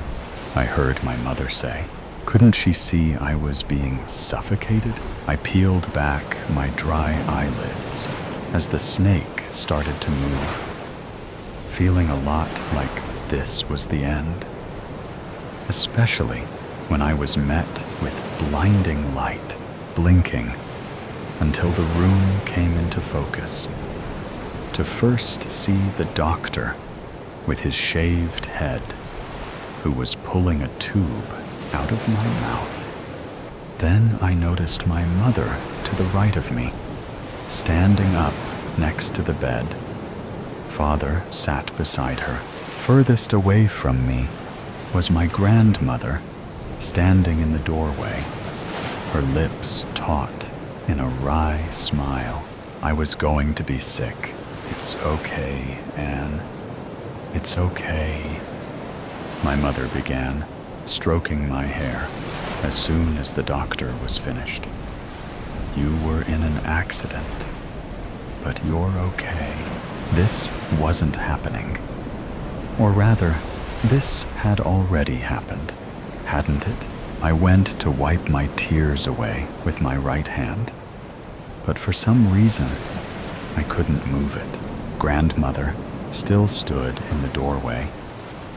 I heard my mother say. Couldn't she see I was being suffocated? I peeled back my dry eyelids as the snake started to move, feeling a lot like this was the end. Especially when I was met with blinding light, blinking until the room came into focus. To first see the doctor with his shaved head, who was pulling a tube out of my mouth. Then I noticed my mother to the right of me, standing up next to the bed. Father sat beside her. Furthest away from me was my grandmother, standing in the doorway, her lips taut in a wry smile. I was going to be sick. "It's okay, Anne. It's okay," my mother began, stroking my hair as soon as the doctor was finished. "You were in an accident, but you're okay." This wasn't happening. Or rather, this had already happened, hadn't it? I went to wipe my tears away with my right hand, but for some reason, I couldn't move it. Grandmother still stood in the doorway,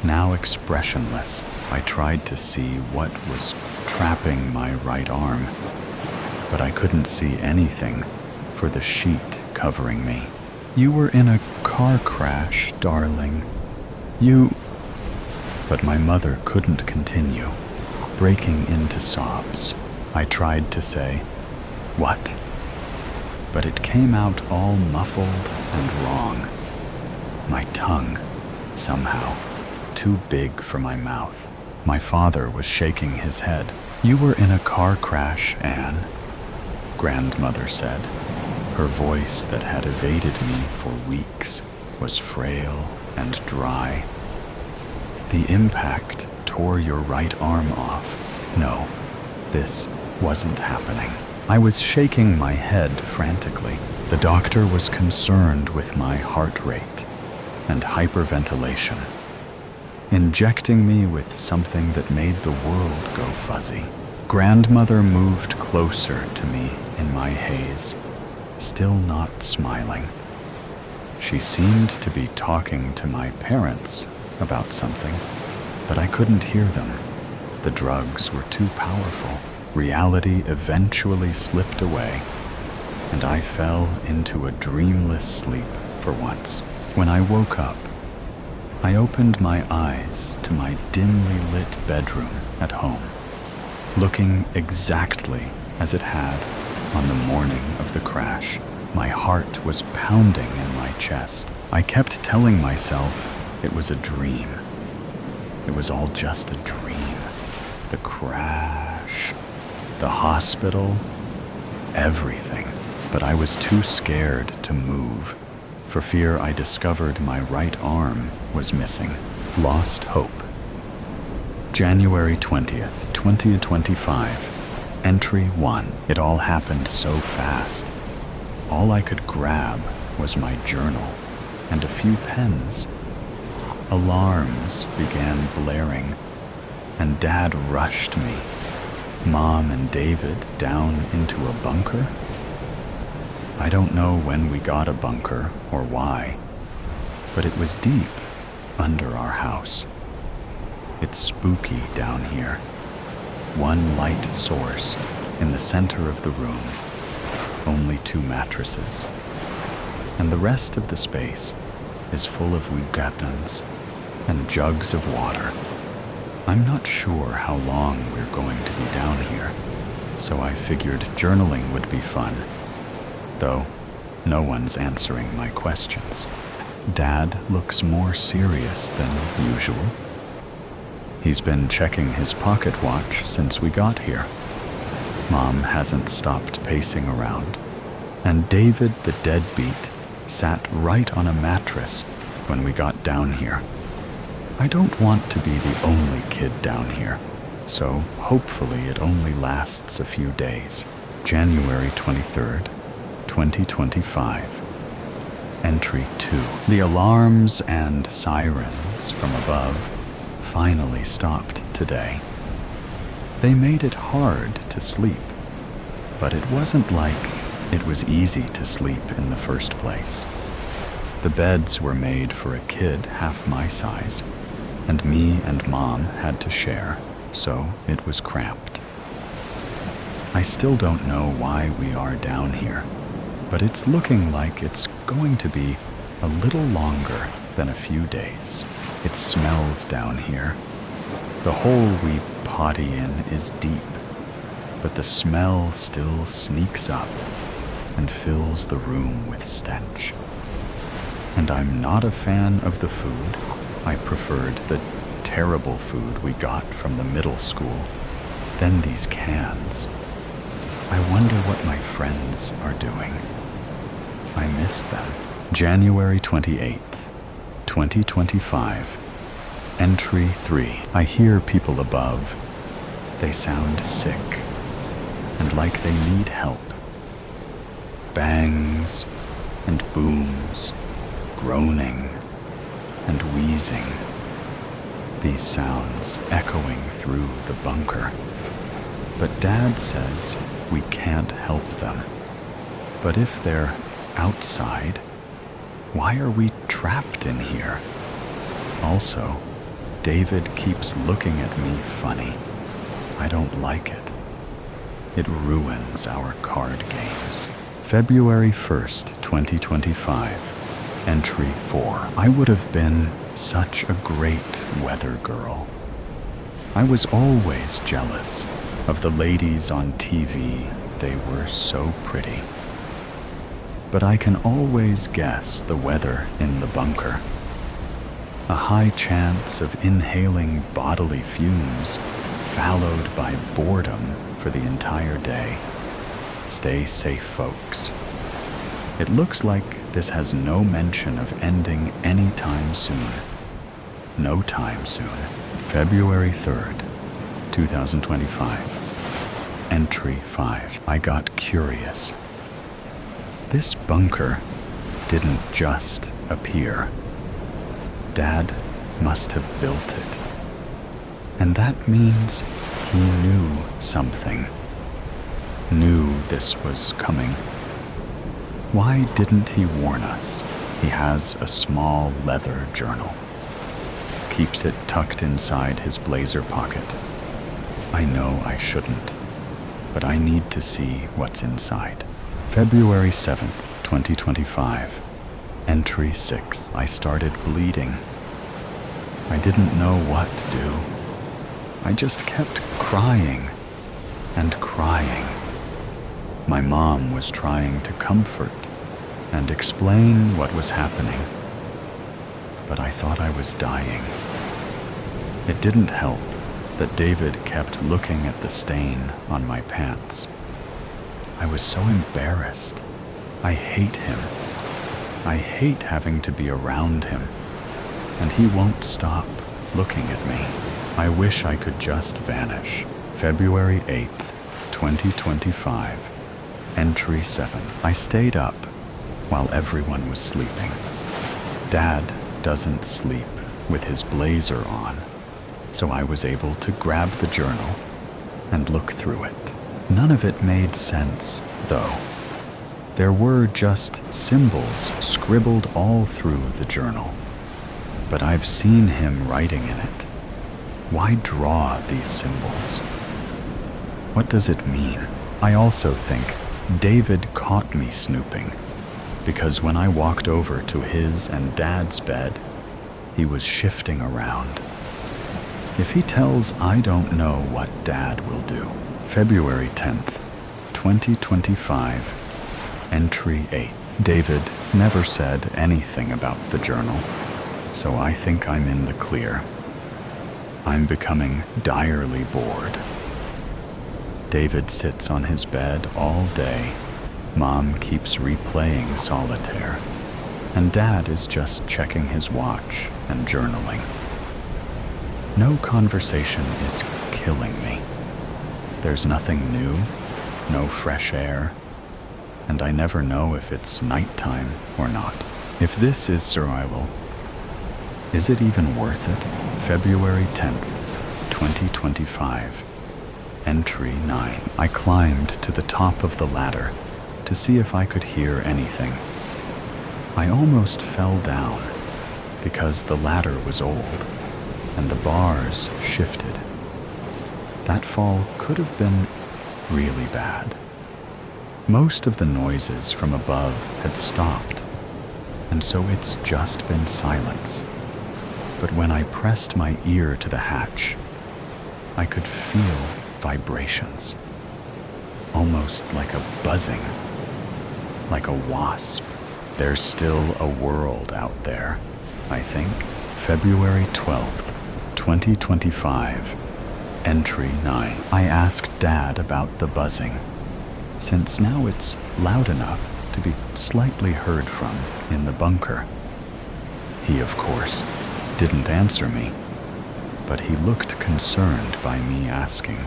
now expressionless. I tried to see what was trapping my right arm, but I couldn't see anything for the sheet covering me. "You were in a car crash, darling. You..." But my mother couldn't continue, breaking into sobs. I tried to say, "What?" but it came out all muffled and wrong. My tongue, somehow, too big for my mouth. My father was shaking his head. "You were in a car crash, Anne," grandmother said. Her voice that had evaded me for weeks was frail and dry. "The impact tore your right arm off." No, this wasn't happening. I was shaking my head frantically. The doctor was concerned with my heart rate and hyperventilation, injecting me with something that made the world go fuzzy. Grandmother moved closer to me in my haze, still not smiling. She seemed to be talking to my parents about something, but I couldn't hear them. The drugs were too powerful. Reality eventually slipped away, and I fell into a dreamless sleep for once. When I woke up, I opened my eyes to my dimly lit bedroom at home, looking exactly as it had on the morning of the crash. My heart was pounding in my chest. I kept telling myself it was a dream. It was all just a dream. The crash, the hospital, everything. But I was too scared to move, for fear I discovered my right arm was missing. Lost hope. January 20th, 2025. Entry 1. It all happened so fast. All I could grab was my journal and a few pens. Alarms began blaring, and Dad rushed me, Mom and David, down into a bunker. I don't know when we got a bunker or why, but it was deep under our house. It's spooky down here. One light source in the center of the room, only 2 mattresses, and the rest of the space is full of ouakens and jugs of water. I'm not sure how long we're going to be down here, so I figured journaling would be fun, though no one's answering my questions. Dad looks more serious than usual. He's been checking his pocket watch since we got here. Mom hasn't stopped pacing around, and David the deadbeat sat right on a mattress when we got down here. I don't want to be the only kid down here, so hopefully it only lasts a few days. January 23rd, 2025. Entry 2. The alarms and sirens from above finally stopped today. They made it hard to sleep, but it wasn't like it was easy to sleep in the first place. The beds were made for a kid half my size, and me and Mom had to share, so it was cramped. I still don't know why we are down here, but it's looking like it's going to be a little longer than a few days. It smells down here. The hole we potty in is deep, but the smell still sneaks up and fills the room with stench. And I'm not a fan of the food. I preferred the terrible food we got from the middle school. Then these cans. I wonder what my friends are doing. I miss them. January 28th, 2025. Entry 3. I hear people above. They sound sick and like they need help. Bangs and booms, groaning and wheezing. These sounds echoing through the bunker. But Dad says we can't help them. But if they're outside, why are we trapped in here? Also, David keeps looking at me funny. I don't like it. It ruins our card games. February 1st, 2025. Entry 4. I would have been such a great weather girl. I was always jealous of the ladies on TV. They were so pretty. But I can always guess the weather in the bunker. A high chance of inhaling bodily fumes, followed by boredom for the entire day. Stay safe, folks. It looks like this has no mention of ending anytime soon. No time soon. February 3rd, 2025. Entry 5. I got curious. This bunker didn't just appear. Dad must have built it. And that means he knew something. Knew this was coming. Why didn't he warn us? He has a small leather journal. Keeps it tucked inside his blazer pocket. I know I shouldn't, but I need to see what's inside. February 7th, 2025. Entry 6. I started bleeding. I didn't know what to do. I just kept crying and crying. My mom was trying to comfort and explain what was happening, but I thought I was dying. It didn't help that David kept looking at the stain on my pants. I was so embarrassed. I hate him. I hate having to be around him, and he won't stop looking at me. I wish I could just vanish. February 8th, 2025. Entry 7. I stayed up while everyone was sleeping. Dad doesn't sleep with his blazer on, so I was able to grab the journal and look through it. None of it made sense, though. There were just symbols scribbled all through the journal. But I've seen him writing in it. Why draw these symbols? What does it mean? I also think David caught me snooping, because when I walked over to his and Dad's bed, he was shifting around. If he tells I don't know what Dad will do. February 10th, 2025, Entry 8. David never said anything about the journal, so I think I'm in the clear. I'm becoming direly bored. David sits on his bed all day. Mom keeps replaying solitaire, and Dad is just checking his watch and journaling. No conversation is killing me. There's nothing new, no fresh air, and I never know if it's nighttime or not. If this is survival, is it even worth it? February 10th, 2025, Entry 9. I climbed to the top of the ladder to see if I could hear anything. I almost fell down because the ladder was old and the bars shifted. That fall could have been really bad. Most of the noises from above had stopped, and so it's just been silence. But when I pressed my ear to the hatch, I could feel vibrations, almost like a buzzing, like a wasp. There's still a world out there, I think. February 12th, 2025, Entry 9. I asked Dad about the buzzing, since now it's loud enough to be slightly heard from in the bunker. He, of course, didn't answer me, but he looked concerned by me asking.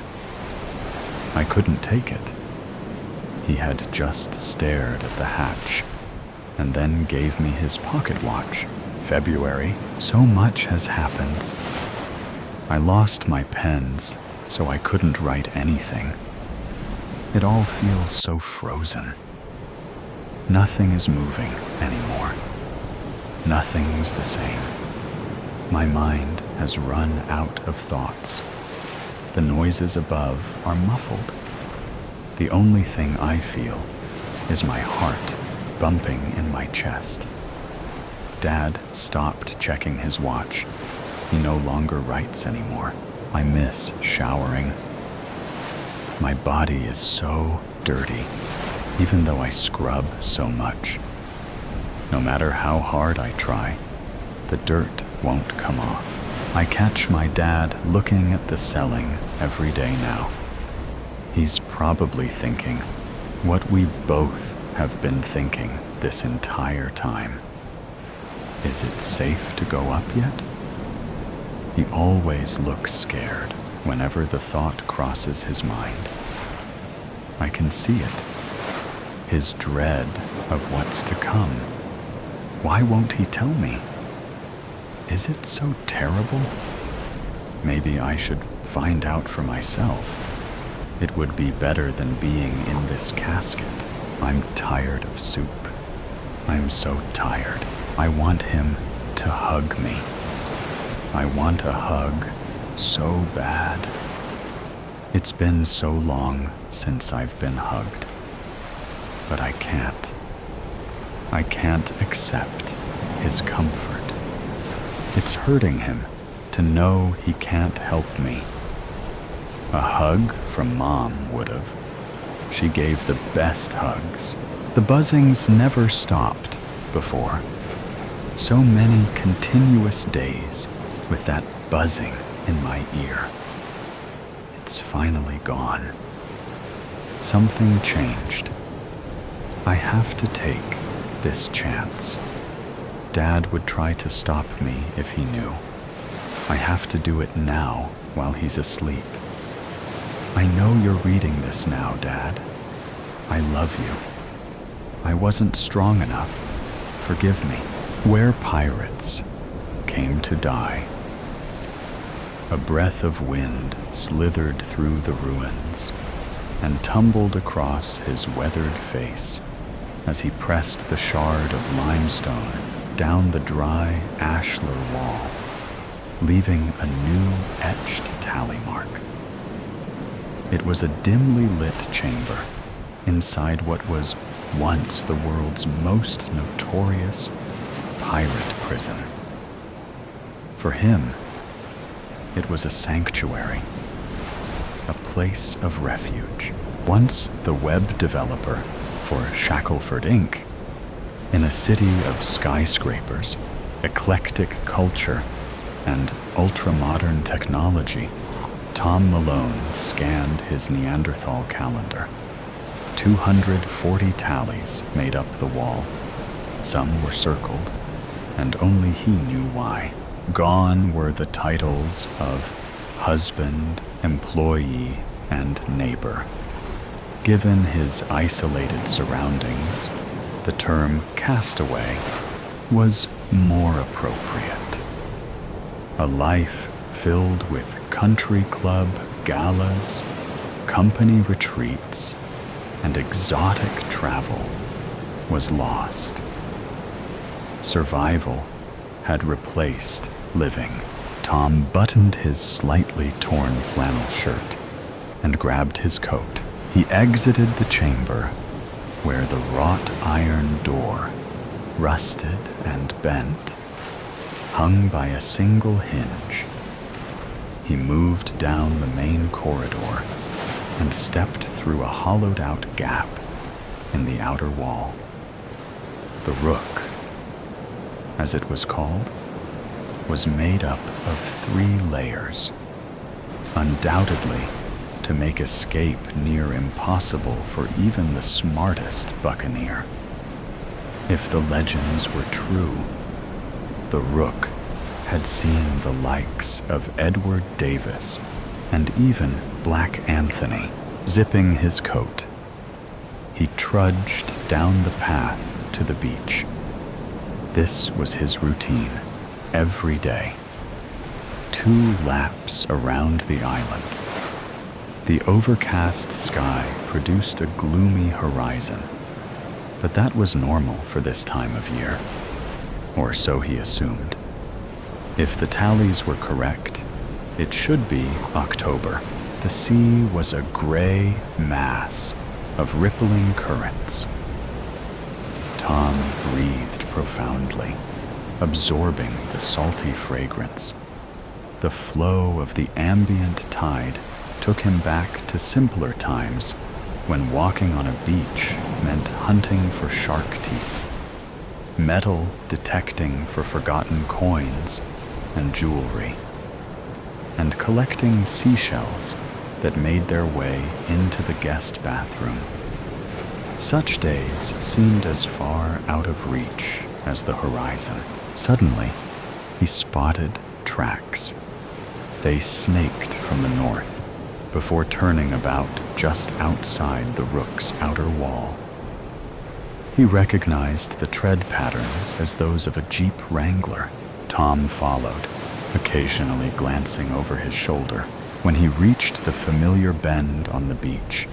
I couldn't take it. He had just stared at the hatch and then gave me his pocket watch. February. So much has happened. I lost my pens, so I couldn't write anything. It all feels so frozen. Nothing is moving anymore. Nothing's the same. My mind has run out of thoughts. The noises above are muffled. The only thing I feel is my heart bumping in my chest. Dad stopped checking his watch. He no longer writes anymore. I miss showering. My body is so dirty, even though I scrub so much. No matter how hard I try, the dirt won't come off. I catch my dad looking at the ceiling every day now. He's probably thinking what we both have been thinking this entire time. Is it safe to go up yet? He always looks scared whenever the thought crosses his mind. I can see it, his dread of what's to come. Why won't he tell me? Is it so terrible? Maybe I should find out for myself. It would be better than being in this casket. I'm tired of soup. I'm so tired. I want him to hug me. I want a hug so bad. It's been so long since I've been hugged. But I can't. I can't accept his comfort. It's hurting him to know he can't help me. A hug from Mom would've. She gave the best hugs. The buzzings never stopped before. So many continuous days with that buzzing in my ear. It's finally gone. Something changed. I have to take this chance. Dad would try to stop me if he knew. I have to do it now while he's asleep. I know you're reading this now, Dad. I love you. I wasn't strong enough. Forgive me. Where pirates came to die. A breath of wind slithered through the ruins and tumbled across his weathered face as he pressed the shard of limestone down the dry ashlar wall, leaving a new etched tally mark. It was a dimly lit chamber inside what was once the world's most notorious pirate prison. For him, it was a sanctuary, a place of refuge. Once the web developer for Shackleford Inc., in a city of skyscrapers, eclectic culture, and ultra-modern technology, Tom Malone scanned his Neanderthal calendar. 240 tallies made up the wall. Some were circled, and only he knew why. Gone were the titles of husband, employee, and neighbor. Given his isolated surroundings, the term castaway was more appropriate. A life filled with country club galas, company retreats, and exotic travel was lost. Survival had replaced living. Tom buttoned his slightly torn flannel shirt and grabbed his coat. He exited the chamber where the wrought iron door, rusted and bent, hung by a single hinge. He moved down the main corridor and stepped through a hollowed-out gap in the outer wall. The Rook, as it was called, was made up of 3 layers, undoubtedly to make escape near impossible for even the smartest buccaneer. If the legends were true, the Rook had seen the likes of Edward Davis and even Black Anthony zipping his coat. He trudged down the path to the beach. This was his routine every day. 2 laps around the island. The overcast sky produced a gloomy horizon, but that was normal for this time of year, or so he assumed. If the tallies were correct, it should be October. The sea was a gray mass of rippling currents. Tom breathed profoundly, absorbing the salty fragrance. The flow of the ambient tide took him back to simpler times when walking on a beach meant hunting for shark teeth, metal detecting for forgotten coins and jewelry, and collecting seashells that made their way into the guest bathroom. Such days seemed as far out of reach as the horizon. Suddenly, he spotted tracks. They snaked from the north before turning about just outside the Rook's outer wall. He recognized the tread patterns as those of a Jeep Wrangler. Tom followed, occasionally glancing over his shoulder. When he reached the familiar bend on the beach,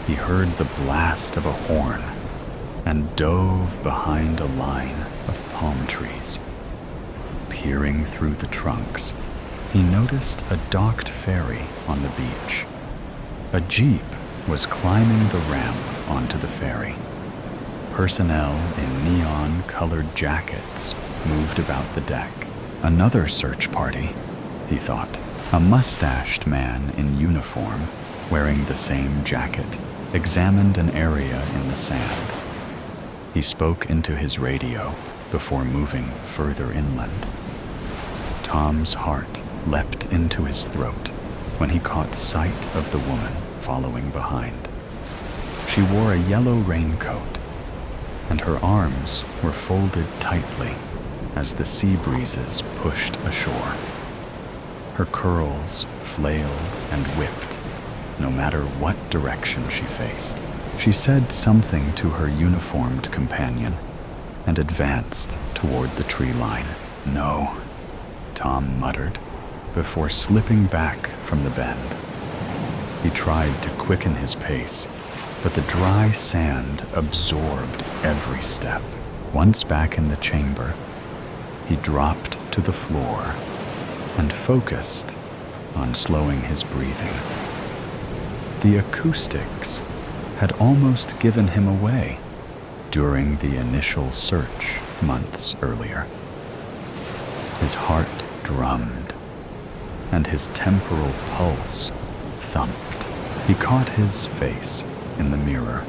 he heard the blast of a horn and dove behind a line of palm trees. Peering through the trunks, he noticed a docked ferry on the beach. A Jeep was climbing the ramp onto the ferry. Personnel in neon-colored jackets moved about the deck. Another search party, he thought. A mustached man in uniform, wearing the same jacket, examined an area in the sand. He spoke into his radio before moving further inland. Tom's heart leapt into his throat when he caught sight of the woman following behind. She wore a yellow raincoat, and her arms were folded tightly as the sea breezes pushed ashore. Her curls flailed and whipped, no matter what direction she faced. She said something to her uniformed companion and advanced toward the tree line. "No," Tom muttered, before slipping back from the bend. He tried to quicken his pace, but the dry sand absorbed every step. Once back in the chamber, he dropped to the floor and focused on slowing his breathing. The acoustics had almost given him away during the initial search months earlier. His heart drummed, and his temporal pulse thumped. He caught his face in the mirror,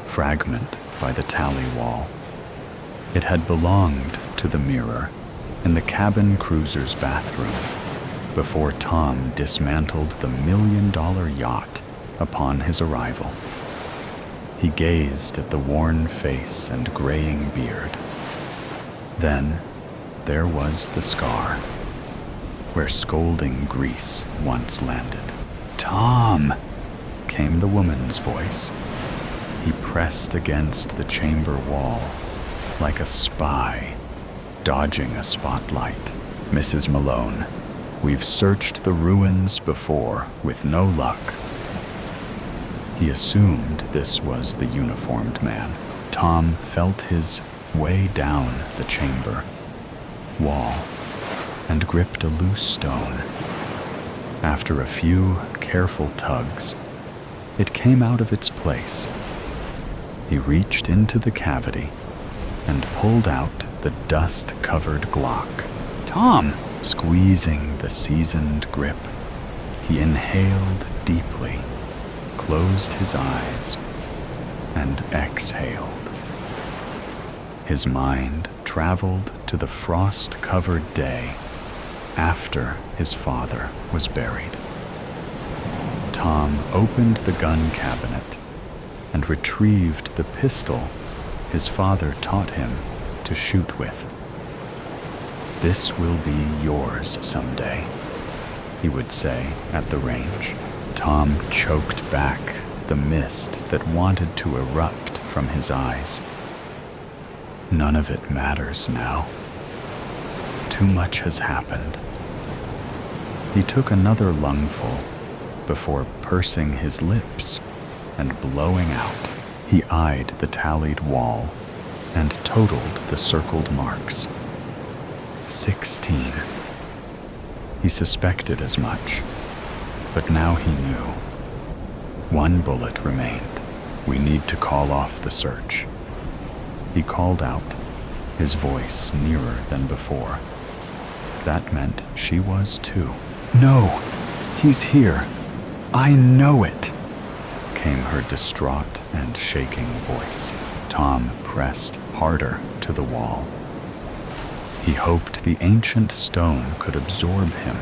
fragment by the tally wall. It had belonged to the mirror in the cabin cruiser's bathroom before Tom dismantled the million-dollar yacht upon his arrival. He gazed at the worn face and graying beard. Then there was the scar, where scalding grease once landed. "Tom!" came the woman's voice. He pressed against the chamber wall like a spy dodging a spotlight. "Mrs. Malone, we've searched the ruins before with no luck." He assumed this was the uniformed man. Tom felt his way down the chamber wall and gripped a loose stone. After a few careful tugs, it came out of its place. He reached into the cavity and pulled out the dust-covered Glock. "Tom!" Squeezing the seasoned grip, he inhaled deeply, closed his eyes, and exhaled. His mind traveled to the frost-covered day after his father was buried. Tom opened the gun cabinet and retrieved the pistol his father taught him to shoot with. "This will be yours someday," he would say at the range. Tom choked back the mist that wanted to erupt from his eyes. None of it matters now. Too much has happened. He took another lungful before pursing his lips and blowing out. He eyed the tallied wall and totaled the circled marks. 16. He suspected as much, but now he knew. One bullet remained. "We need to call off the search." He called out, his voice nearer than before. That meant she was too. "No, he's here. I know it," came her distraught and shaking voice. Tom pressed harder to the wall. He hoped the ancient stone could absorb him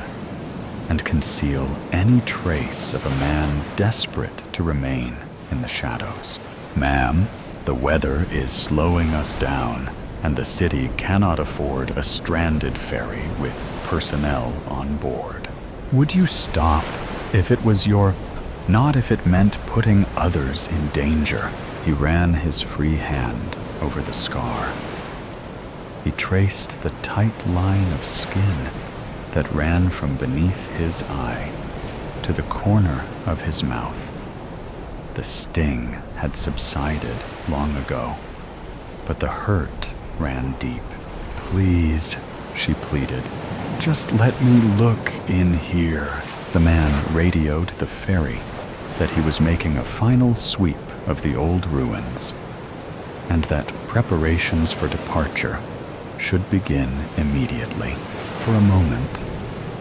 and conceal any trace of a man desperate to remain in the shadows. "Ma'am, the weather is slowing us down, and the city cannot afford a stranded ferry with personnel on board. Would you stop if it was your... not if it meant putting others in danger." He ran his free hand over the scar. He traced the tight line of skin that ran from beneath his eye to the corner of his mouth. The sting had subsided long ago, but the hurt ran deep. "Please," she pleaded, "just let me look in here." The man radioed the ferry that he was making a final sweep of the old ruins, and that preparations for departure should begin immediately. For a moment,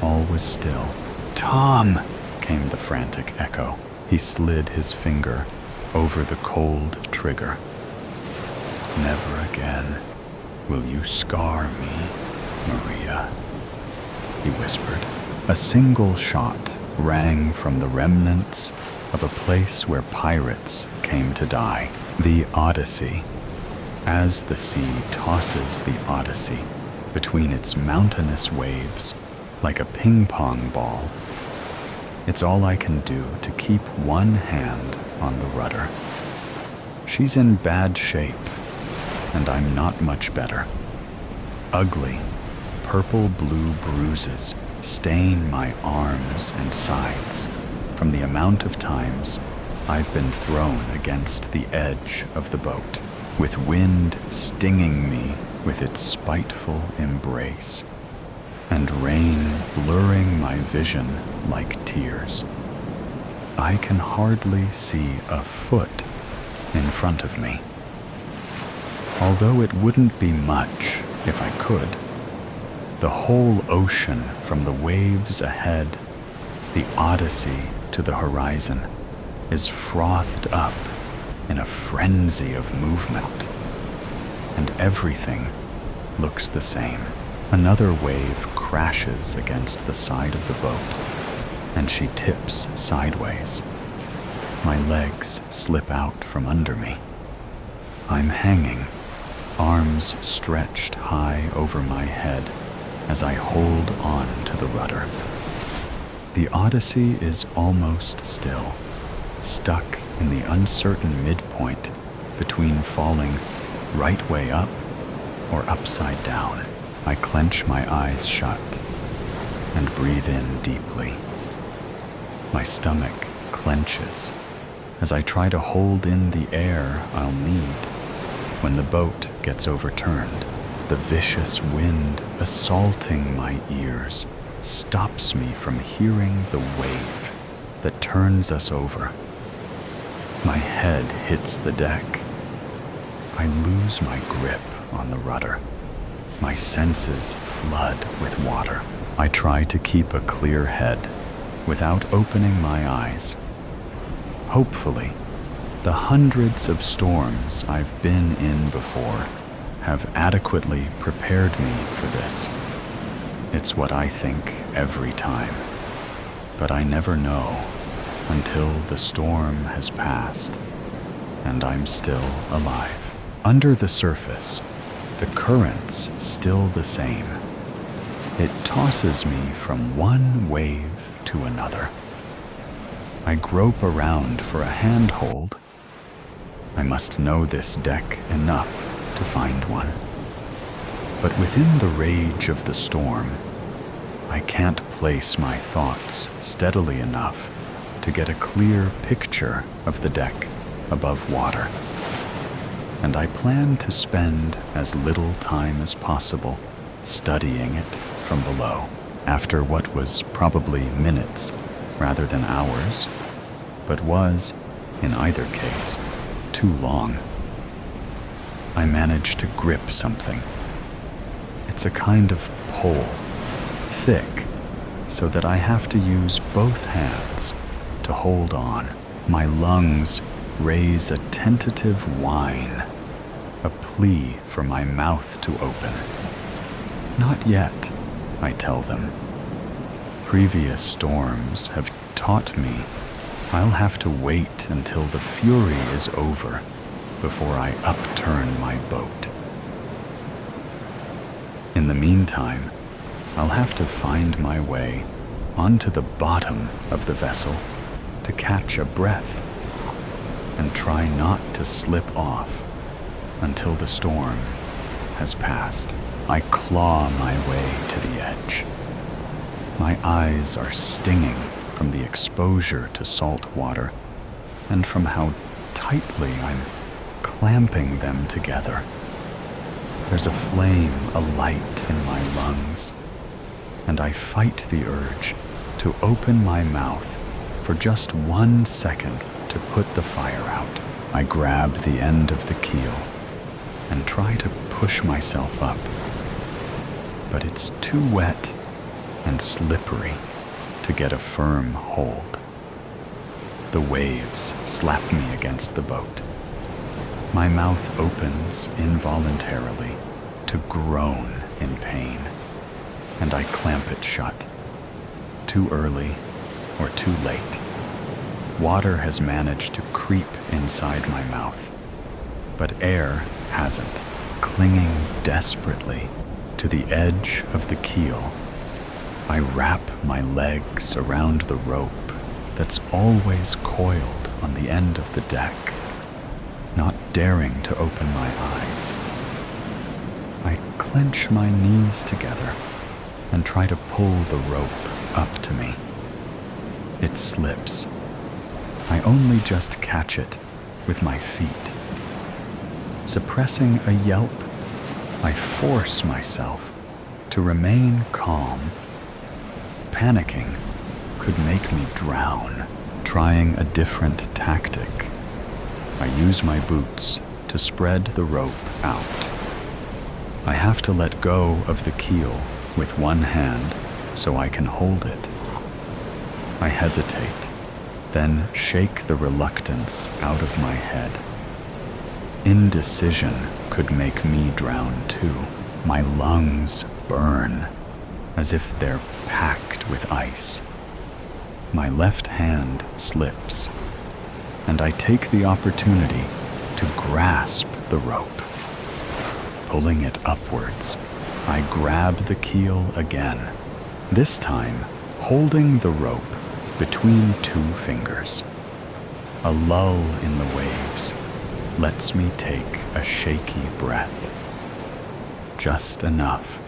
all was still. "Tom!" came the frantic echo. He slid his finger over the cold trigger. "Never again will you scar me, Maria," he whispered. A single shot rang from the remnants of a place where pirates came to die. The Odyssey. As the sea tosses the Odyssey between its mountainous waves like a ping-pong ball, it's all I can do to keep one hand on the rudder. She's in bad shape, and I'm not much better. Ugly, purple-blue bruises stain my arms and sides from the amount of times I've been thrown against the edge of the boat, with wind stinging me with its spiteful embrace, and rain blurring my vision like tears. I can hardly see a foot in front of me. Although it wouldn't be much if I could, the whole ocean from the waves ahead, the Odyssey to the horizon, is frothed up in a frenzy of movement, and everything looks the same. Another wave crashes against the side of the boat, and she tips sideways. My legs slip out from under me. I'm hanging, arms stretched high over my head as I hold on to the rudder. The Odyssey is almost still, stuck in the uncertain midpoint between falling right way up or upside down. I clench my eyes shut and breathe in deeply. My stomach clenches as I try to hold in the air I'll need when the boat gets overturned. The vicious wind assaulting my ears stops me from hearing the wave that turns us over. My head hits the deck. I lose my grip on the rudder. My senses flood with water. I try to keep a clear head without opening my eyes. Hopefully, the hundreds of storms I've been in before have adequately prepared me for this. It's what I think every time, but I never know until the storm has passed and I'm still alive. Under the surface, the current's still the same. It tosses me from one wave to another. I grope around for a handhold. I must know this deck enough to find one. But within the rage of the storm, I can't place my thoughts steadily enough to get a clear picture of the deck above water. And I plan to spend as little time as possible studying it from below. After what was probably minutes rather than hours, but was, in either case, too long, I managed to grip something. It's a kind of pole, thick, so that I have to use both hands to hold on. My lungs raise a tentative whine, a plea for my mouth to open. Not yet, I tell them. Previous storms have taught me I'll have to wait until the fury is over before I upturn my boat. In the meantime, I'll have to find my way onto the bottom of the vessel to catch a breath and try not to slip off until the storm has passed. I claw my way to the edge. My eyes are stinging from the exposure to salt water and from how tightly I'm clamping them together. There's a flame alight in my lungs, and I fight the urge to open my mouth for just 1 second to put the fire out. I grab the end of the keel and try to push myself up, but it's too wet and slippery to get a firm hold. The waves slap me against the boat. My mouth opens involuntarily to groan in pain, and I clamp it shut. Too early or too late. Water has managed to creep inside my mouth, but air hasn't. Clinging desperately to the edge of the keel, I wrap my legs around the rope that's always coiled on the end of the deck, not daring to open my eyes. I clench my knees together and try to pull the rope up to me. It slips. I only just catch it with my feet. Suppressing a yelp, I force myself to remain calm. Panicking could make me drown. Trying a different tactic, I use my boots to spread the rope out. I have to let go of the keel with one hand so I can hold it. I hesitate, then shake the reluctance out of my head. Indecision could make me drown too. My lungs burn as if they're packed with ice. My left hand slips, and I take the opportunity to grasp the rope. Pulling it upwards, I grab the keel again, this time holding the rope between two fingers. A lull in the waves lets me take a shaky breath. Just enough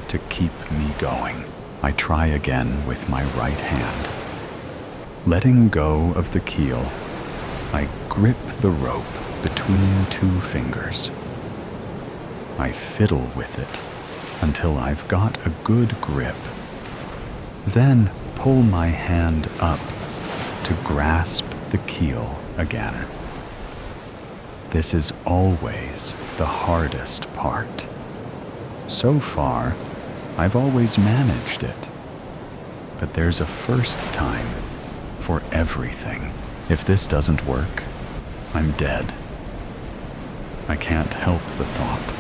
to keep me going. I try again with my right hand. Letting go of the keel, I grip the rope between two fingers. I fiddle with it until I've got a good grip. Then pull my hand up to grasp the keel again. This is always the hardest part. So far, I've always managed it. But there's a first time for everything. If this doesn't work, I'm dead. I can't help the thought.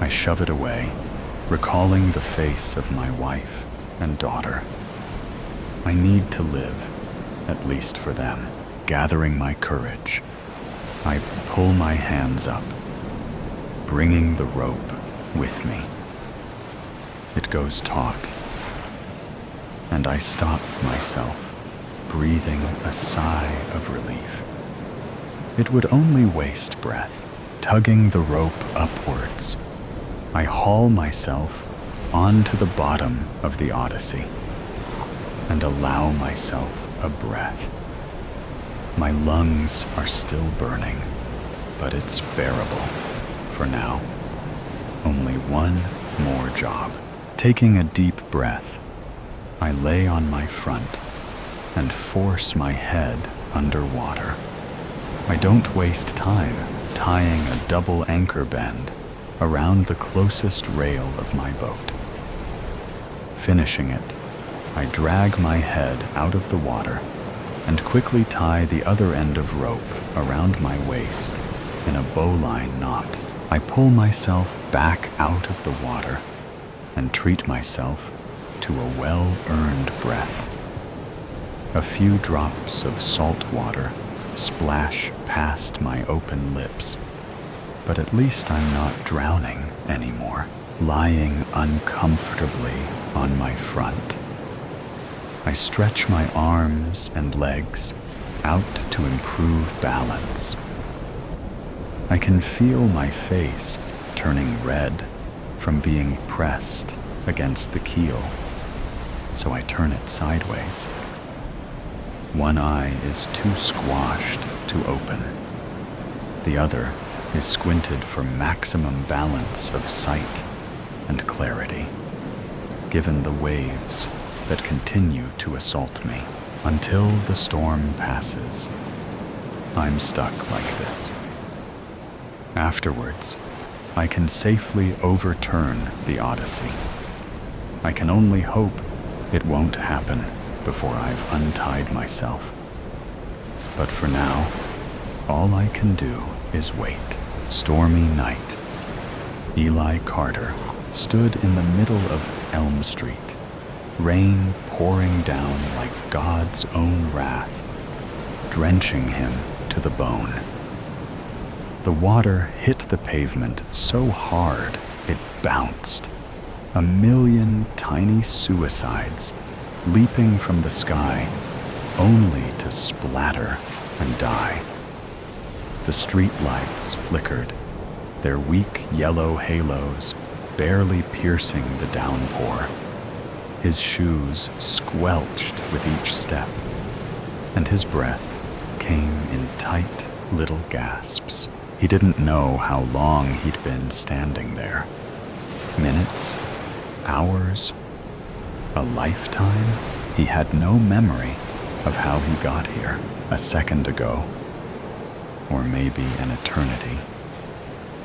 I shove it away, recalling the face of my wife and daughter. I need to live, at least for them. Gathering my courage, I pull my hands up, bringing the rope with me. It goes taut, and I stop myself, breathing a sigh of relief. It would only waste breath. Tugging the rope upwards, I haul myself onto the bottom of the Odyssey and allow myself a breath. My lungs are still burning, but it's bearable for now. Only one more job. Taking a deep breath, I lay on my front and force my head underwater. I don't waste time tying a double anchor bend around the closest rail of my boat. Finishing it, I drag my head out of the water and quickly tie the other end of rope around my waist in a bowline knot. I pull myself back out of the water and treat myself to a well-earned breath. A few drops of salt water splash past my open lips, but at least I'm not drowning anymore, lying uncomfortably on my front. I stretch my arms and legs out to improve balance. I can feel my face turning red from being pressed against the keel, so I turn it sideways. One eye is too squashed to open. The other is squinted for maximum balance of sight and clarity, given the waves that continue to assault me until the storm passes. I'm stuck like this. Afterwards, I can safely overturn the Odyssey. I can only hope it won't happen before I've untied myself. But for now, all I can do is wait. Stormy night. Eli Carter stood in the middle of Elm Street, rain pouring down like God's own wrath, drenching him to the bone. The water hit the pavement so hard it bounced. A million tiny suicides leaping from the sky only to splatter and die. The street lights flickered, their weak yellow halos barely piercing the downpour. His shoes squelched with each step, and his breath came in tight little gasps. He didn't know how long he'd been standing there. Minutes, hours, a lifetime? He had no memory of how he got here, a second ago, or maybe an eternity.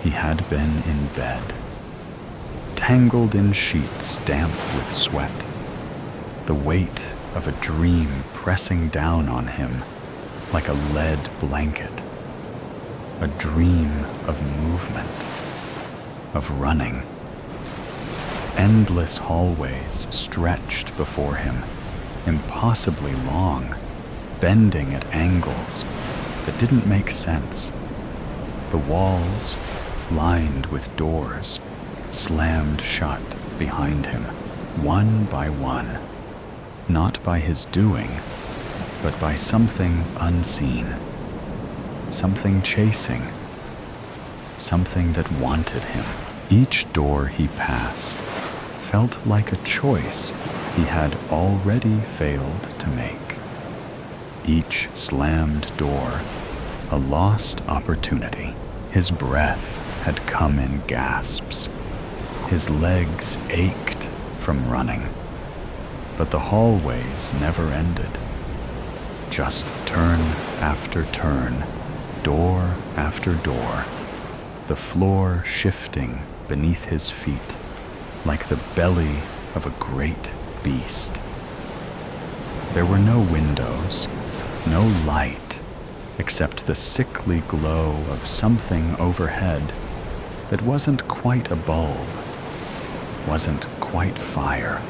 He had been in bed, tangled in sheets damp with sweat, the weight of a dream pressing down on him like a lead blanket, a dream of movement, of running. Endless hallways stretched before him, impossibly long, bending at angles that didn't make sense. The walls, lined with doors, slammed shut behind him, one by one, not by his doing, but by something unseen, something chasing, something that wanted him. Each door he passed felt like a choice he had already failed to make. Each slammed door, a lost opportunity. His breath had come in gasps. His legs ached from running. But the hallways never ended. Just turn after turn, door after door, the floor shifting beneath his feet like the belly of a great beast. There were no windows, no light, except the sickly glow of something overhead that wasn't quite a bulb, wasn't quite fire.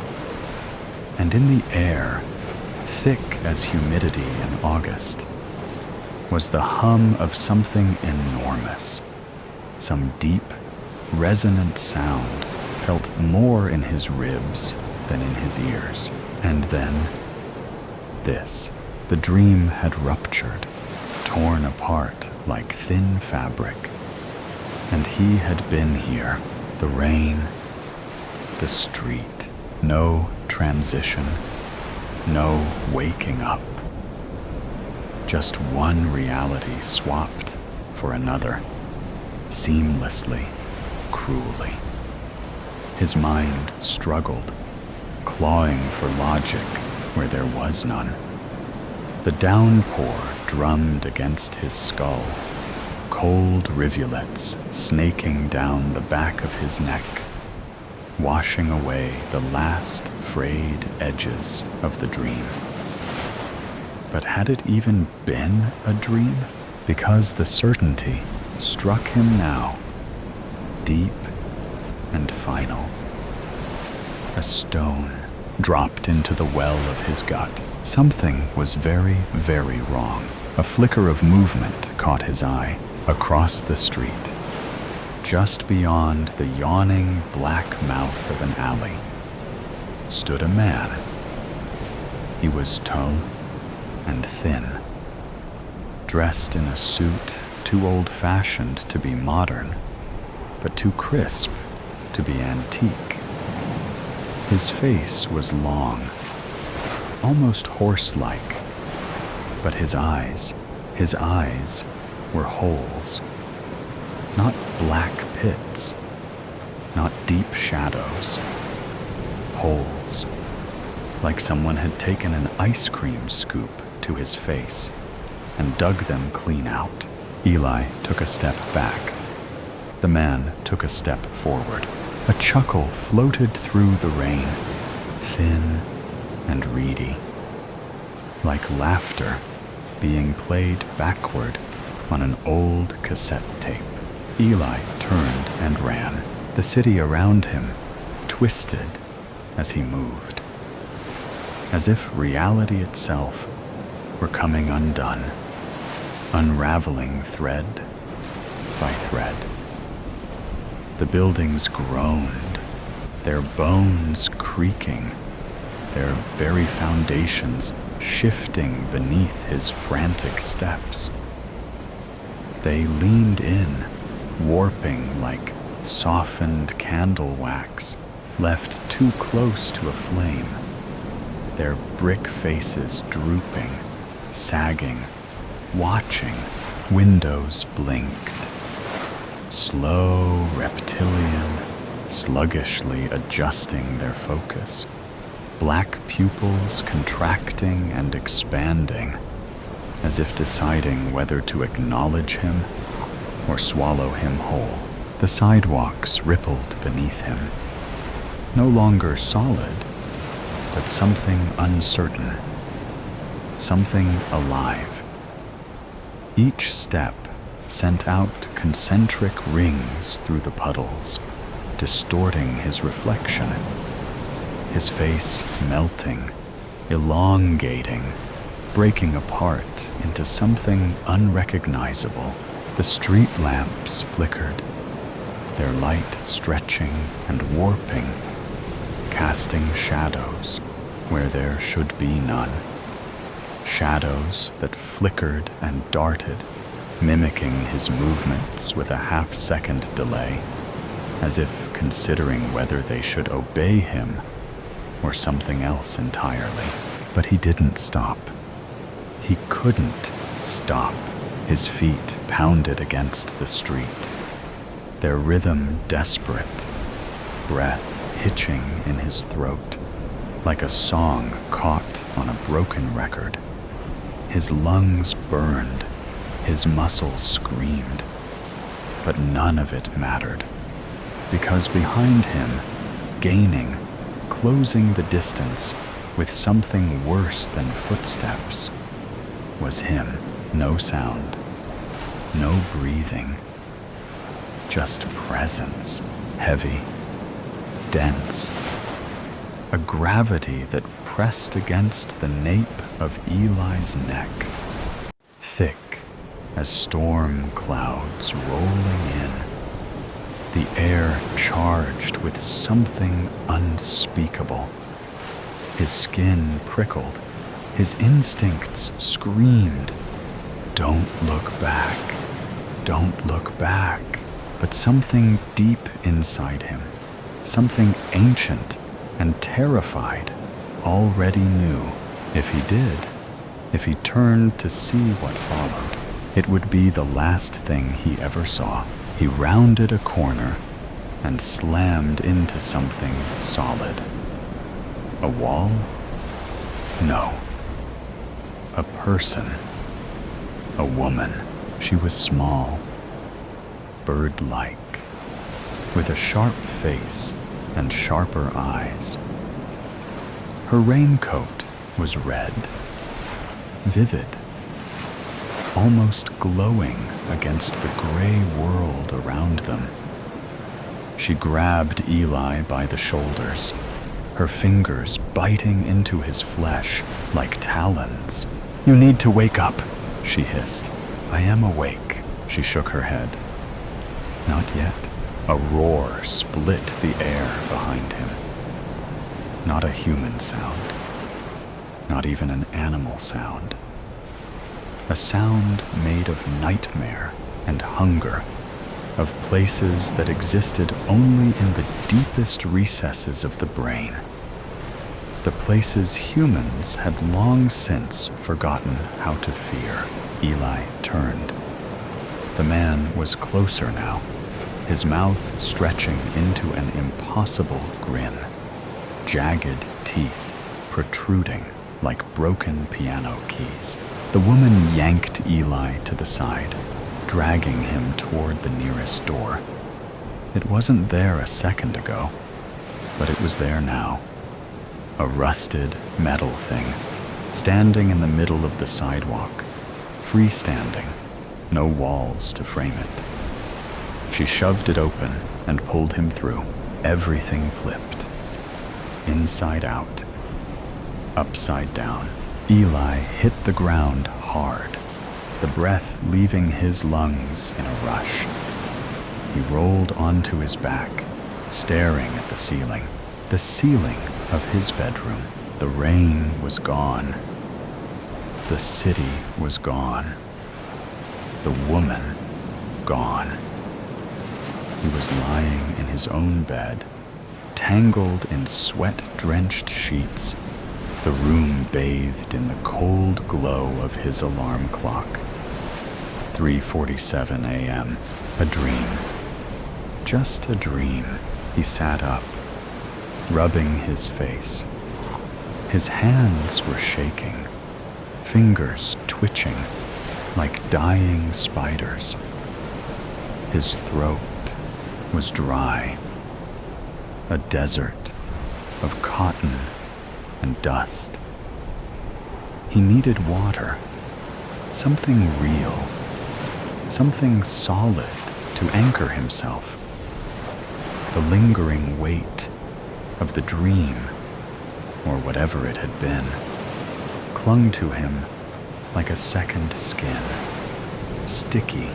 And in the air, thick as humidity in August, was the hum of something enormous, some deep, resonant sound felt more in his ribs than in his ears. And then, this. The dream had ruptured, torn apart like thin fabric. And he had been here, the rain, the street. No transition, no waking up. Just one reality swapped for another, seamlessly, cruelly. His mind struggled, clawing for logic where there was none. The downpour drummed against his skull, cold rivulets snaking down the back of his neck, washing away the last frayed edges of the dream. But had it even been a dream? Because the certainty struck him now, deep and final. A stone dropped into the well of his gut. Something was very, very wrong. A flicker of movement caught his eye. Across the street, just beyond the yawning black mouth of an alley, stood a man. He was tall and thin, dressed in a suit too old-fashioned to be modern, but too crisp to be antique. His face was long, almost horse-like, but his eyes were holes, not black pits, not deep shadows, holes, like someone had taken an ice cream scoop to his face and dug them clean out. Eli took a step back. The man took a step forward. A chuckle floated through the rain, thin and reedy, like laughter being played backward on an old cassette tape. Eli turned and ran. The city around him twisted as he moved, as if reality itself were coming undone, unraveling thread by thread. The buildings groaned, their bones creaking, their very foundations shifting beneath his frantic steps. They leaned in, warping like softened candle wax, left too too close to a flame, their brick faces drooping, sagging, watching. Windows blinked. Slow, reptilian, sluggishly adjusting their focus. Black pupils contracting and expanding, as if deciding whether to acknowledge him or swallow him whole. The sidewalks rippled beneath him, no longer solid, but something uncertain, something alive. Each step sent out concentric rings through the puddles, distorting his reflection, his face melting, elongating, breaking apart into something unrecognizable. The street lamps flickered, their light stretching and warping, casting shadows where there should be none. Shadows that flickered and darted, mimicking his movements with a half-second delay, as if considering whether they should obey him or something else entirely. But he didn't stop. He couldn't stop. His feet pounded against the street, their rhythm desperate, breath hitching in his throat, like a song caught on a broken record. His lungs burned, his muscles screamed, but none of it mattered, because behind him, gaining, closing the distance with something worse than footsteps, was him. No sound, no breathing, just presence, heavy, dense, a gravity that pressed against the nape of Eli's neck, thick as storm clouds rolling in, the air charged with something unspeakable. His skin prickled, his instincts screamed, "Don't look back, don't look back." But something deep inside him, something ancient and terrified, already knew if he did, if he turned to see what followed, it would be the last thing he ever saw. He rounded a corner and slammed into something solid. A wall? No. A person. A woman. She was small, bird-like, with a sharp face and sharper eyes. Her raincoat was red, vivid, almost glowing against the gray world around them. She grabbed Eli by the shoulders, her fingers biting into his flesh like talons. "You need to wake up," she hissed. "I am awake." She shook her head. Not yet. A roar split the air behind him. Not a human sound. Not even an animal sound. A sound made of nightmare and hunger, of places that existed only in the deepest recesses of the brain. The places humans had long since forgotten how to fear. Eli turned. The man was closer now, his mouth stretching into an impossible grin, jagged teeth protruding like broken piano keys. The woman yanked Eli to the side, dragging him toward the nearest door. It wasn't there a second ago, but it was there now. A rusted metal thing, standing in the middle of the sidewalk, freestanding, no walls to frame it. She shoved it open and pulled him through. Everything flipped, inside out, upside down. Eli hit the ground hard, the breath leaving his lungs in a rush. He rolled onto his back, staring at the ceiling of his bedroom. The rain was gone. The city was gone. The woman gone. He was lying in his own bed, Tangled in sweat-drenched sheets, the room bathed in the cold glow of his alarm clock. 3:47 a.m. A dream. Just a dream. He sat up, rubbing his face. His hands were shaking, fingers twitching like dying spiders. His throat was dry, a desert of cotton and dust. He needed water, something real, something solid to anchor himself. The lingering weight of the dream, or whatever it had been, clung to him like a second skin, sticky,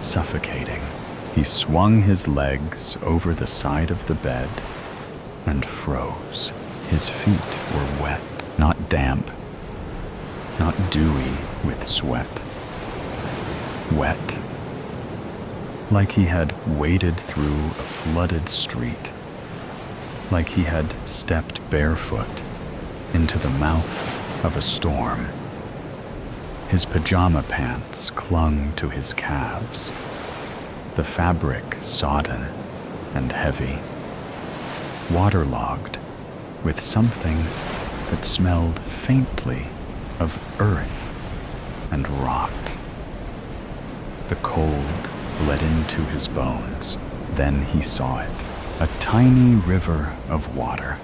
suffocating. He swung his legs over the side of the bed and froze. His feet were wet, not damp, not dewy with sweat. Wet, like he had waded through a flooded street, like he had stepped barefoot into the mouth of a storm. His pajama pants clung to his calves, the fabric sodden and heavy, waterlogged with something that smelled faintly of earth and rot. The cold bled into his bones. Then he saw it, a tiny river of water,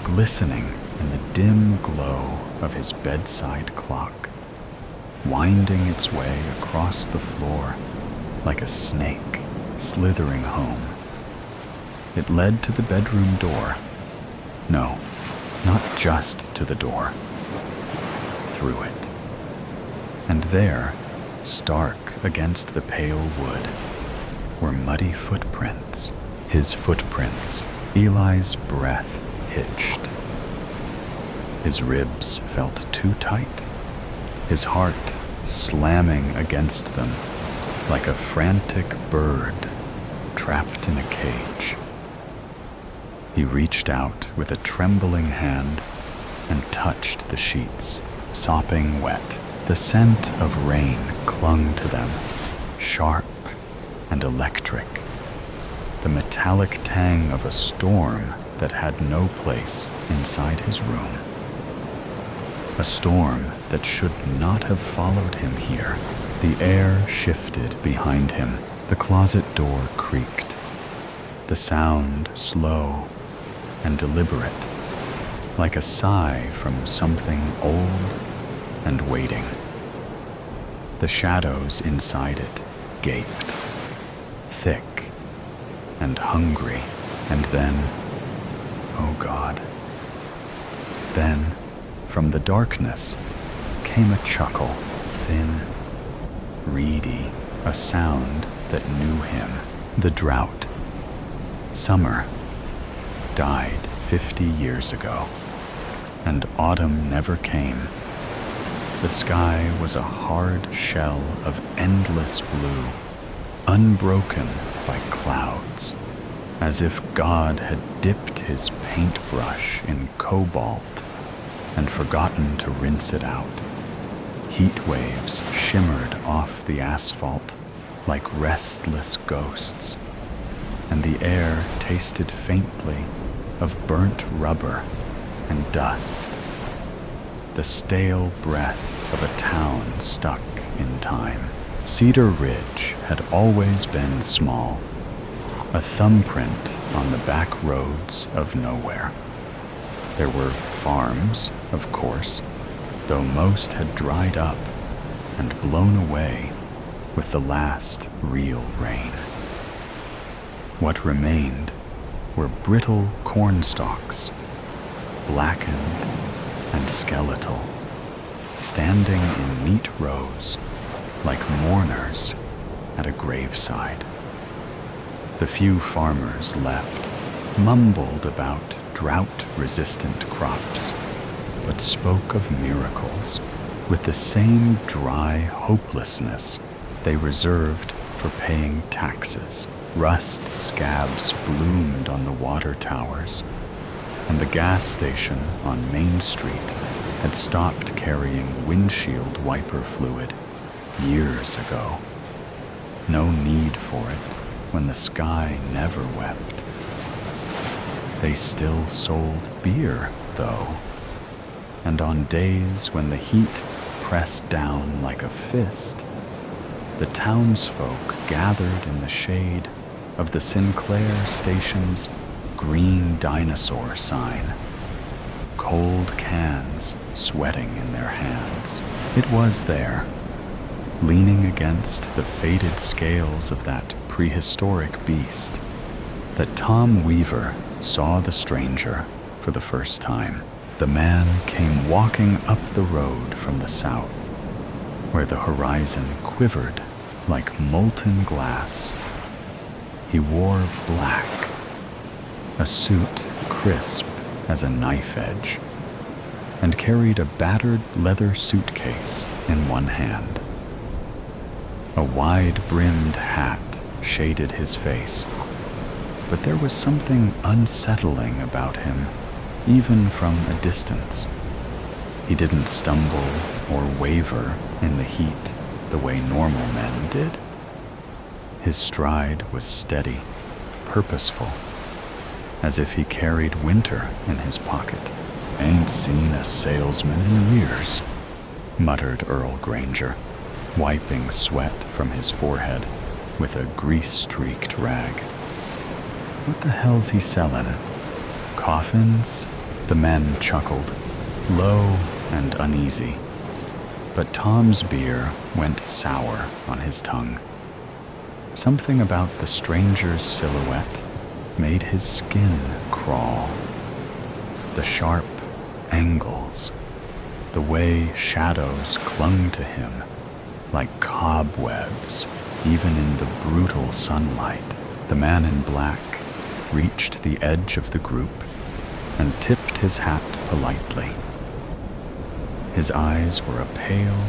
glistening in the dim glow of his bedside clock, winding its way across the floor like a snake slithering home. It led to the bedroom door. No, not just to the door. Through it. And there, stark against the pale wood, were muddy footprints. His footprints. Eli's breath hitched. His ribs felt too tight, his heart slamming against them like a frantic bird trapped in a cage. He reached out with a trembling hand and touched the sheets, sopping wet. The scent of rain clung to them, sharp and electric. The metallic tang of a storm that had no place inside his room. A storm that should not have followed him here. The air shifted behind him. The closet door creaked. The sound slow and deliberate, like a sigh from something old and waiting. The shadows inside it gaped, thick and hungry, and then, oh God, then from the darkness came a chuckle, thin, reedy, a sound that knew him. The drought. Summer died 50 years ago, and autumn never came. The sky was a hard shell of endless blue, unbroken by clouds, as if God had dipped his paintbrush in cobalt and forgotten to rinse it out. Heat waves shimmered off the asphalt like restless ghosts, and the air tasted faintly of burnt rubber and dust, the stale breath of a town stuck in time. Cedar Ridge had always been small, a thumbprint on the back roads of nowhere. There were farms, of course, though most had dried up and blown away with the last real rain. What remained were brittle corn stalks, blackened and skeletal, standing in neat rows like mourners at a graveside. The few farmers left mumbled about drought-resistant crops, but spoke of miracles with the same dry hopelessness they reserved for paying taxes. Rust scabs bloomed on the water towers, and the gas station on Main Street had stopped carrying windshield wiper fluid years ago. No need for it when the sky never wept. They still sold beer, though, and on days when the heat pressed down like a fist, the townsfolk gathered in the shade of the Sinclair station's green dinosaur sign, cold cans sweating in their hands. It was there, leaning against the faded scales of that prehistoric beast, that Tom Weaver saw the stranger for the first time. The man came walking up the road from the south, where the horizon quivered like molten glass. He wore black, a suit crisp as a knife edge, and carried a battered leather suitcase in one hand. A wide-brimmed hat shaded his face, but there was something unsettling about him, even from a distance. He didn't stumble or waver in the heat the way normal men did. His stride was steady, purposeful, as if he carried winter in his pocket. "Ain't seen a salesman in years," muttered Earl Granger, wiping sweat from his forehead with a grease-streaked rag. "What the hell's he sellin'? Coffins?" The men chuckled, low and uneasy. But Tom's beer went sour on his tongue. Something about the stranger's silhouette made his skin crawl. The sharp angles, the way shadows clung to him like cobwebs, even in the brutal sunlight. The man in black reached the edge of the group and tipped his hat politely. His eyes were a pale,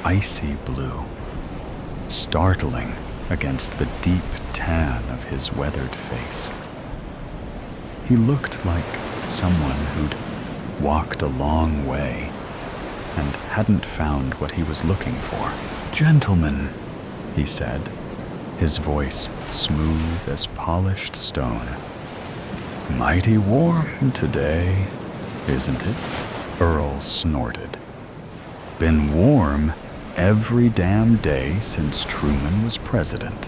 icy blue, startling against the deep tan of his weathered face. He looked like someone who'd walked a long way and hadn't found what he was looking for. "Gentlemen," he said, his voice smooth as polished stone. "Mighty warm today, isn't it?" Earl snorted. "Been warm every damn day since Truman was president.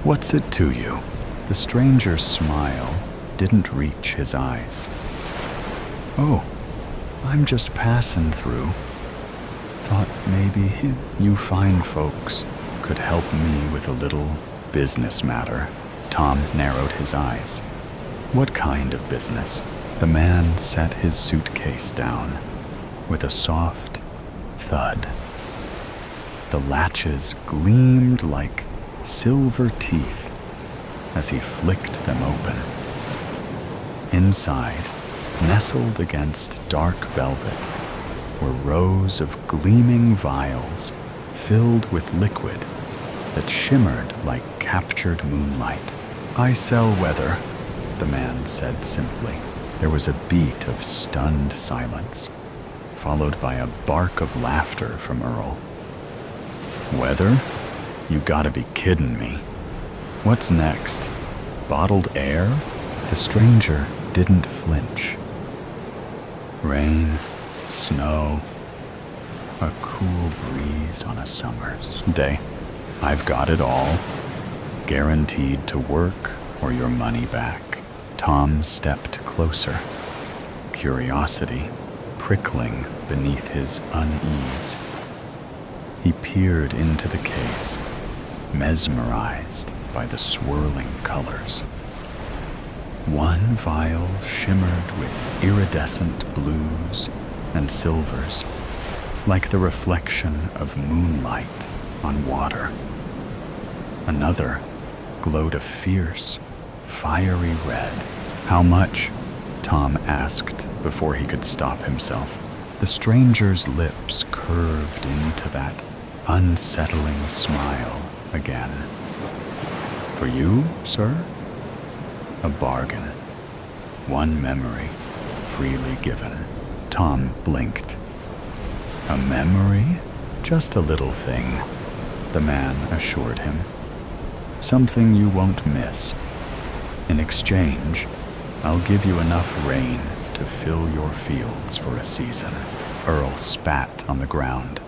What's it to you?" The stranger's smile didn't reach his eyes. "Oh, I'm just passing through. Thought maybe you fine folks could help me with a little business matter." Tom narrowed his eyes. "What kind of business?" The man set his suitcase down with a soft thud. The latches gleamed like silver teeth as he flicked them open. Inside, nestled against dark velvet, were rows of gleaming vials filled with liquid that shimmered like captured moonlight. "I sell weather," the man said simply. There was a beat of stunned silence, followed by a bark of laughter from Earl. "Weather? You gotta be kidding me. What's next? Bottled air?" The stranger didn't flinch. "Rain, snow, a cool breeze on a summer's day. I've got it all. Guaranteed to work or your money back." Tom stepped closer, curiosity prickling beneath his unease. He peered into the case, mesmerized by the swirling colors. One vial shimmered with iridescent blues and silvers, like the reflection of moonlight on water. Another glowed a fierce, fiery red. "How much?" Tom asked before he could stop himself. The stranger's lips curved into that unsettling smile again. For you, sir? A bargain. One memory, freely given. Tom blinked. A memory? Just a little thing, the man assured him. Something you won't miss. In exchange, I'll give you enough rain to fill your fields for a season. Earl spat on the ground.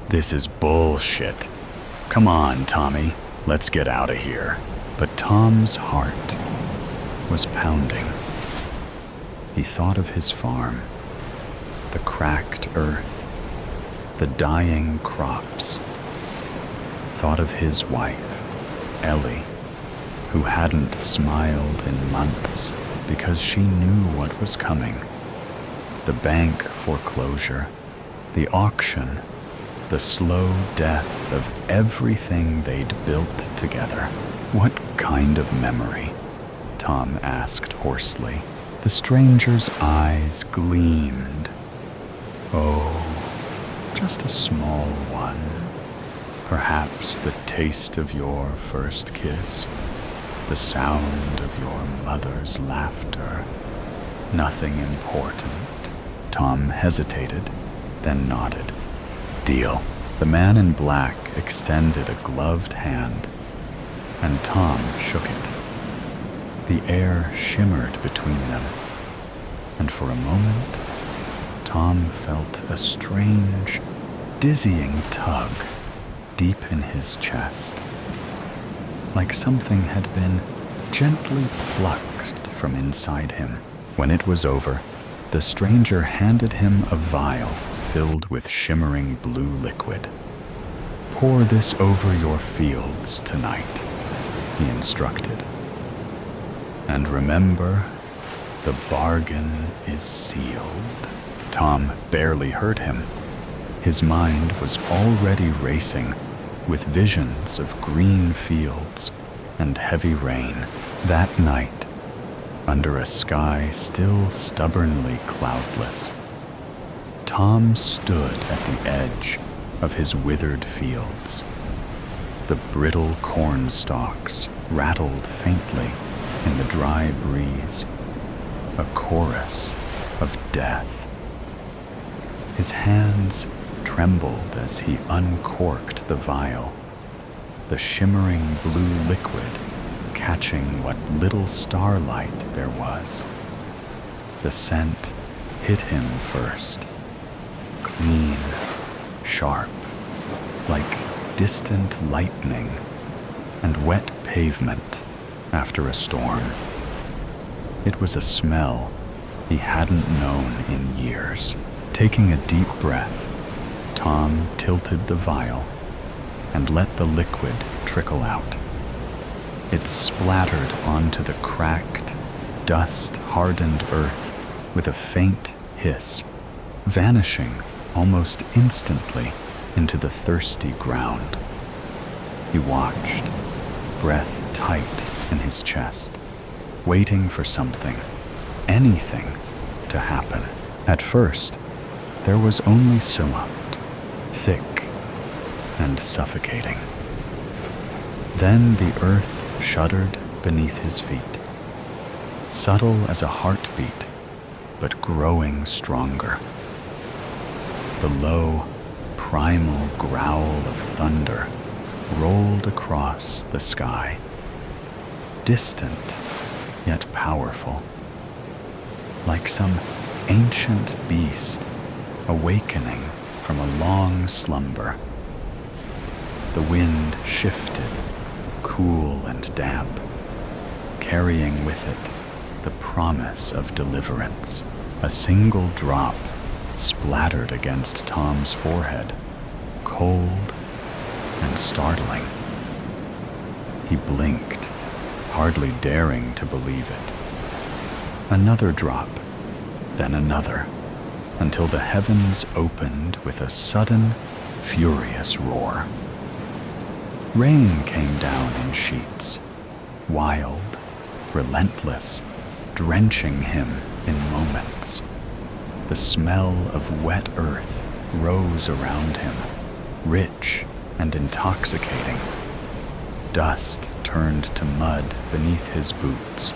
This is bullshit. Come on, Tommy, let's get out of here. But Tom's heart was pounding. He thought of his farm, the cracked earth, the dying crops. Thought of his wife, Ellie, who hadn't smiled in months because she knew what was coming. The bank foreclosure, the auction, the slow death of everything they'd built together. What kind of memory? Tom asked hoarsely. The stranger's eyes gleamed. Oh, just a small one. Perhaps the taste of your first kiss, the sound of your mother's laughter. Nothing important. Tom hesitated, then nodded. Deal. The man in black extended a gloved hand, and Tom shook it. The air shimmered between them, and for a moment, Tom felt a strange, dizzying tug deep in his chest, like something had been gently plucked from inside him. When it was over, the stranger handed him a vial filled with shimmering blue liquid. Pour this over your fields tonight, he instructed. And remember, the bargain is sealed. Tom barely heard him. His mind was already racing with visions of green fields and heavy rain. That night, under a sky still stubbornly cloudless, Tom stood at the edge of his withered fields. The brittle corn stalks rattled faintly in the dry breeze, a chorus of death. His hands trembled as he uncorked the vial, the shimmering blue liquid catching what little starlight there was. The scent hit him first, clean, sharp, like distant lightning and wet pavement after a storm. It was a smell he hadn't known in years. Taking a deep breath, Tom tilted the vial and let the liquid trickle out. It splattered onto the cracked, dust-hardened earth with a faint hiss, vanishing almost instantly into the thirsty ground. He watched, breath tight in his chest, waiting for something, anything, to happen. At first, there was only sumac, thick and suffocating. Then the earth shuddered beneath his feet, subtle as a heartbeat, but growing stronger. The low, primal growl of thunder rolled across the sky, distant yet powerful, like some ancient beast awakening from a long slumber. The wind shifted, cool and damp, carrying with it the promise of deliverance. A single drop splattered against Tom's forehead, cold and startling. He blinked, hardly daring to believe it. Another drop, then another, until the heavens opened with a sudden, furious roar. Rain came down in sheets, wild, relentless, drenching him in moments. The smell of wet earth rose around him, rich and intoxicating. Dust turned to mud beneath his boots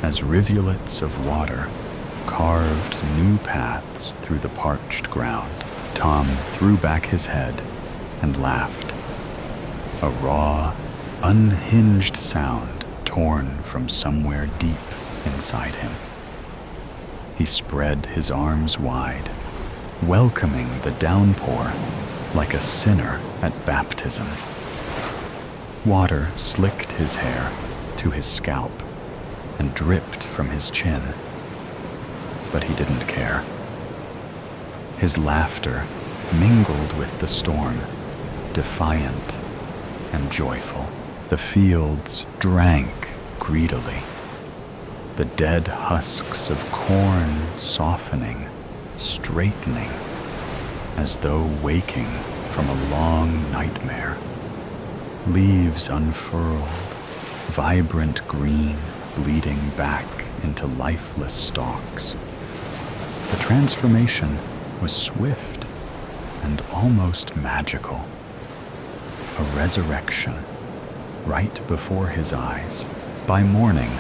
as rivulets of water carved new paths through the parched ground. Tom threw back his head and laughed, a raw, unhinged sound torn from somewhere deep inside him. He spread his arms wide, welcoming the downpour like a sinner at baptism. Water slicked his hair to his scalp and dripped from his chin, but he didn't care. His laughter mingled with the storm, defiant and joyful. The fields drank greedily, the dead husks of corn softening, straightening, as though waking from a long nightmare. Leaves unfurled, vibrant green bleeding back into lifeless stalks. The transformation was swift and almost magical. A resurrection right before his eyes. By morning,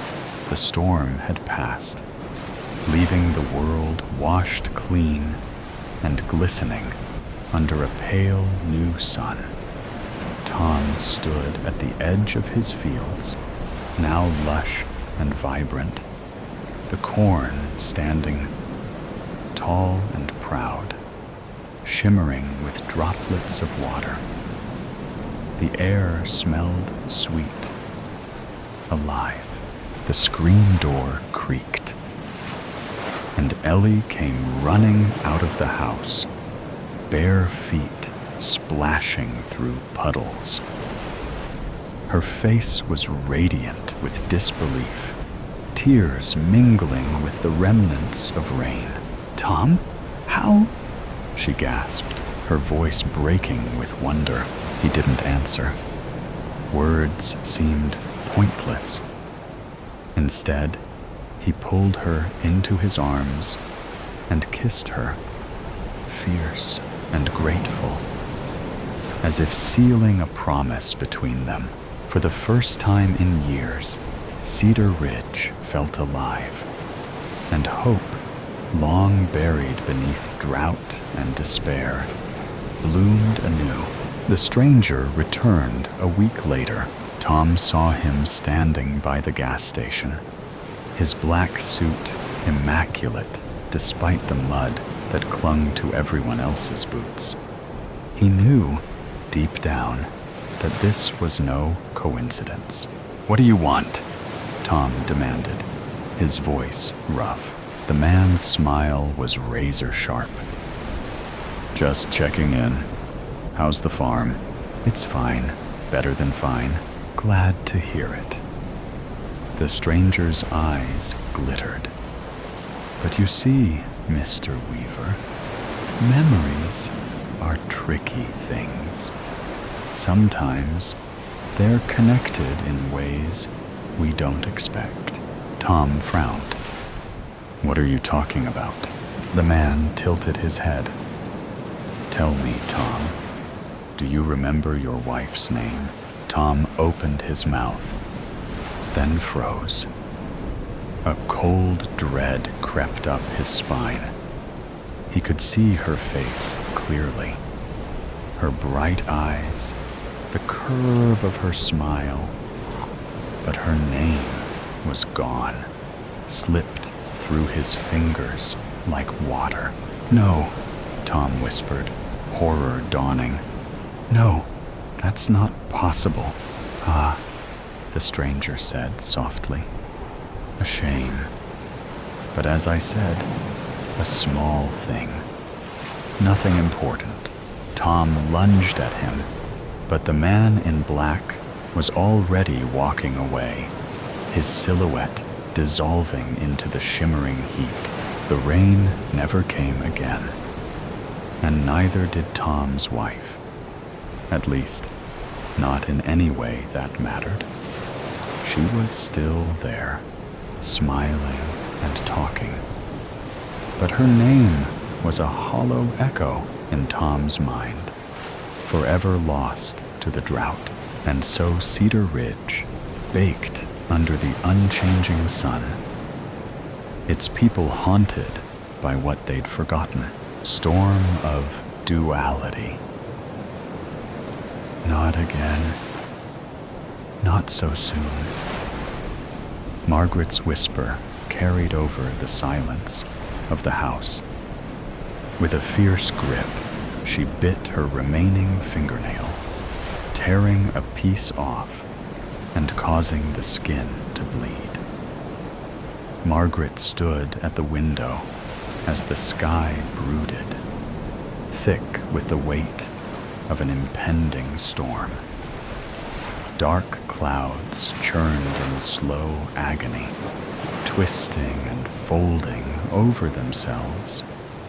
the storm had passed, leaving the world washed clean and glistening under a pale new sun. Tom stood at the edge of his fields, now lush and vibrant, the corn standing tall and proud, shimmering with droplets of water. The air smelled sweet, alive. The screen door creaked, and Ellie came running out of the house, bare feet splashing through puddles. Her face was radiant with disbelief, tears mingling with the remnants of rain. "Tom? How?" she gasped, her voice breaking with wonder. He didn't answer. Words seemed pointless. Instead, he pulled her into his arms and kissed her, fierce and grateful, as if sealing a promise between them. For the first time in years, Cedar Ridge felt alive, and hope, long buried beneath drought and despair, bloomed anew. The stranger returned a week later. Tom saw him standing by the gas station, his black suit immaculate despite the mud that clung to everyone else's boots. He knew, deep down, that this was no coincidence. "What do you want?" Tom demanded, his voice rough. The man's smile was razor sharp. "Just checking in. How's the farm?" "It's fine. Better than fine." "Glad to hear it." The stranger's eyes glittered. "But you see, Mr. Weaver, memories are tricky things. Sometimes they're connected in ways we don't expect." Tom frowned. "What are you talking about?" The man tilted his head. "Tell me, Tom, do you remember your wife's name?" Tom opened his mouth, then froze. A cold dread crept up his spine. He could see her face clearly, her bright eyes, the curve of her smile. But her name was gone, slipped through his fingers like water. "No," Tom whispered, horror dawning. "No, that's not possible." "Ah," the stranger said softly. "A shame. But as I said, a small thing. Nothing important." Tom lunged at him, but the man in black was already walking away, his silhouette dissolving into the shimmering heat. The rain never came again, and neither did Tom's wife. At least, not in any way that mattered. She was still there, smiling and talking. But her name was a hollow echo in Tom's mind, forever lost to the drought. And so Cedar Ridge, baked under the unchanging sun, its people haunted by what they'd forgotten. Storm of duality. Not again. Not so soon. Margaret's whisper carried over the silence of the house. With a fierce grip, she bit her remaining fingernail, tearing a piece off and causing the skin to bleed. Margaret stood at the window as the sky brooded, thick with the weight of an impending storm. Dark clouds churned in slow agony, twisting and folding over themselves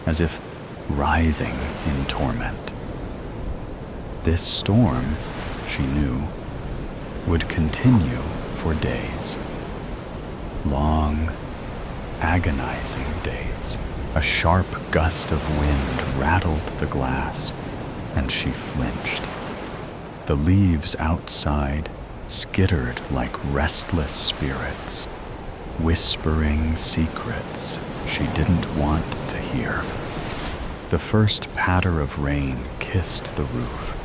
as if writhing in torment. This storm, she knew, would continue for days. Long, agonizing days. A sharp gust of wind rattled the glass, and she flinched. The leaves outside skittered like restless spirits, whispering secrets she didn't want to hear. The first patter of rain kissed the roof,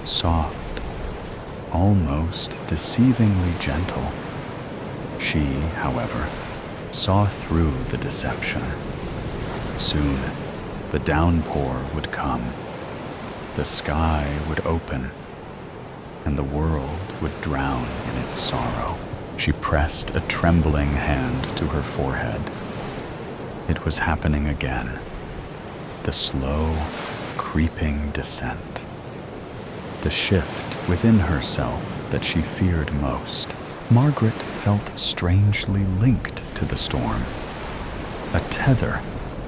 soft, almost deceivingly gentle. She, however, saw through the deception. Soon, the downpour would come, the sky would open, and the world would drown in its sorrow. She pressed a trembling hand to her forehead. It was happening again. The slow, creeping descent. The shift within herself that she feared most. Margaret felt strangely linked to the storm. A tether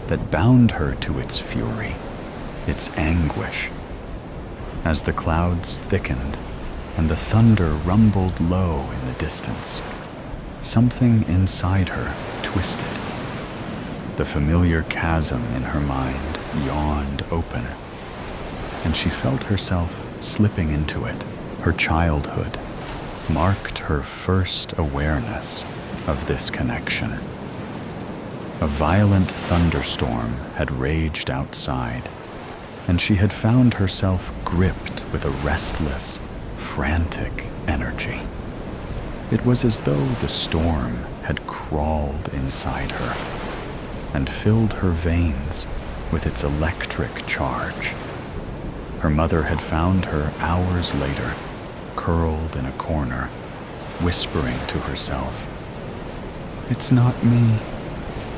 that bound her to its fury, its anguish. As the clouds thickened and the thunder rumbled low in the distance, something inside her twisted. The familiar chasm in her mind yawned open, and she felt herself slipping into it. Her childhood marked her first awareness of this connection. A violent thunderstorm had raged outside, and she had found herself gripped with a restless, frantic energy. It was as though the storm had crawled inside her and filled her veins with its electric charge. Her mother had found her hours later, curled in a corner, whispering to herself. "It's not me,"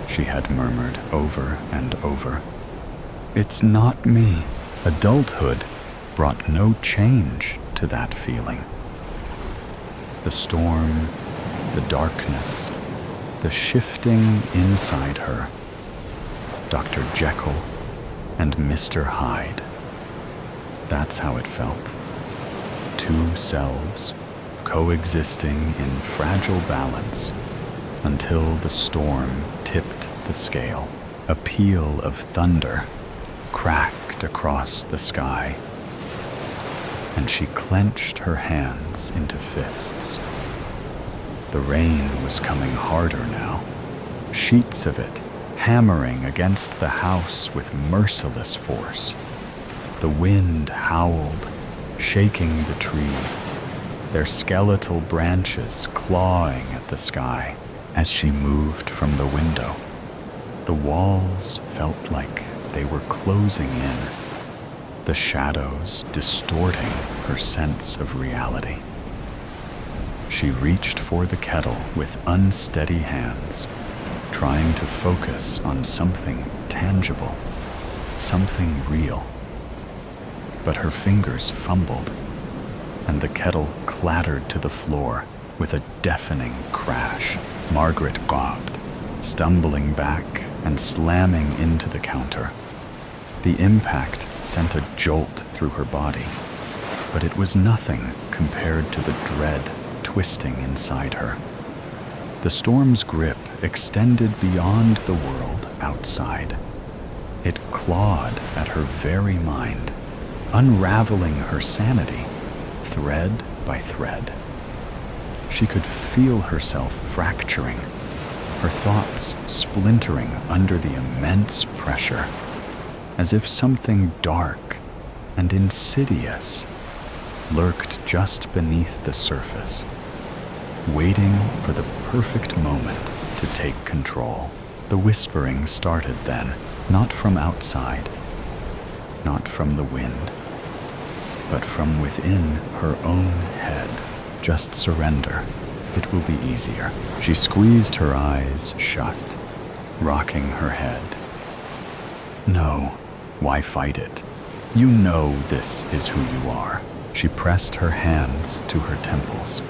she had murmured over and over. "It's not me." Adulthood brought no change to that feeling. The storm, the darkness, the shifting inside her. Dr. Jekyll and Mr. Hyde. That's how it felt. Two selves coexisting in fragile balance until the storm tipped the scale. A peal of thunder cracked across the sky, and she clenched her hands into fists. The rain was coming harder now, sheets of it hammering against the house with merciless force. The wind howled, shaking the trees, their skeletal branches clawing at the sky. As she moved from the window, the walls felt like they were closing in, the shadows distorting her sense of reality. She reached for the kettle with unsteady hands, trying to focus on something tangible, something real. But her fingers fumbled, and the kettle clattered to the floor with a deafening crash. Margaret gawped, stumbling back and slamming into the counter. The impact sent a jolt through her body, but it was nothing compared to the dread twisting inside her. The storm's grip extended beyond the world outside. It clawed at her very mind, unraveling her sanity, thread by thread. She could feel herself fracturing, her thoughts splintering under the immense pressure, as if something dark and insidious lurked just beneath the surface, waiting for the perfect moment to take control. The whispering started then, not from outside, not from the wind, but from within her own head. Just surrender. It will be easier. She squeezed her eyes shut, rocking her head. No, why fight it? You know this is who you are. She pressed her hands to her temples.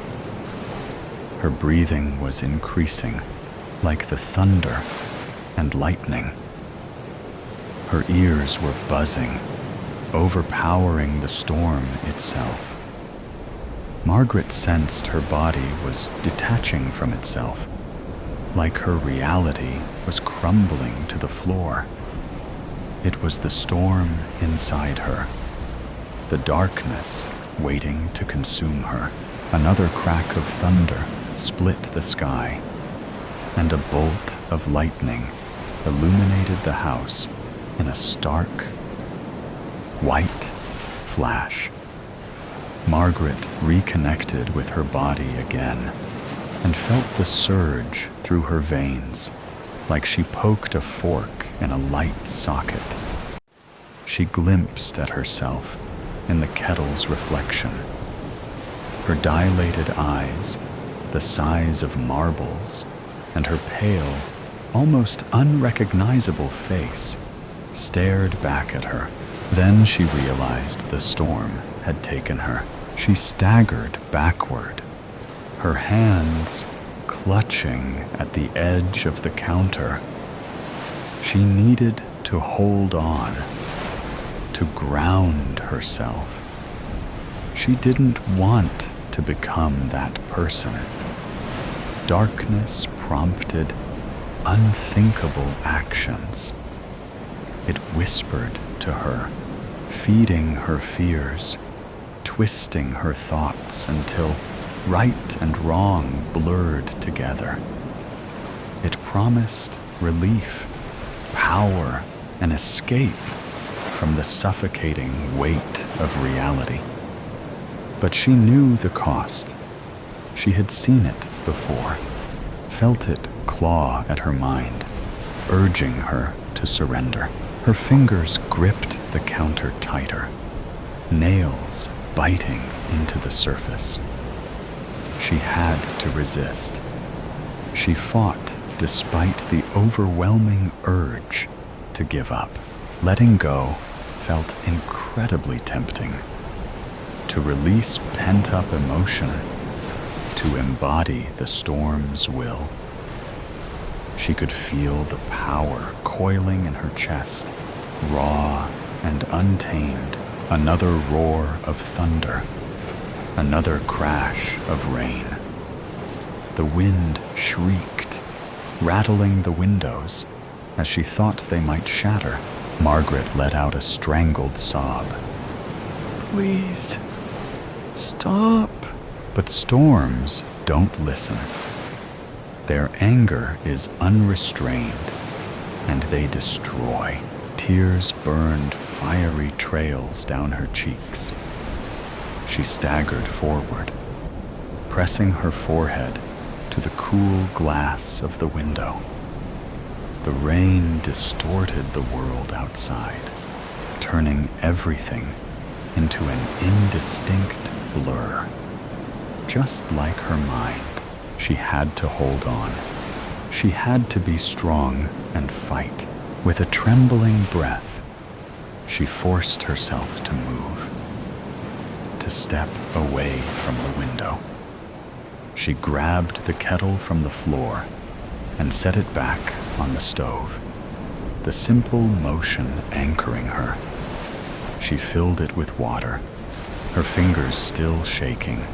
Her breathing was increasing, like the thunder and lightning. Her ears were buzzing, overpowering the storm itself. Margaret sensed her body was detaching from itself, like her reality was crumbling to the floor. It was the storm inside her, the darkness waiting to consume her. Another crack of thunder split the sky, and a bolt of lightning illuminated the house in a stark, white flash. Margaret reconnected with her body again and felt the surge through her veins, like she poked a fork in a light socket. She glimpsed at herself in the kettle's reflection. Her dilated eyes, the size of marbles, and her pale, almost unrecognizable face stared back at her. Then she realized the storm had taken her. She staggered backward, her hands clutching at the edge of the counter. She needed to hold on, to ground herself. She didn't want to become that person. Darkness prompted unthinkable actions. It whispered to her, feeding her fears, twisting her thoughts until right and wrong blurred together. It promised relief, power, an escape from the suffocating weight of reality. But she knew the cost. She had seen it before, felt it claw at her mind, urging her to surrender. Her fingers gripped the counter tighter, nails biting into the surface. She had to resist. She fought despite the overwhelming urge to give up. Letting go felt incredibly tempting. To release pent-up emotion, to embody the storm's will. She could feel the power coiling in her chest, raw and untamed. Another roar of thunder, another crash of rain. The wind shrieked, rattling the windows as she thought they might shatter. Margaret let out a strangled sob. Please, stop. But storms don't listen. Their anger is unrestrained, and they destroy. Tears burned fiery trails down her cheeks. She staggered forward, pressing her forehead to the cool glass of the window. The rain distorted the world outside, turning everything into an indistinct blur. Just like her mind, she had to hold on. She had to be strong and fight. With a trembling breath, she forced herself to move, to step away from the window. She grabbed the kettle from the floor and set it back on the stove, the simple motion anchoring her. She filled it with water, her fingers still shaking,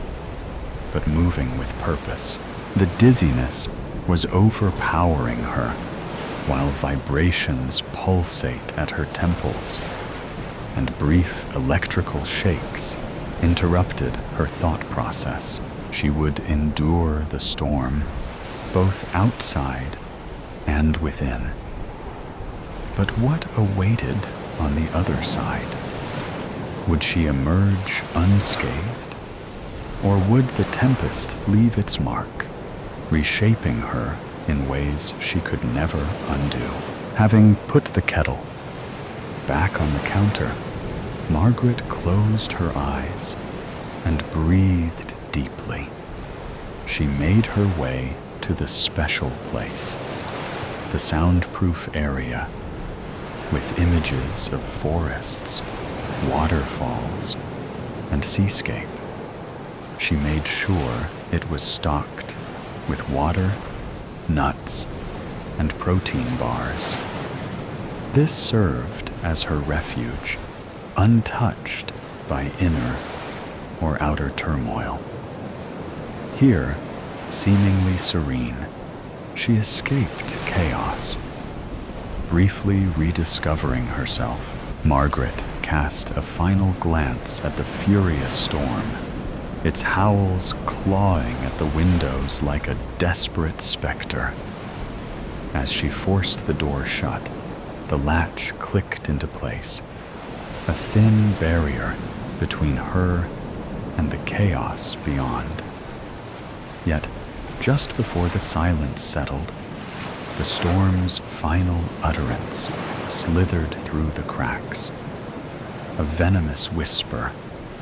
but moving with purpose. The dizziness was overpowering her, while vibrations pulsate at her temples and brief electrical shakes interrupted her thought process. She would endure the storm, both outside and within. But what awaited on the other side? Would she emerge unscathed? Or would the tempest leave its mark, reshaping her in ways she could never undo? Having put the kettle back on the counter, Margaret closed her eyes and breathed deeply. She made her way to the special place, the soundproof area, with images of forests, waterfalls, and seascape. She made sure it was stocked with water, nuts, and protein bars. This served as her refuge, untouched by inner or outer turmoil. Here, seemingly serene, she escaped chaos. Briefly rediscovering herself, Margaret cast a final glance at the furious storm, its howls clawing at the windows like a desperate specter. As she forced the door shut, the latch clicked into place, a thin barrier between her and the chaos beyond. Yet, just before the silence settled, the storm's final utterance slithered through the cracks, a venomous whisper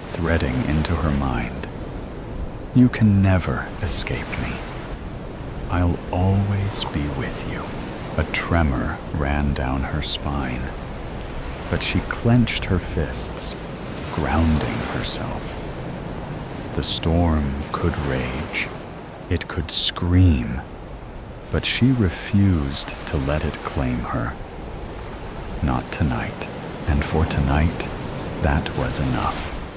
threading into her mind. "You can never escape me. I'll always be with you." A tremor ran down her spine, but she clenched her fists, grounding herself. The storm could rage, it could scream, but she refused to let it claim her. Not tonight, and for tonight, that was enough.